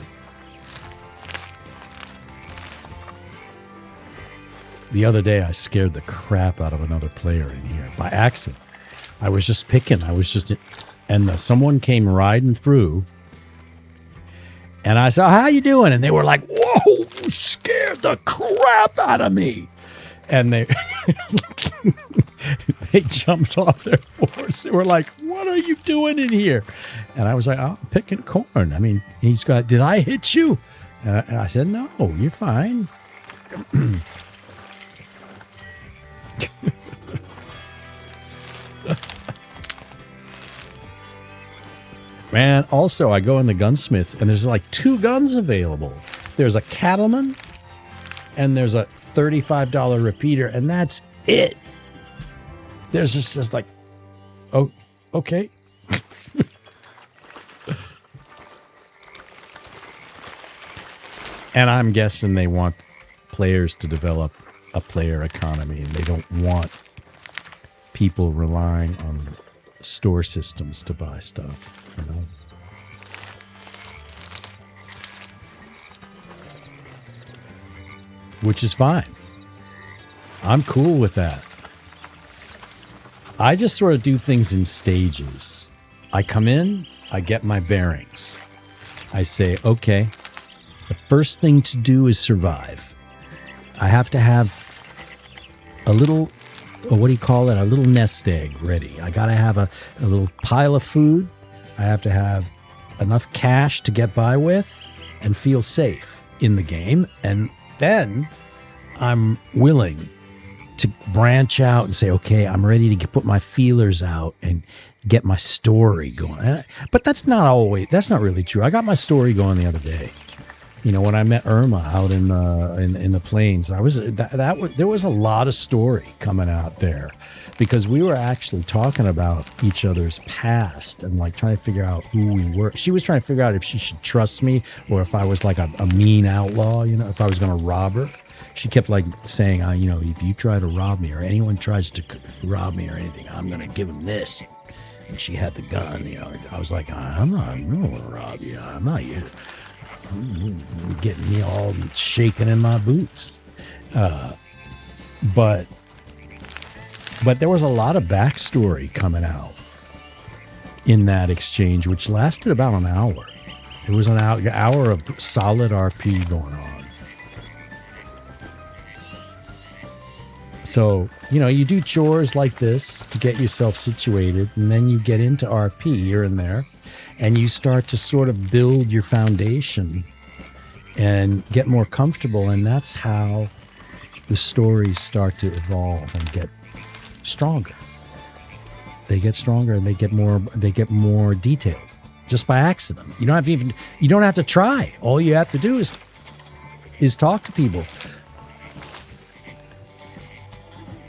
The other day, I scared the crap out of another player in here by accident. I was just picking. And someone came riding through. And I said, "How you doing?" And they were like, "Whoa, you scared the crap out of me." And they they jumped off their horse. They were like, "What are you doing in here?" And I was like, "Oh, I'm picking corn." I mean, he's got, "Did I hit you?" And I said, "No, you're fine." Man, also, I go in the gunsmiths, and there's like 2 guns available. There's a Cattleman, and there's a $35 repeater, and that's it. There's just like, oh, okay. And I'm guessing they want players to develop a player economy, and they don't want people relying on store systems to buy stuff. You know? Which is fine. I'm cool with that. I just sort of do things in stages. I come in, I get my bearings. I say, okay, the first thing to do is survive. I have to have a little, what do you call it? A little nest egg ready. I got to have a little pile of food. I have to have enough cash to get by with and feel safe in the game. And then I'm willing to branch out and say, okay, I'm ready to put my feelers out and get my story going. But that's not really true. I got my story going the other day. You know, when I met Irma out in the plains, there was a lot of story coming out there because we were actually talking about each other's past and like trying to figure out who we were. She was trying to figure out if she should trust me or if I was like a mean outlaw, you know, if I was going to rob her. She kept like saying, you know, if you try to rob me or anyone tries to rob me or anything, I'm going to give them this. And she had the gun, you know. I was like, I'm not going to rob you. I'm not you. Getting me all shaking in my boots. But there was a lot of backstory coming out in that exchange, which lasted about an hour. It was an hour of solid RP going on. So, you know, you do chores like this to get yourself situated, and then you get into RP here and there, and you start to sort of build your foundation and get more comfortable, and that's how the stories start to evolve and get stronger. They get stronger and they get more detailed just by accident. You don't have to try. All you have to do is talk to people.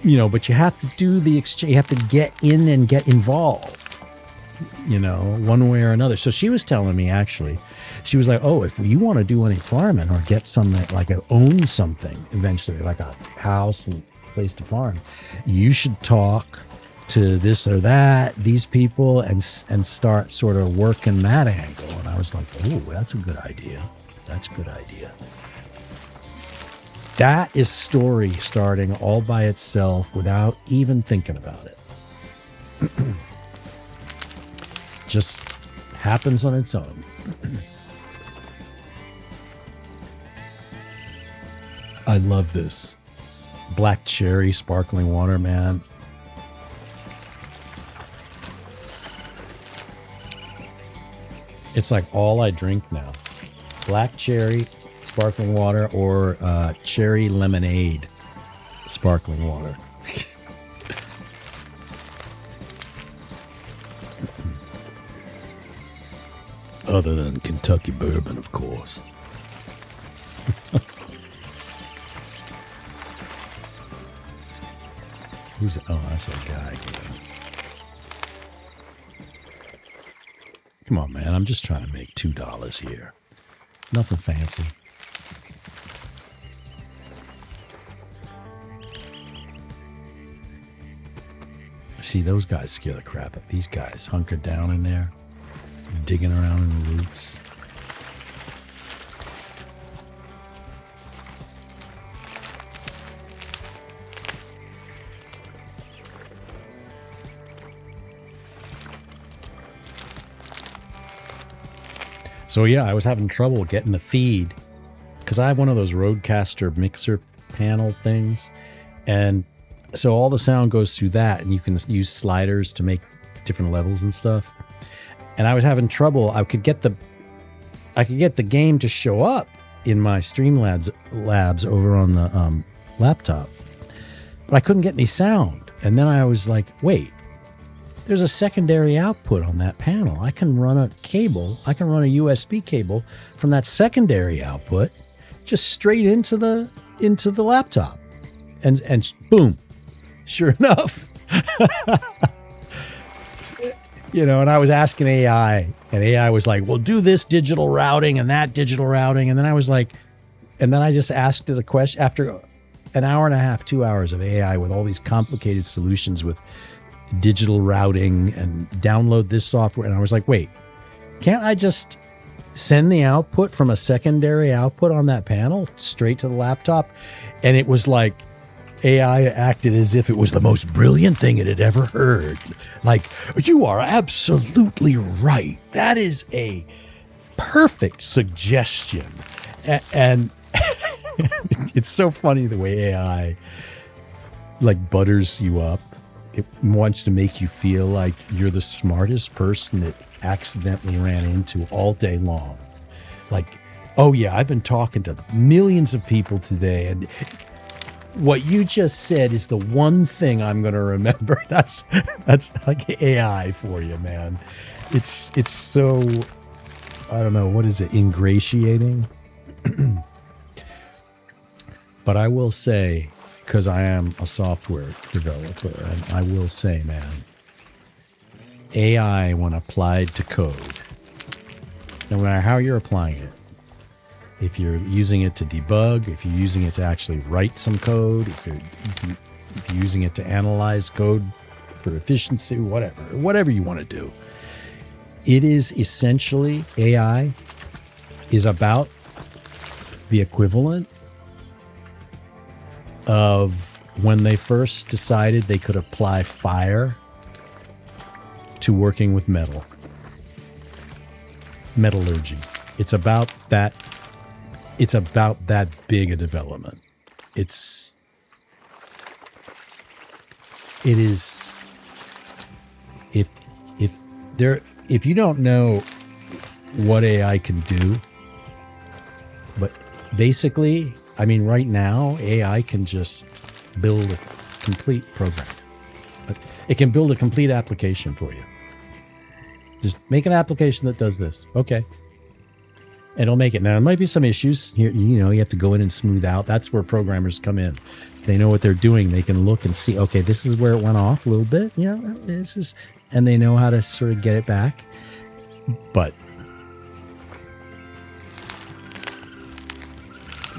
You know, but you have to do the exchange. You have to get in and get involved, you know, one way or another. So she was telling me, actually, she was like, oh, if you want to do any farming or get something, like own something eventually, like a house and place to farm, you should talk to this or that, these people, and start sort of working that angle. And I was like, oh, that's a good idea. That's a good idea. That is story starting all by itself without even thinking about it. Just happens on its own. I love this. Black cherry sparkling water, man. It's like all I drink now. Black cherry sparkling water or cherry lemonade sparkling water. Other than Kentucky bourbon, of course. Who's? Oh, that's that guy again. Come on, man. I'm just trying to make $2 here. Nothing fancy. see, those guys scare the crap out of these guys. Hunkered down in there, digging around in the roots. So yeah, I was having trouble getting the feed because I have one of those Rodecaster mixer panel things, and so all the sound goes through that, and you can use sliders to make different levels and stuff. And I was having trouble. I could get the game to show up in my Streamlabs over on the laptop, but I couldn't get any sound. And then I was like, wait. There's a secondary output on that panel. I can run a cable. I can run a USB cable from that secondary output just straight into the laptop. And boom. Sure enough. And I was asking AI, and AI was like, well, do this digital routing and that digital routing. And then I was like, I just asked it a question after an hour and a half, 2 hours of AI with all these complicated solutions with digital routing and download this software. And I was like, wait, can't I just send the output from a secondary output on that panel straight to the laptop? And it was like AI acted as if it was the most brilliant thing it had ever heard. Like, you are absolutely right. That is a perfect suggestion. And it's so funny the way AI like butters you up. It wants to make you feel like you're the smartest person it accidentally ran into all day long. Like, oh yeah, I've been talking to millions of people today, and what you just said is the one thing I'm going to remember. That's like AI for you, man. It's so, I don't know, what is it, ingratiating? But I will say, because I am a software developer, and I will say, man, AI, when applied to code, no matter how you're applying it, if you're using it to debug, if you're using it to actually write some code, if you're using it to analyze code for efficiency, whatever you want to do, it is essentially, AI is about the equivalent of when they first decided they could apply fire to working with metallurgy. It's about that big a development. It is if you don't know what AI can do, but basically, I mean, right now, AI can just build a complete program. It can build a complete application for you. Just make an application that does this. Okay. And it'll make it. Now, there might be some issues. You have to go in and smooth out. That's where programmers come in. If they know what they're doing, they can look and see, okay, this is where it went off a little bit. And they know how to sort of get it back. But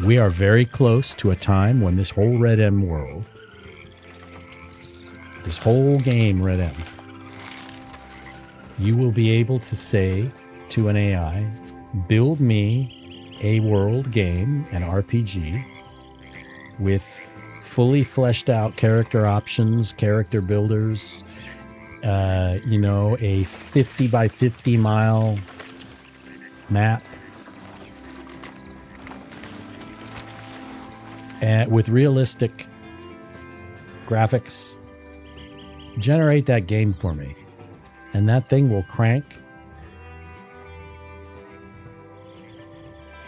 we are very close to a time when this whole Red M world, this whole game, Red M, you will be able to say to an AI, build me a world game, an RPG, with fully fleshed out character options, character builders, a 50 by 50 mile map, and with realistic graphics. Generate that game for me, and that thing will crank.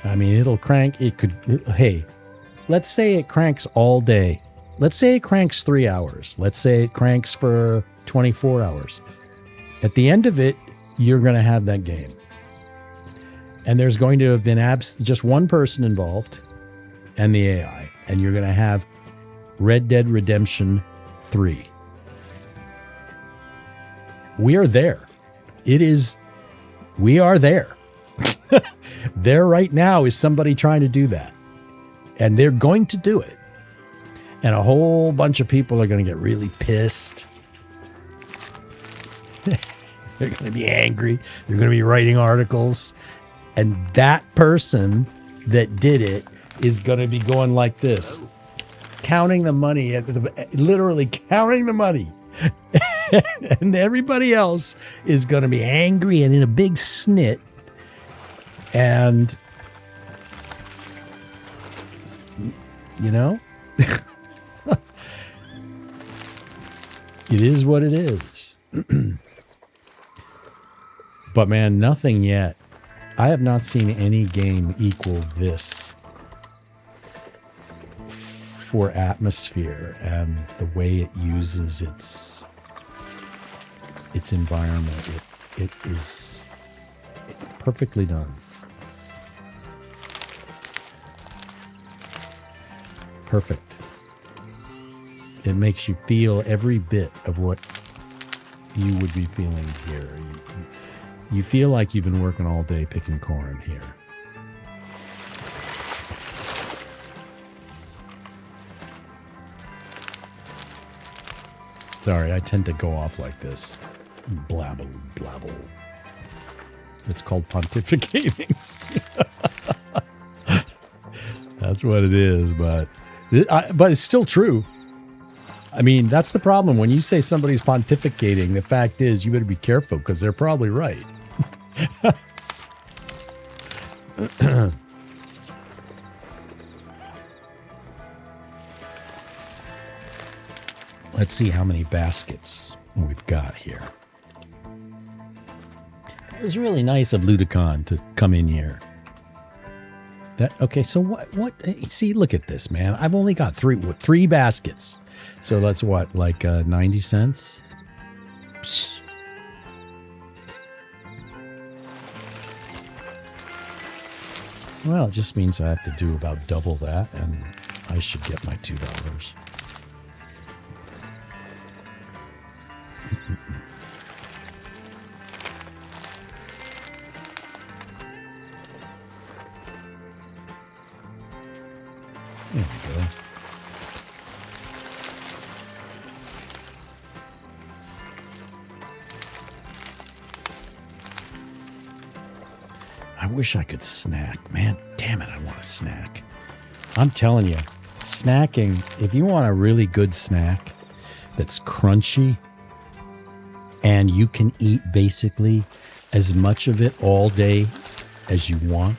I mean, it'll crank. Hey, let's say it cranks all day. Let's say it cranks 3 hours. Let's say it cranks for 24 hours. At the end of it, you're going to have that game. And there's going to have been just one person involved and the AI. And you're going to have Red Dead Redemption 3. We are there. We are there. There right now is somebody trying to do that. And they're going to do it. And a whole bunch of people are going to get really pissed. They're going to be angry. They're going to be writing articles. And that person that did it is going to be going like this, counting the money, literally counting the money. And everybody else is going to be angry and in a big snit. And, you know, it is what it is. But man, nothing yet. I have not seen any game equal this for atmosphere and the way it uses its environment. It is perfectly done. Perfect. It makes you feel every bit of what you would be feeling here. You feel like you've been working all day picking corn here. Sorry, I tend to go off like this. Blabble, blabble. It's called pontificating. That's what it is, but it's still true. I mean, that's the problem. When you say somebody's pontificating, the fact is you better be careful because they're probably right. Let's see how many baskets we've got here. It was really nice of Ludicon to come in here. Okay, so what? See, look at this, man. I've only got three baskets. So that's what, like 90 cents? Psst. Well, it just means I have to do about double that, and I should get my $2. There we go. I wish I could snack. Man, damn it, I want a snack. I'm telling you, snacking, if you want a really good snack that's crunchy and you can eat basically as much of it all day as you want,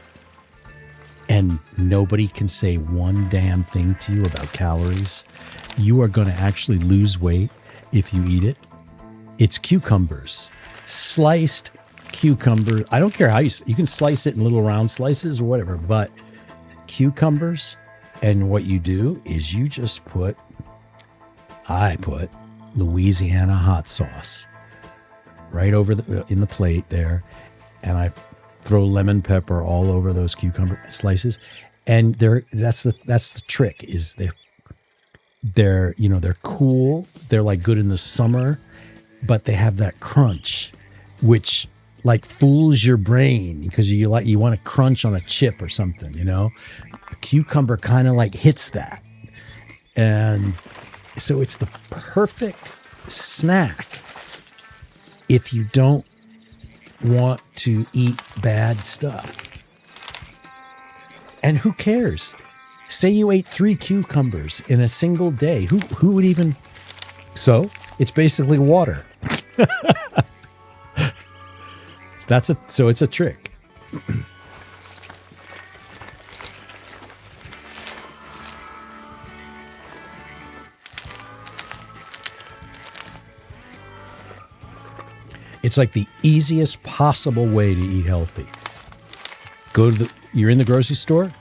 and nobody can say one damn thing to you about calories, you are going to actually lose weight if you eat it. It's cucumbers. Sliced cucumber. I don't care how you can slice it in little round slices or whatever, but cucumbers, and what you do is you just I put Louisiana hot sauce right over in the plate there, and I throw lemon pepper all over those cucumber slices, and that's the trick, is they're cool, they're like good in the summer, but they have that crunch, which like fools your brain because you want to crunch on a chip or something, The cucumber kind of like hits that, and so it's the perfect snack if you don't want to eat bad stuff. And who cares? Say you ate 3 cucumbers in a single day. Who would even... So, it's basically water. So it's a trick. It's like the easiest possible way to eat healthy. You're in the grocery store,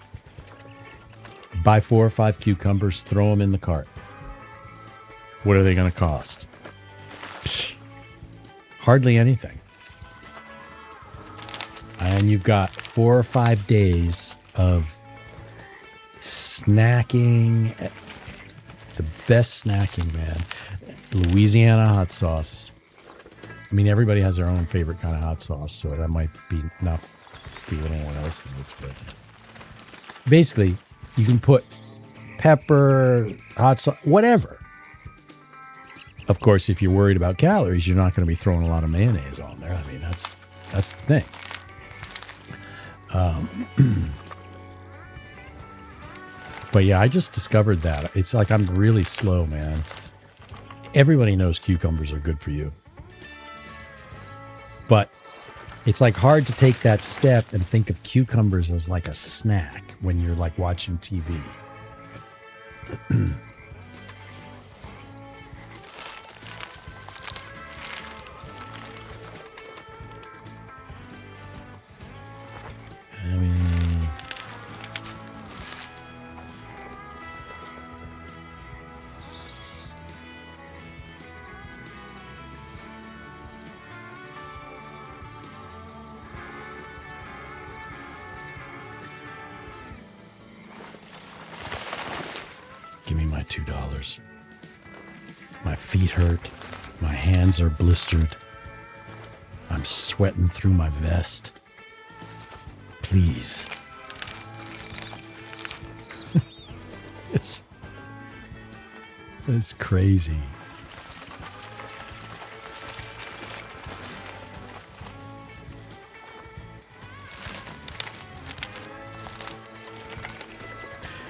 buy 4 or 5 cucumbers, throw them in the cart. What are they going to cost? Psh, hardly anything. And you've got 4 or 5 days of snacking, the best snacking, man. Louisiana hot sauce. I mean, everybody has their own favorite kind of hot sauce, so that might not be what anyone else thinks, but basically, you can put pepper, hot sauce, whatever. Of course, if you're worried about calories, you're not going to be throwing a lot of mayonnaise on there. I mean, that's the thing. But yeah, I just discovered that. It's like I'm really slow, man. Everybody knows cucumbers are good for you. But it's like hard to take that step and think of cucumbers as like a snack when you're like watching TV. I mean, give me my $2. My feet hurt. My hands are blistered. I'm sweating through my vest. Please. It's crazy.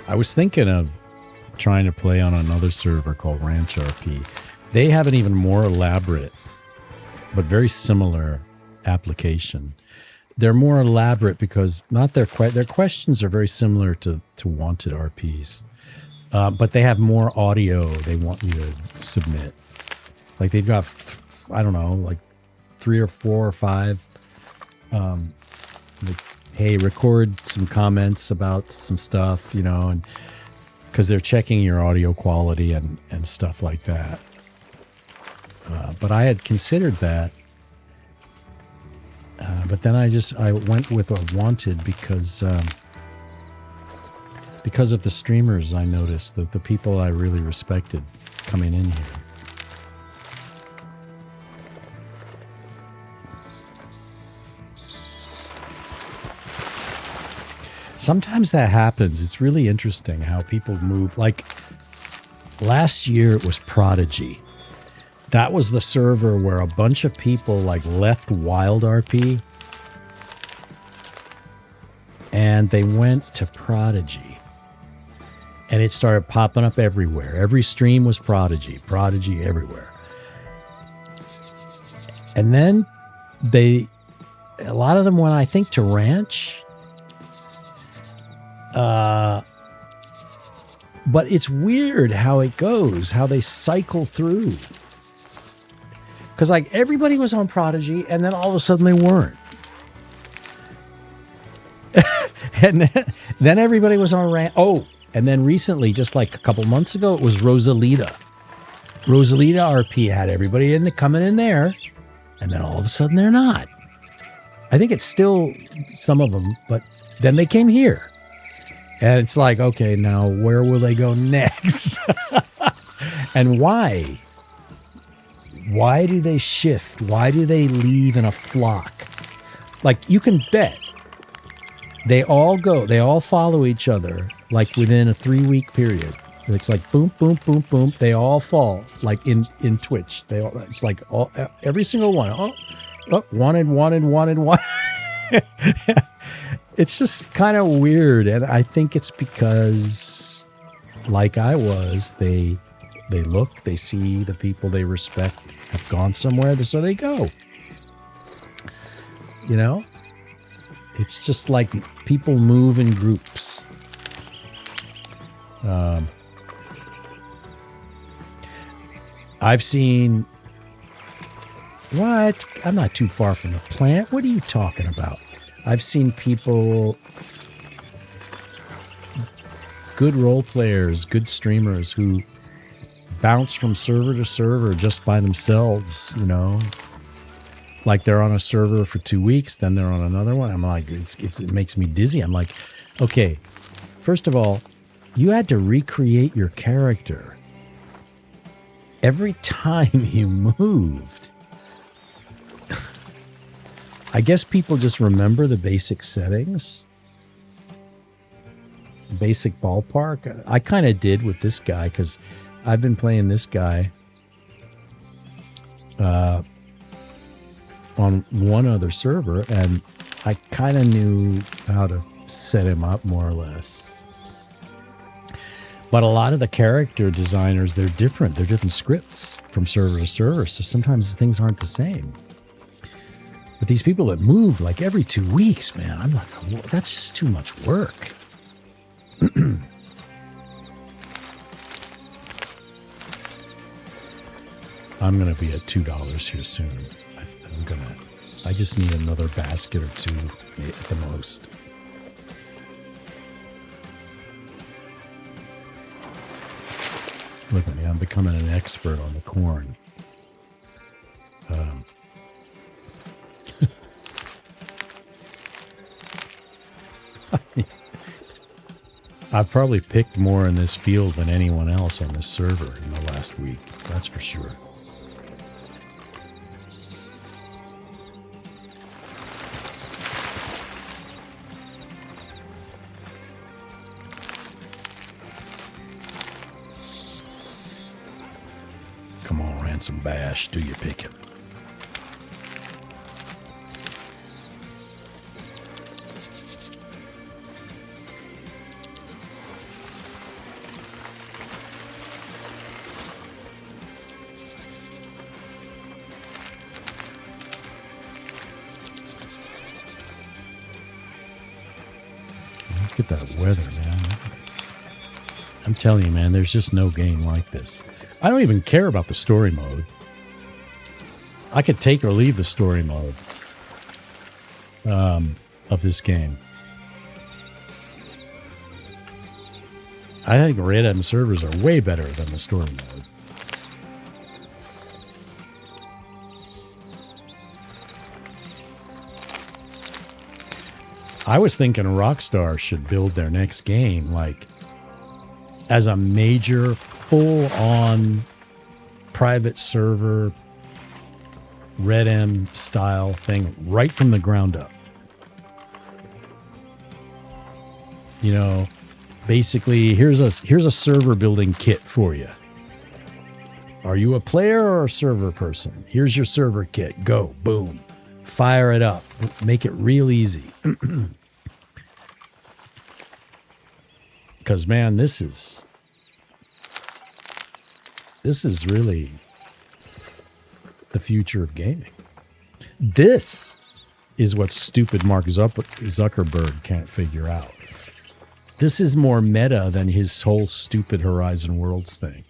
I was thinking of trying to play on another server called RanchRP. They have an even more elaborate, but very similar application. They're more elaborate because not their questions are very similar to WantedRP's, but they have more audio they want you to submit. Like they've got, I don't know, like 3 or 4 or 5. Like, hey, record some comments about some stuff, you know, and because they're checking your audio quality and stuff like that. But I had considered that. But then I went with a Wanted because of the streamers I noticed, the people I really respected coming in here. Sometimes that happens. It's really interesting how people move. Like last year it was Prodigy. That was the server where a bunch of people like left WildRP and they went to Prodigy. And it started popping up everywhere. Every stream was Prodigy everywhere. And then a lot of them went, I think, to Ranch. But it's weird how it goes, how they cycle through. Because like everybody was on Prodigy and then all of a sudden they weren't. And then everybody was on Ranch. Oh, and then recently, just like a couple months ago, it was Rosalita. Rosalita RP had everybody coming in there. And then all of a sudden they're not. I think it's still some of them, but then they came here. And it's like, okay, now where will they go next? And why? Why do they shift? Why do they leave in a flock? Like, you can bet they all follow each other, like within a 3-week period. It's like boom, boom, boom, boom. They all fall, like in Twitch. It's like every single one. Oh, wanted. It's just kind of weird, and I think it's because, like I was, they look, they see the people they respect have gone somewhere, so they go. You know? It's just like people move in groups. I've seen... What? I'm not too far from the plant. What are you talking about? I've seen people, good role players, good streamers who bounce from server to server just by themselves, you know. Like they're on a server for 2 weeks, then they're on another one. I'm like, it makes me dizzy. I'm like, okay, first of all, you had to recreate your character every time you moved. I guess people just remember the basic settings, basic ballpark. I kind of did with this guy because I've been playing this guy on one other server, and I kind of knew how to set him up more or less. But a lot of the character designers, they're different. They're different scripts from server to server, so sometimes things aren't the same. But these people that move like every 2 weeks, man, I'm like, well, that's just too much work. I'm going to be at $2 here soon. I just need another basket or two at the most. Look at me, I'm becoming an expert on the corn. I've probably picked more in this field than anyone else on this server in the last week. That's for sure. Come on, Ransom Bash, do your picking. Look at that weather, man. I'm telling you, man, there's just no game like this. I don't even care about the story mode. I could take or leave the story mode of this game. I think Red M servers are way better than the story mode. I was thinking Rockstar should build their next game like as a major full-on private server Red M style thing right from the ground up. You know, basically here's a server building kit for you. Are you a player or a server person? Here's your server kit. Go, boom. Fire it up. Make it real easy. Because, man, this is really the future of gaming. This is what stupid Mark Zuckerberg can't figure out. This is more meta than his whole stupid Horizon Worlds thing,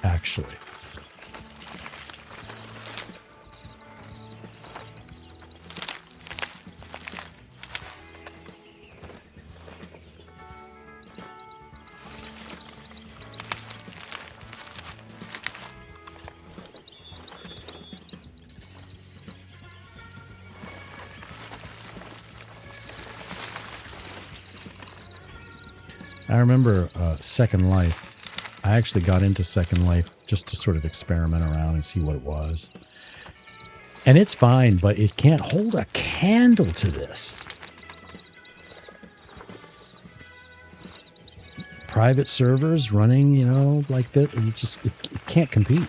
actually. I remember Second Life. I actually got into Second Life just to sort of experiment around and see what it was. And it's fine, but it can't hold a candle to this. Private servers running, you know, like that. It can't compete.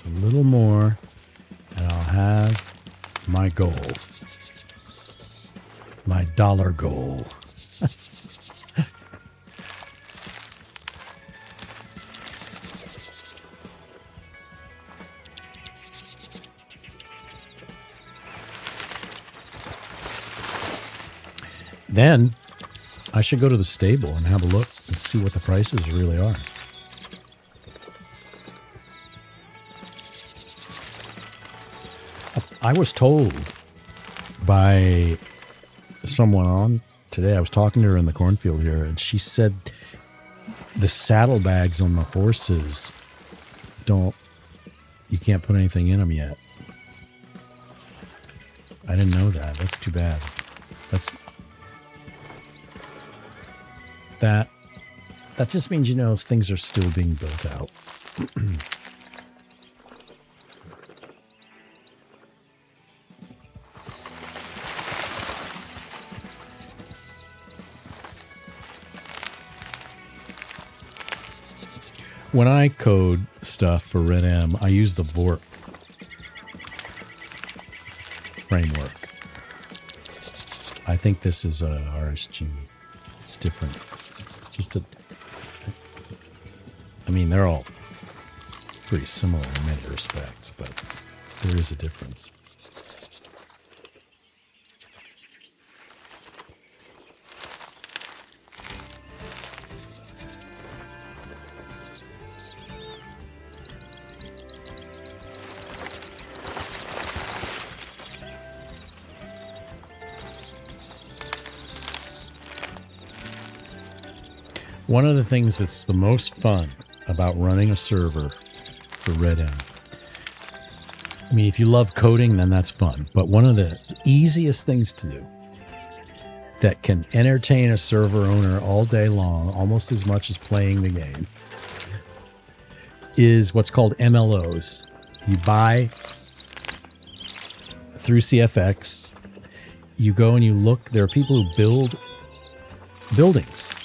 A little more, and I'll have my goal. My dollar goal. Then I should go to the stable and have a look and see what the prices really are. I was told by someone on today, I was talking to her in the cornfield here, and she said the saddlebags on the horses you can't put anything in them yet. I didn't know that. That's too bad. that just means, you know, things are still being built out. When I code stuff for RedM, I use the Vorp framework. I think this is a RSG. It's different. It's just a... I mean, they're all pretty similar in many respects, but there is a difference. One of the things that's the most fun about running a server for RedM, I mean, if you love coding, then that's fun. But one of the easiest things to do that can entertain a server owner all day long, almost as much as playing the game, is what's called MLOs. You buy through CFX, you go and you look, there are people who build buildings.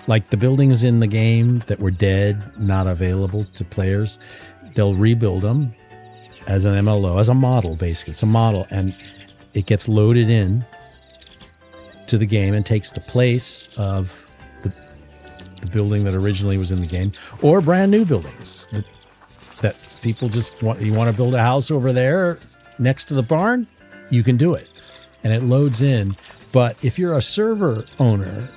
Like the buildings in the game that were dead, not available to players, they'll rebuild them as an MLO, as a model, basically. It's a model, and it gets loaded in to the game and takes the place of the building that originally was in the game, or brand new buildings that people just want. You want to build a house over there next to the barn? You can do it. And it loads in. But if you're a server owner,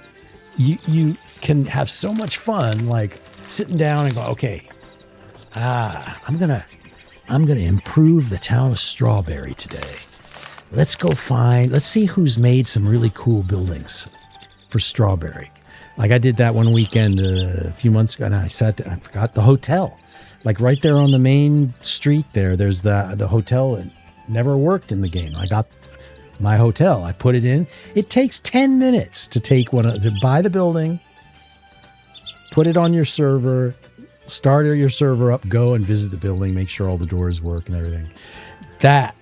you can have so much fun, like sitting down and go, okay, I'm gonna improve the town of Strawberry today. Let's see who's made some really cool buildings for Strawberry. Like I did that one weekend a few months ago, and I forgot the hotel. Like right there on the main street there's the hotel that never worked in the game. I got my hotel. I put it in. It takes 10 minutes to buy the building, put it on your server, start your server up, go and visit the building, make sure all the doors work and everything. That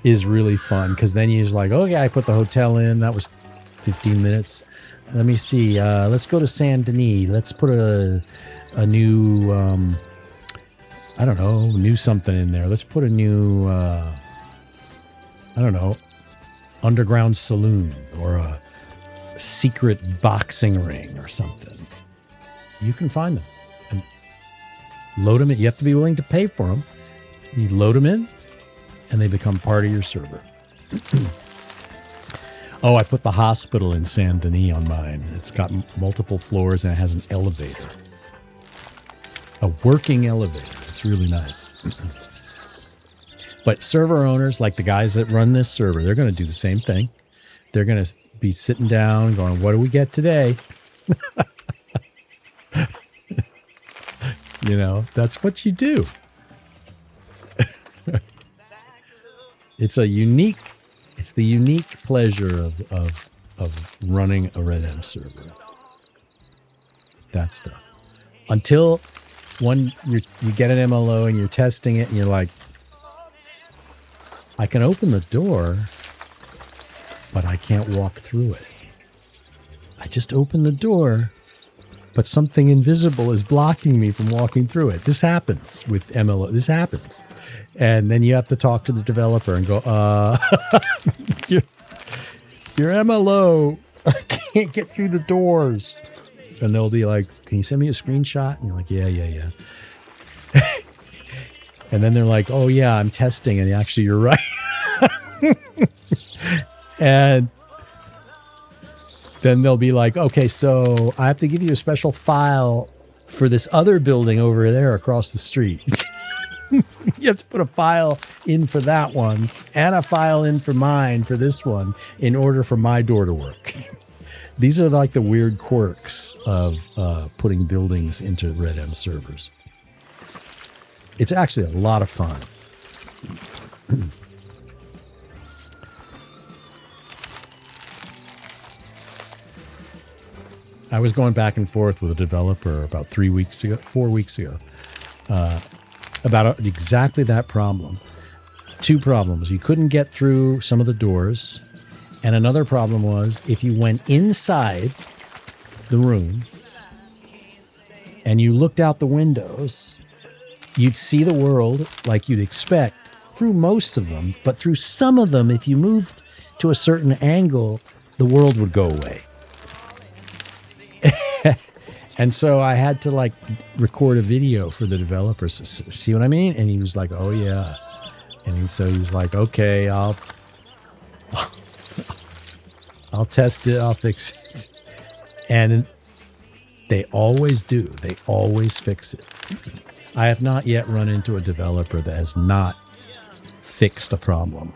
is really fun because then you're just like, okay, I put the hotel in. That was 15 minutes. Let me see. Let's go to Saint Denis. Let's put a new, new something in there. Let's put a new, underground saloon or a secret boxing ring or something. You can find them and load them in. You have to be willing to pay for them. You load them in and they become part of your server. Oh, I put the hospital in Saint Denis on mine. It's got multiple floors and it has an elevator. A working elevator. It's really nice. But server owners, like the guys that run this server, they're going to do the same thing. They're going to be sitting down going, what do we get today? You know, that's what you do. It's the unique pleasure of running a RedM server. It's that stuff. Until when you get an MLO and you're testing it and you're like, I can open the door, but I can't walk through it. I just opened the door, but something invisible is blocking me from walking through it. This happens with MLO. This happens. And then you have to talk to the developer and go, your MLO, I can't get through the doors. And they'll be like, can you send me a screenshot? And you're like, yeah. And then they're like, oh, yeah, I'm testing. And actually, you're right. And then they'll be like, okay, so I have to give you a special file for this other building over there across the street. You have to put a file in for that one and a file in for mine for this one in order for my door to work. These are like the weird quirks of putting buildings into RedM servers. It's actually a lot of fun. I was going back and forth with a developer about 4 weeks ago, about exactly that problem. Two problems. You couldn't get through some of the doors. And another problem was if you went inside the room and you looked out the windows, you'd see the world like you'd expect through most of them. But through some of them, if you moved to a certain angle, the world would go away. And so I had to like record a video for the developers. See what I mean? And he was like, "Oh yeah," and so he was like, "Okay, I'll test it. I'll fix it." And they always do. They always fix it. I have not yet run into a developer that has not fixed a problem.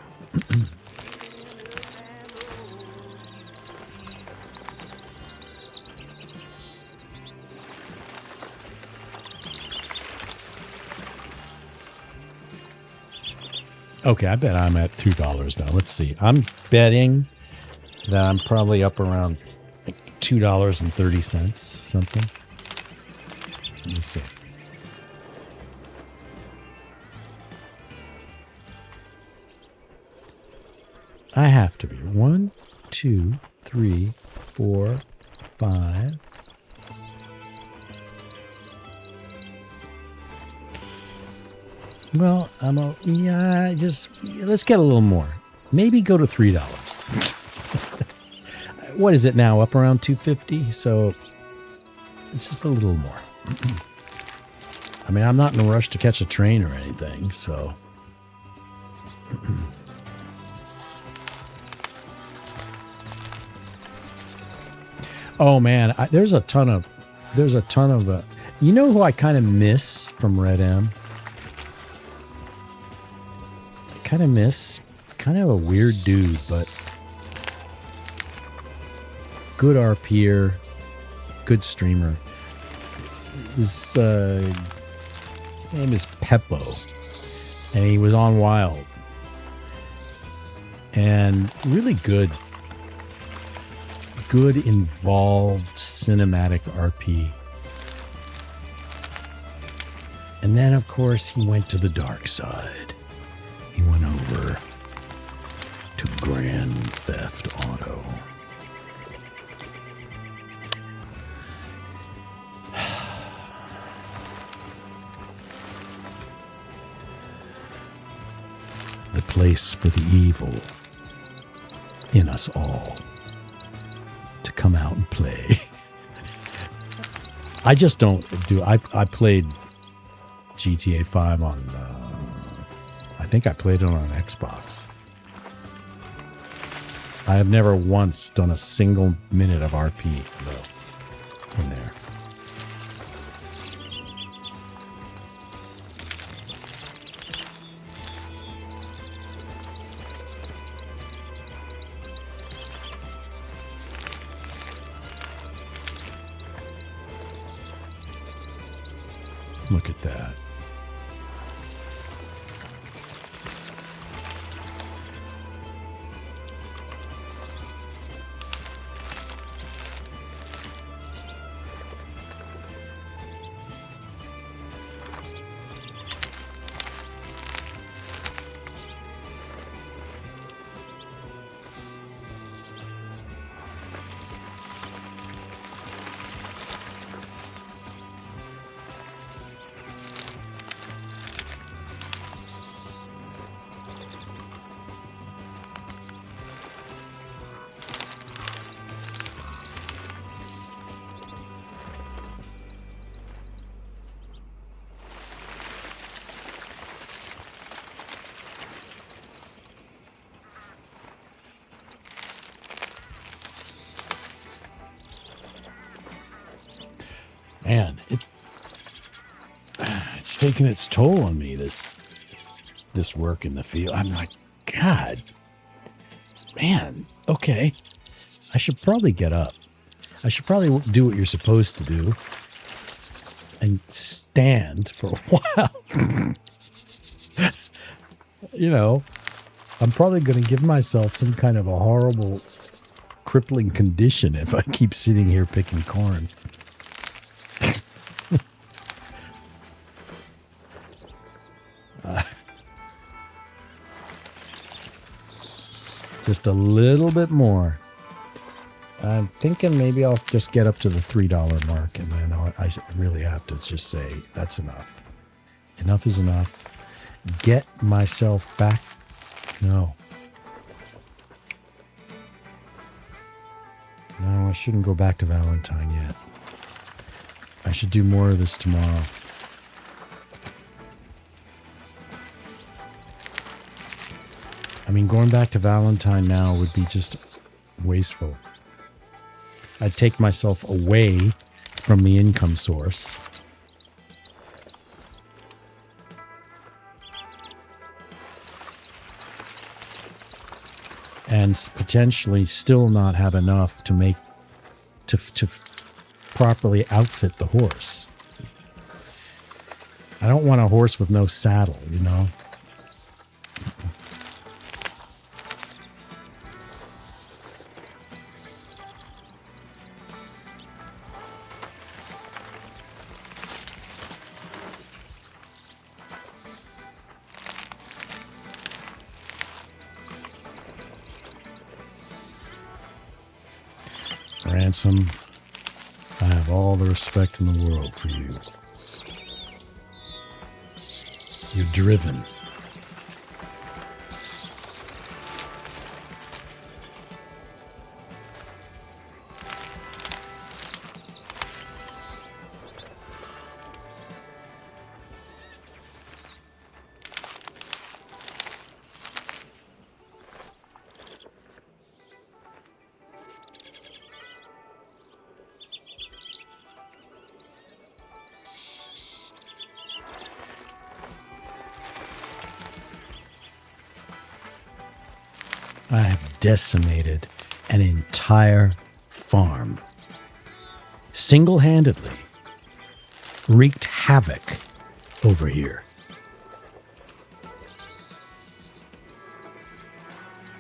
Okay, I bet I'm at $2 now. Let's see. I'm betting that I'm probably up around like $2.30, something. Let me see. I have to be 1, 2, 3, 4, 5. Well, let's get a little more. Maybe go to $3. What is it now? Up around $2.50? So it's just a little more. I mean, I'm not in a rush to catch a train or anything, so. Oh man, there's a ton of, you know who I kind of miss from Red M? Kind of a weird dude, but good RPer, good streamer. His name is Peppo, and he was on Wild, and really good involved cinematic RP. And then of course he went to the dark side. He went over to Grand Theft Auto. The place for the evil in us all to come out and play. I just don't do. I played GTA 5 on. I think I played it on Xbox. I have never once done a single minute of RP though in there. Look at that. Man, it's taking its toll on me, this work in the field. I'm like, God, man, okay. I should probably get up. I should probably do what you're supposed to do and stand for a while. You know, I'm probably going to give myself some kind of a horrible crippling condition if I keep sitting here picking corn. Just a little bit more. I'm thinking maybe I'll just get up to the $3 mark, and then I really have to just say that's enough. Enough is enough. Get myself back. No, I shouldn't go back to Valentine yet. I should do more of this tomorrow. I mean, going back to Valentine now would be just wasteful. I'd take myself away from the income source. And potentially still not have enough to make to properly outfit the horse. I don't want a horse with no saddle, you know. Ransom, I have all the respect in the world for you. You're driven. I have decimated an entire farm. Single-handedly wreaked havoc over here.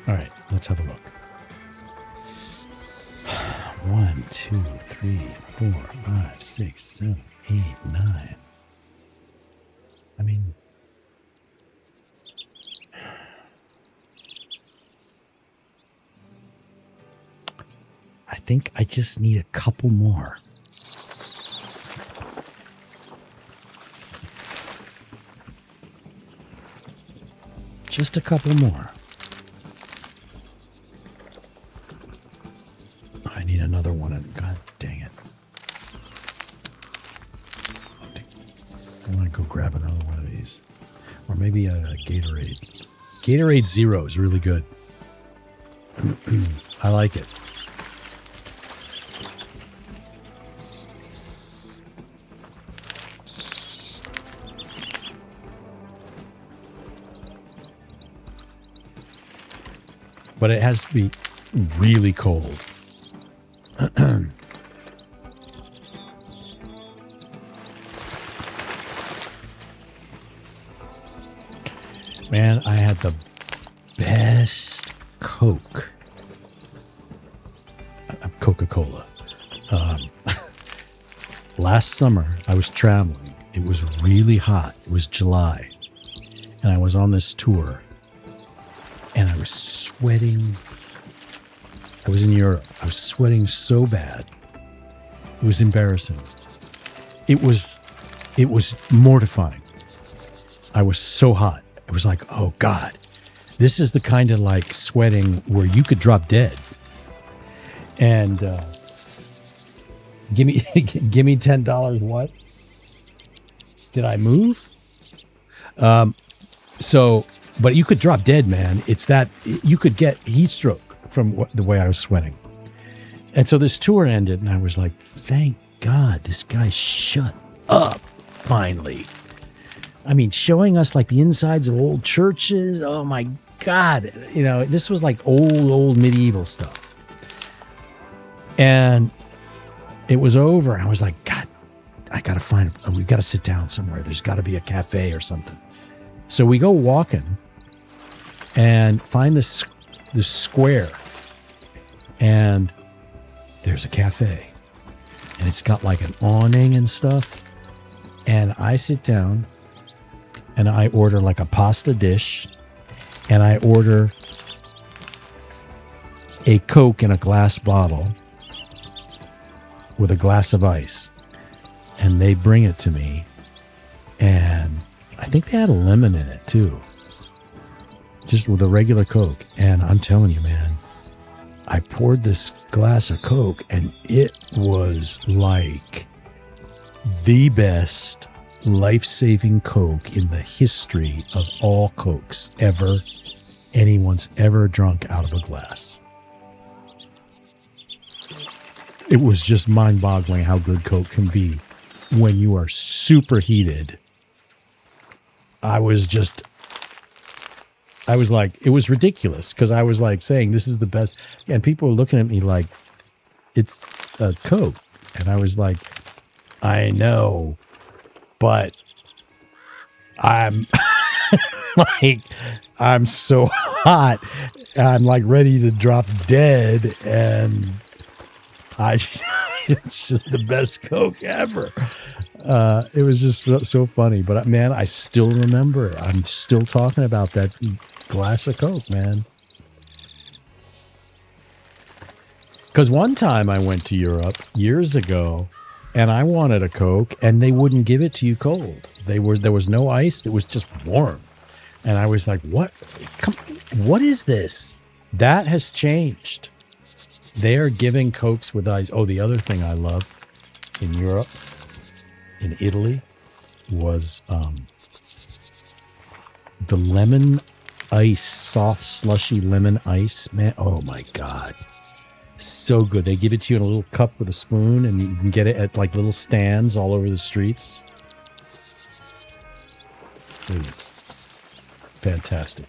All right, let's have a look. 1, 2, 3, 4, 5, 6, 7, 8, 9. I mean... I think I just need a couple more. Just a couple more. I need another one. And God dang it. I want to go grab another one of these. Or maybe a Gatorade. Gatorade Zero is really good. I like it. But it has to be really cold. Man, I had the best Coke. Coca-Cola. Last summer, I was traveling. It was really hot. It was July. And I was on this tour. And I was sweating. I was in Europe. I was sweating so bad. It was embarrassing. It was mortifying. I was so hot. It was like, oh God, this is the kind of like sweating where you could drop dead. And give me $10. What? Did I move? But you could drop dead, man. It's that you could get heat stroke from the way I was sweating. And so this tour ended, and I was like, thank God this guy shut up finally. I mean, showing us like the insides of old churches. Oh my God. You know, this was like old medieval stuff. And it was over. And I was like, God, we've got to sit down somewhere. There's got to be a cafe or something. So we go walking and find this square. And there's a cafe. And it's got like an awning and stuff. And I sit down and I order like a pasta dish. And I order a Coke in a glass bottle with a glass of ice. And they bring it to me. And I think they had a lemon in it too. Just with a regular Coke. And I'm telling you, man, I poured this glass of Coke and it was like the best life-saving Coke in the history of all Cokes anyone's ever drunk out of a glass. It was just mind-boggling how good Coke can be when you are super heated. I was like, it was ridiculous because I was like saying this is the best. And people were looking at me like it's a Coke. And I was like, I know, but I'm like, I'm so hot. I'm like ready to drop dead. And it's just the best Coke ever. It was just so funny. But man, I still remember it. I'm still talking about that glass of Coke, man. Because one time I went to Europe years ago and I wanted a Coke and they wouldn't give it to you cold. There was no ice. It was just warm. And I was like, what is this? That has changed. They are giving Cokes with ice. Oh, the other thing I love in Europe, in Italy, was the lemon ice, soft, slushy lemon ice. Man, oh my God. So good. They give it to you in a little cup with a spoon, and you can get it at like little stands all over the streets. It is fantastic.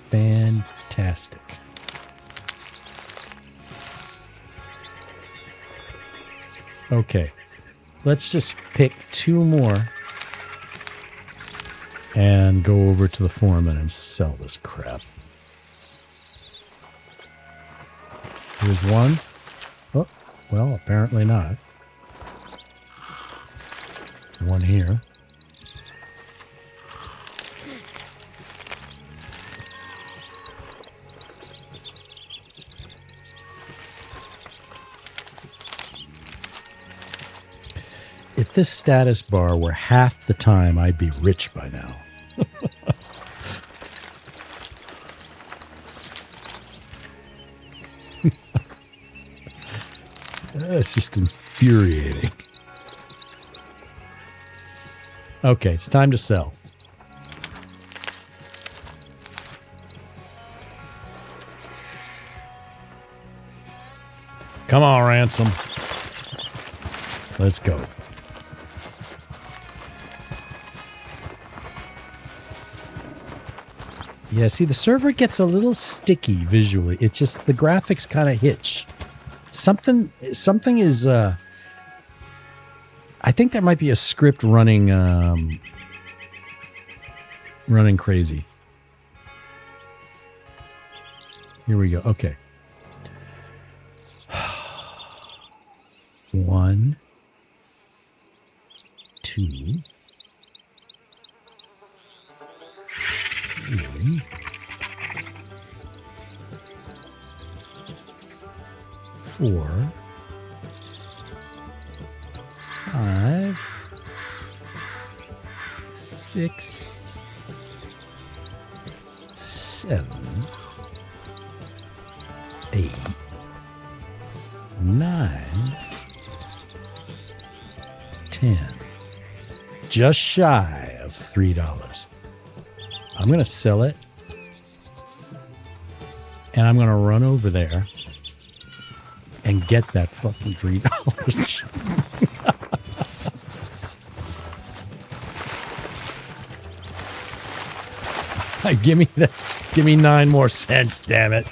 Fantastic. Okay, let's just pick two more and go over to the foreman and sell this crap. Here's one. Oh, well, apparently not. One here. If this status bar were half the time, I'd be rich by now. That's just infuriating. Okay, it's time to sell. Come on, Ransom. Let's go. Yeah, see, the server gets a little sticky visually. It's just the graphics kind of hitch. Something is. I think there might be a script running crazy. Here we go. Okay. 1, 2, 3, 4, 5, 6, 7, 8, 9, 10. Just shy of $3. I'm going to sell it. And I'm going to run over there and get that fucking $3. Give me 9 more cents, damn it.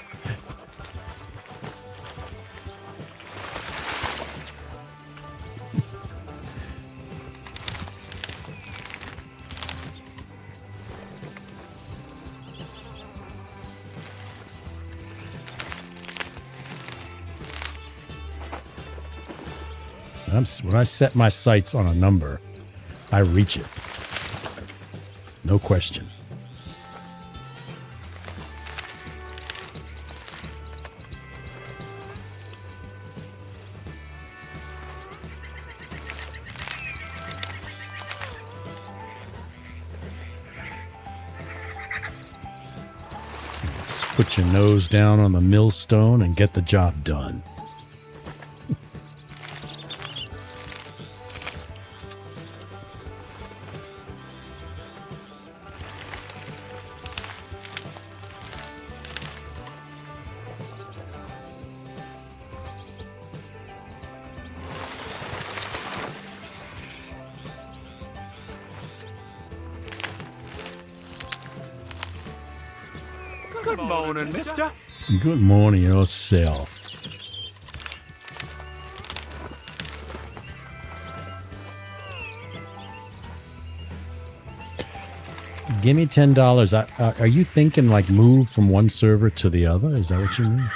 When I set my sights on a number, I reach it. No question. Just put your nose down on the millstone and get the job done. Good morning, mister. Good morning yourself. Give me $10. Are you thinking like move from one server to the other? Is that what you mean?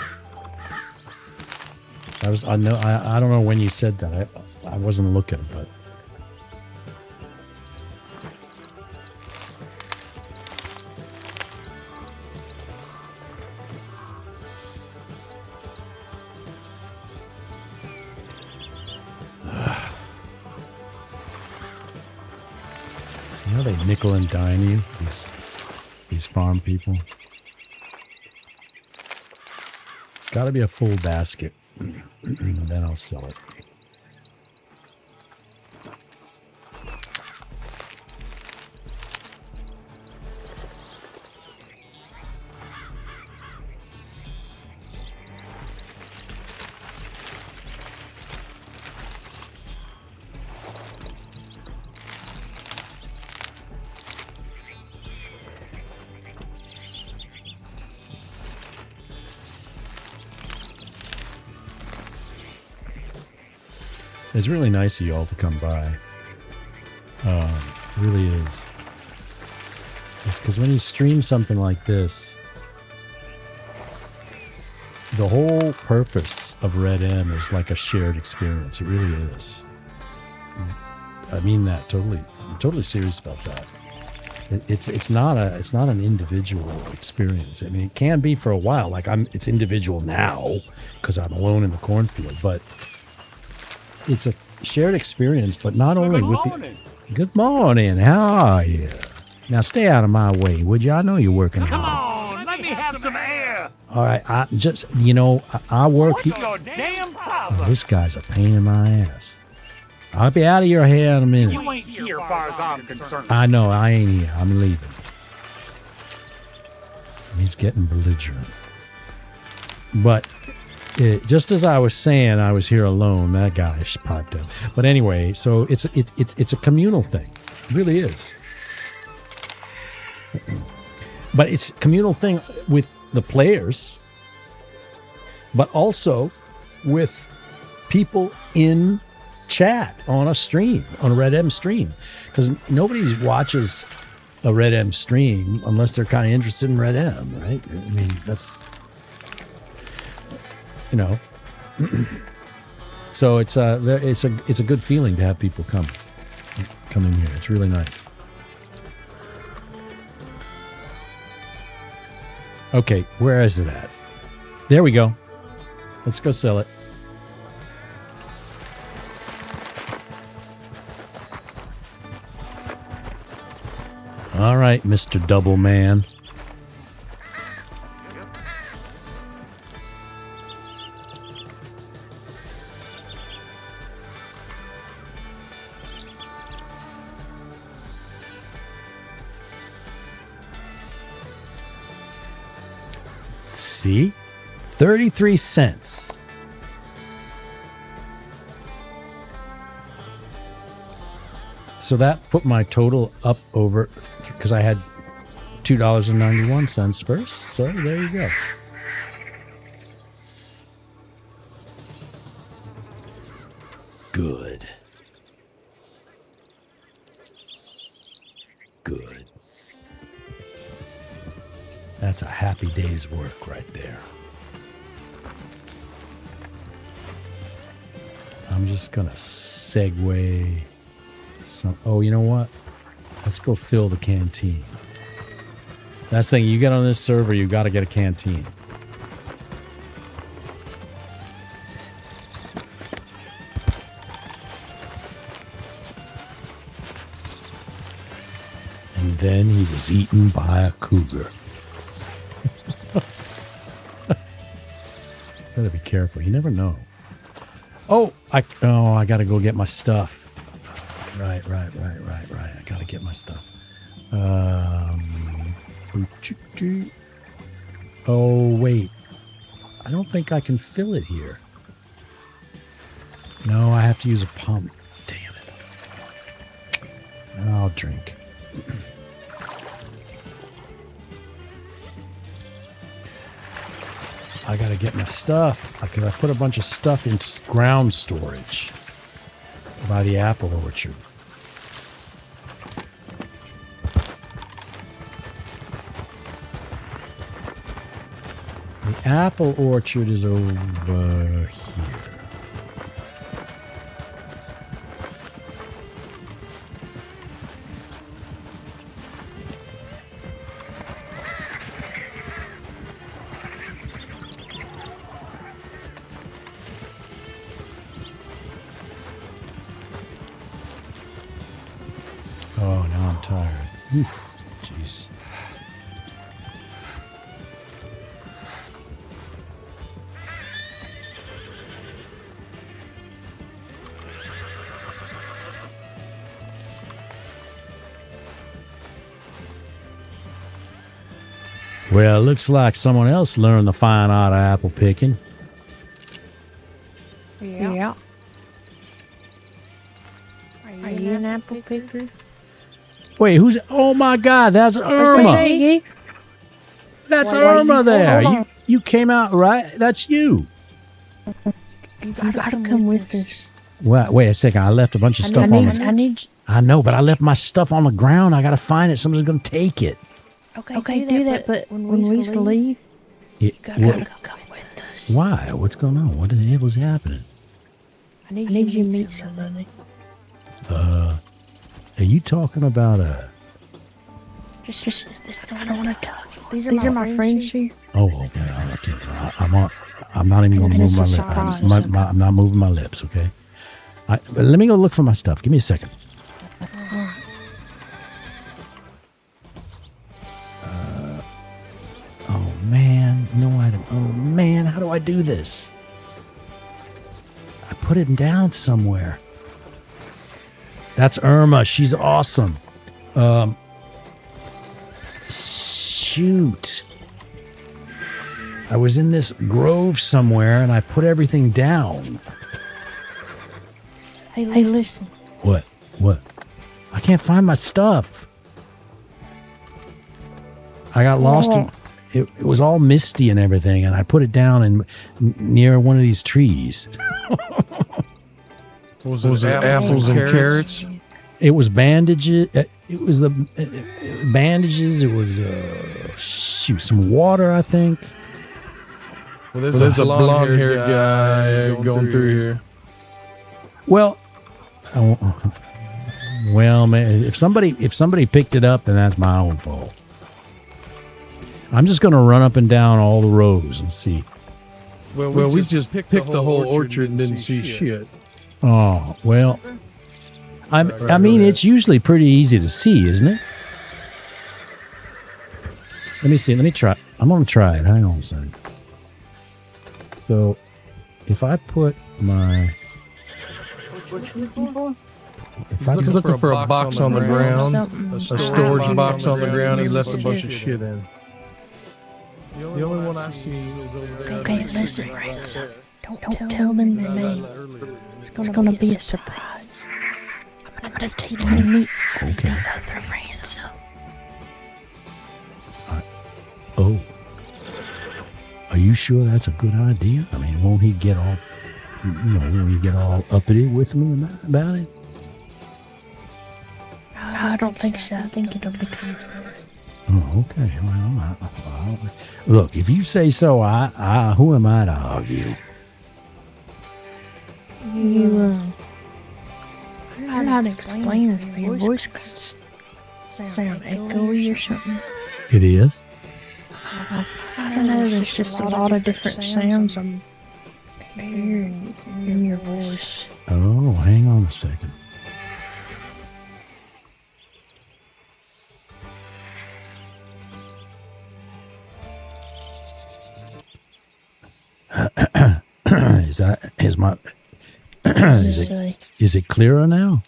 I don't know when you said that. I wasn't looking, but see how they nickel and dime you, these farm people. It's got to be a full basket, then I'll sell it. It's really nice of you all to come by. It really is. It's because when you stream something like this, the whole purpose of Red M is like a shared experience. It really is. I mean that totally. I'm totally serious about that. It's not an individual experience. I mean, it can be for a while. Like it's individual now because I'm alone in the cornfield, but it's a shared experience, but not only with the... Good morning. How are you? Now stay out of my way, would you? I know you're working hard. Come on, let me have some air. All right, I just, I work here. What's your damn problem? This guy's a pain in my ass. I'll be out of your hair in a minute. You ain't here, far as I'm concerned. I know, I ain't here. I'm leaving. He's getting belligerent. But just as I was saying, I was here alone. That guy piped up. But anyway, so it's a communal thing. It really is. But it's a communal thing with the players, but also with people in chat on a stream, on a Red M stream. Because nobody watches a Red M stream unless they're kind of interested in Red M, right? I mean, that's... So it's a good feeling to have people come in here. It's really nice. Okay, where is it at? There we go. Let's go sell it. All right, Mr. Double Man. See? 33 cents. So that put my total up over, because I had $2.91 first. So there you go. Good. Good. That's a happy day's work right there. I'm just gonna segue some. Oh, you know what? Let's go fill the canteen. That's the thing. You get on this server, you got to get a canteen. And then he was eaten by a cougar. Gotta be careful. You never know. Oh, I gotta go get my stuff. Right. I gotta get my stuff. Oh, wait. I don't think I can fill it here. No, I have to use a pump. Damn it. I'll drink. I gotta get my stuff because I put a bunch of stuff into ground storage by the apple orchard. The apple orchard is over here. Oh, now I'm tired. Oof, jeez. Well, it looks like someone else learned the fine art of apple picking. Yeah. Are you an apple picker? Wait, who's... Oh, my God, that's Irma. That's Irma there. You came out right. That's you. You gotta come with us. Well, wait a second. I left a bunch of stuff on the... I know, but I left my stuff on the ground. I got to find it. Someone's going to take it. Okay, do that, but when we used to leave, you gotta come with us. Why? What's going on? What the hell is happening? I need you to meet somebody. Are you talking about Just I don't want to talk. These are my friends here. Oh, okay. I'm not even going to move my lips. I'm not moving my lips, okay? But let me go look for my stuff. Give me a second. Oh, man. No item. Oh, man. How do I do this? I put it down somewhere. That's Irma. She's awesome. Shoot. I was in this grove somewhere and I put everything down. Hey, listen. What? I can't find my stuff. I got lost in... It was all misty and everything, and I put it down near one of these trees. Was it apples and carrots? It was bandages. It was bandages. It was some water, I think. Well, there's a blonde-haired guy going through here. Well, man, if somebody picked it up, then that's my own fault. I'm just gonna run up and down all the rows and see. Well, we just picked the whole orchard and didn't see shit. Oh, well, I mean, it's usually pretty easy to see, isn't it? Let me see. Let me try. I'm going to try it. Hang on a second. So, if I put my... He's looking for a box on the ground, a storage box on the ground. He left a bunch of shit in. The only one I see is over there. Okay, listen, Ransom. Don't tell them your name. It's gonna be a surprise. I'm gonna take you to meet the other Ransom. Oh. Are you sure that's a good idea? I mean, won't he get all, uppity with me about it? I don't think so. I think it'll be good. Oh, okay. Well, look, if you say so, who am I to argue? I don't know how to explain this, but your voice could sound echoey or something. It is? I don't know, there's just a lot of different sounds I'm hearing in your voice. Oh, hang on a second. Is it clearer now?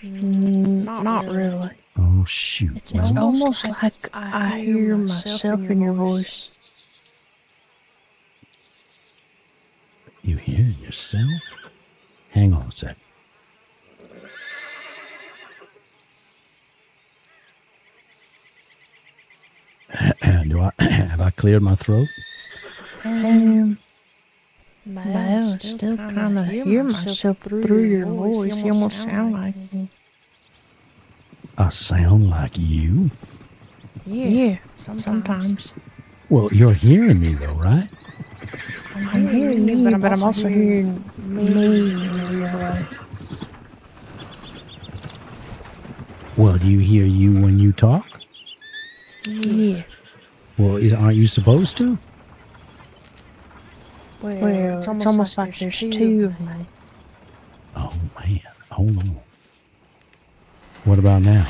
Not really. Oh shoot. It's almost like I hear myself in your voice. You hear yourself? Hang on a sec. Have I cleared my throat? No, I still kind of hear myself through your voice. You almost sound like me. I sound like you? Yeah, sometimes. Well, you're hearing me though, right? I'm hearing you, but I'm also hearing me in a weird way. Well, do you hear you when you talk? Yeah. Well, aren't you supposed to? Well, it's almost like there's two of me. Oh, man. Hold on. What about now?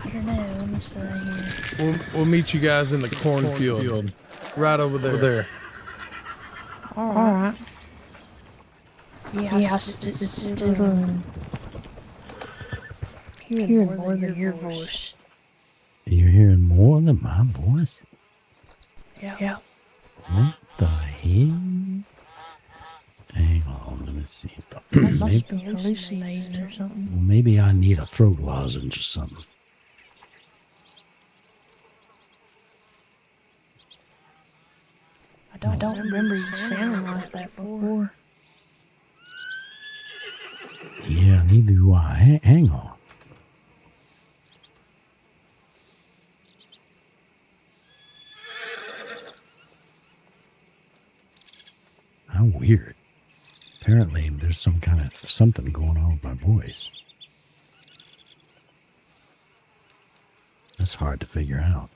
I don't know. Let me see here. We'll meet you guys in the cornfield. Right over there. All right. Yeah, it's still hearing more than your voice. You're hearing more than my voice? Yeah. What the hell? Hang on, let me see. Must be hallucinating or something. Well, maybe I need a throat lozenge or something. I don't remember you sounding like that before. Yeah, neither do I. Hang on. How weird. Apparently, there's some kind of something going on with my voice. That's hard to figure out.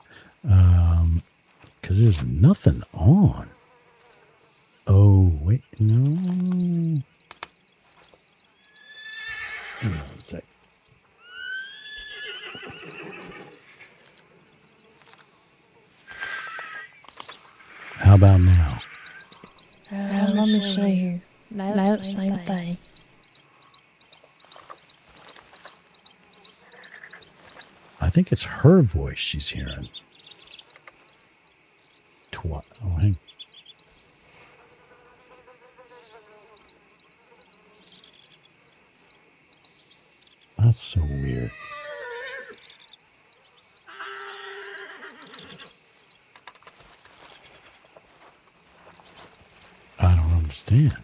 Because there's nothing on. Oh, wait, no. Hang on a sec. How about now? Let me see here. No, same thing. I think it's her voice she's hearing. Oh, hang. That's so weird. I don't understand.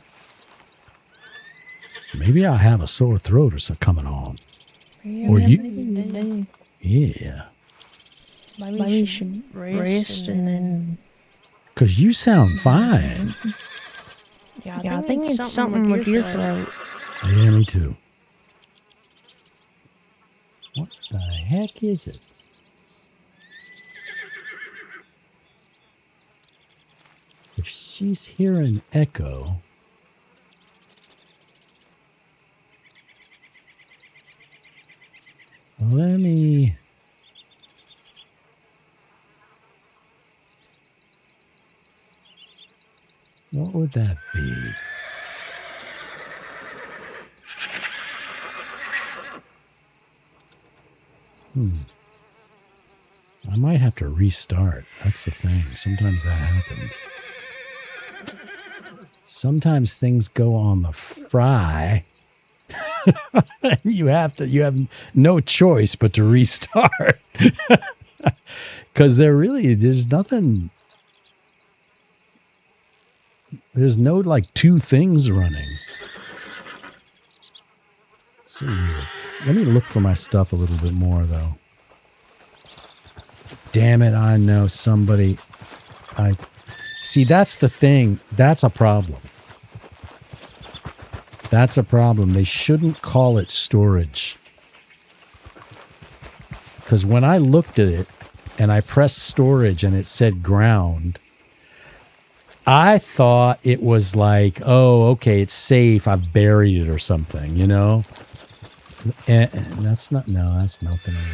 Maybe I have a sore throat or something coming on. Yeah, or you? Do. Yeah. Maybe you should rest and then. Because you sound fine. Yeah, I think it's something with your throat. Yeah, me too. What the heck is it? If she's hearing echo, let me... What would that be? I might have to restart. That's the thing. Sometimes that happens. Sometimes things go on the fry. you have no choice but to restart. Because there's nothing. There's no like two things running. So weird. Let me look for my stuff a little bit more though. Damn it, I know somebody. See, that's the thing. That's a problem. That's a problem. They shouldn't call it storage. Because when I looked at it and I pressed storage and it said ground, I thought it was like, oh, okay, it's safe. I've buried it or something, you know? And that's not, no, that's nothing over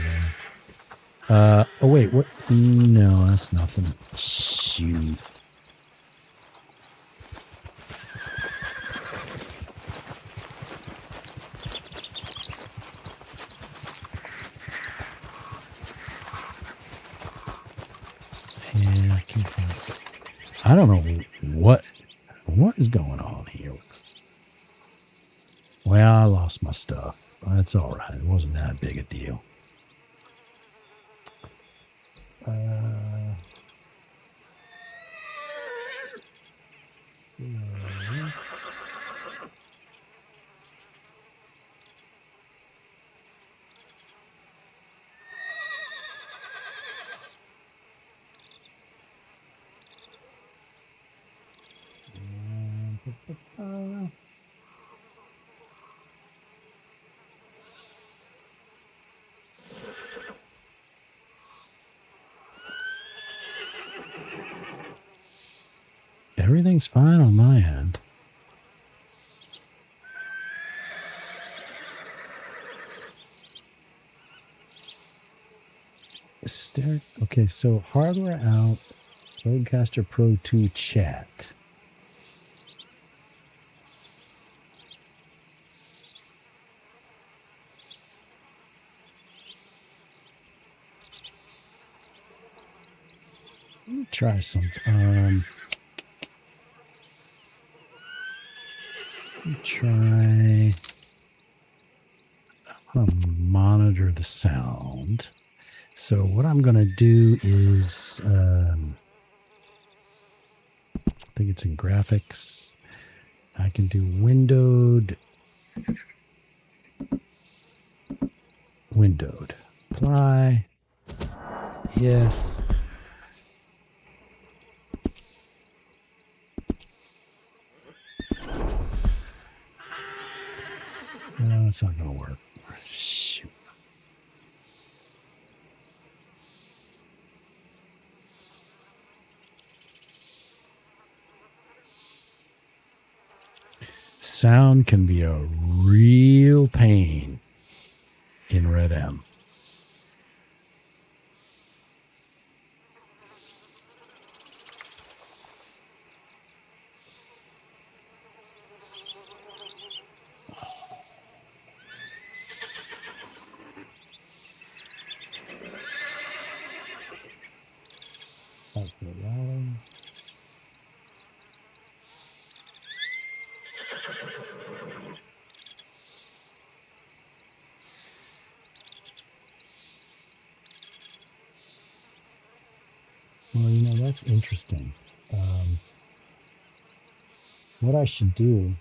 there. Oh, wait, what? No, that's nothing. Shoot. Yeah, I can't find it. I don't know what is going on here. Well, I lost my stuff. That's all right. It wasn't that big a deal. Everything's fine on my end. Okay, so hardware out, Rodecaster Pro 2 chat. Let me try something. Let me try. I'm going to monitor the sound. So what I'm going to do is, I think it's in graphics. I can do windowed. Apply. Yes. No, it's not going to work. Shoot. Sound can be a real pain in Red M. Well, you know, that's interesting. What I should do,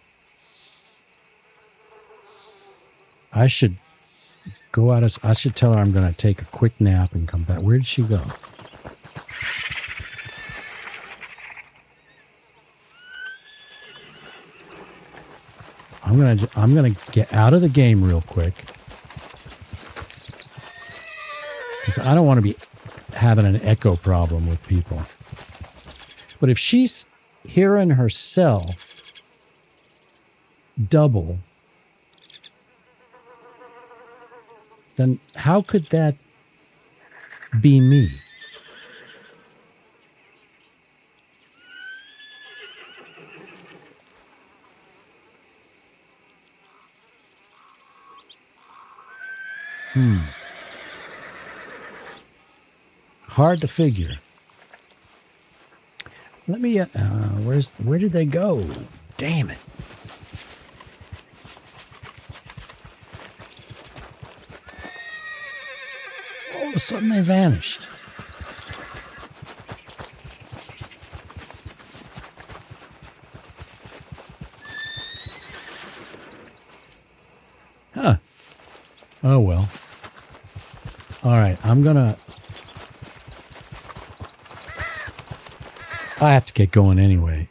I should go out. I should tell her I'm going to take a quick nap and come back. Where did she go? I'm gonna get out of the game real quick because I don't want to be having an echo problem with people. But if she's hearing herself double, then how could that be me? Hard to figure. Let me, where did they go? Damn it. All of a sudden they vanished. Huh. Oh well. All right, I have to get going anyway,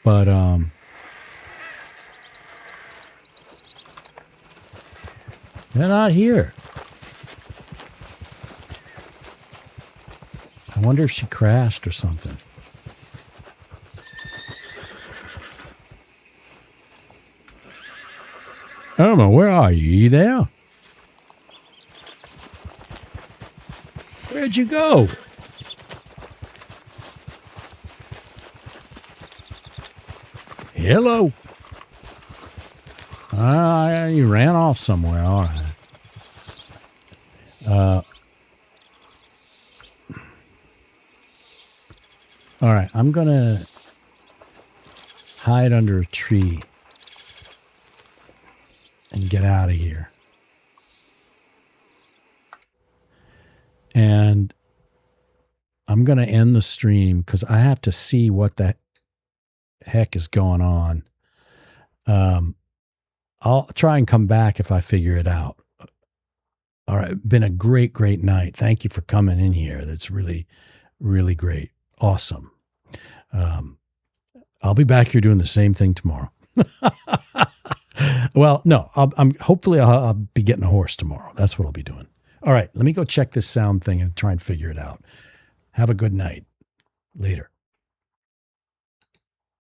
but They're not here. I wonder if she crashed or something. Irma, where are you? You there? Where'd you go? Hello. You ran off somewhere. All right. All right. I'm going to hide under a tree and get out of here. And I'm going to end the stream because I have to see what the heck is going on. I'll try and come back if I figure it out. All right. Been a great, great night. Thank you for coming in here. That's really, really great. Awesome. I'll be back here doing the same thing tomorrow. Well, no, hopefully I'll be getting a horse tomorrow. That's what I'll be doing. All right. Let me go check this sound thing and try and figure it out. Have a good night. Later.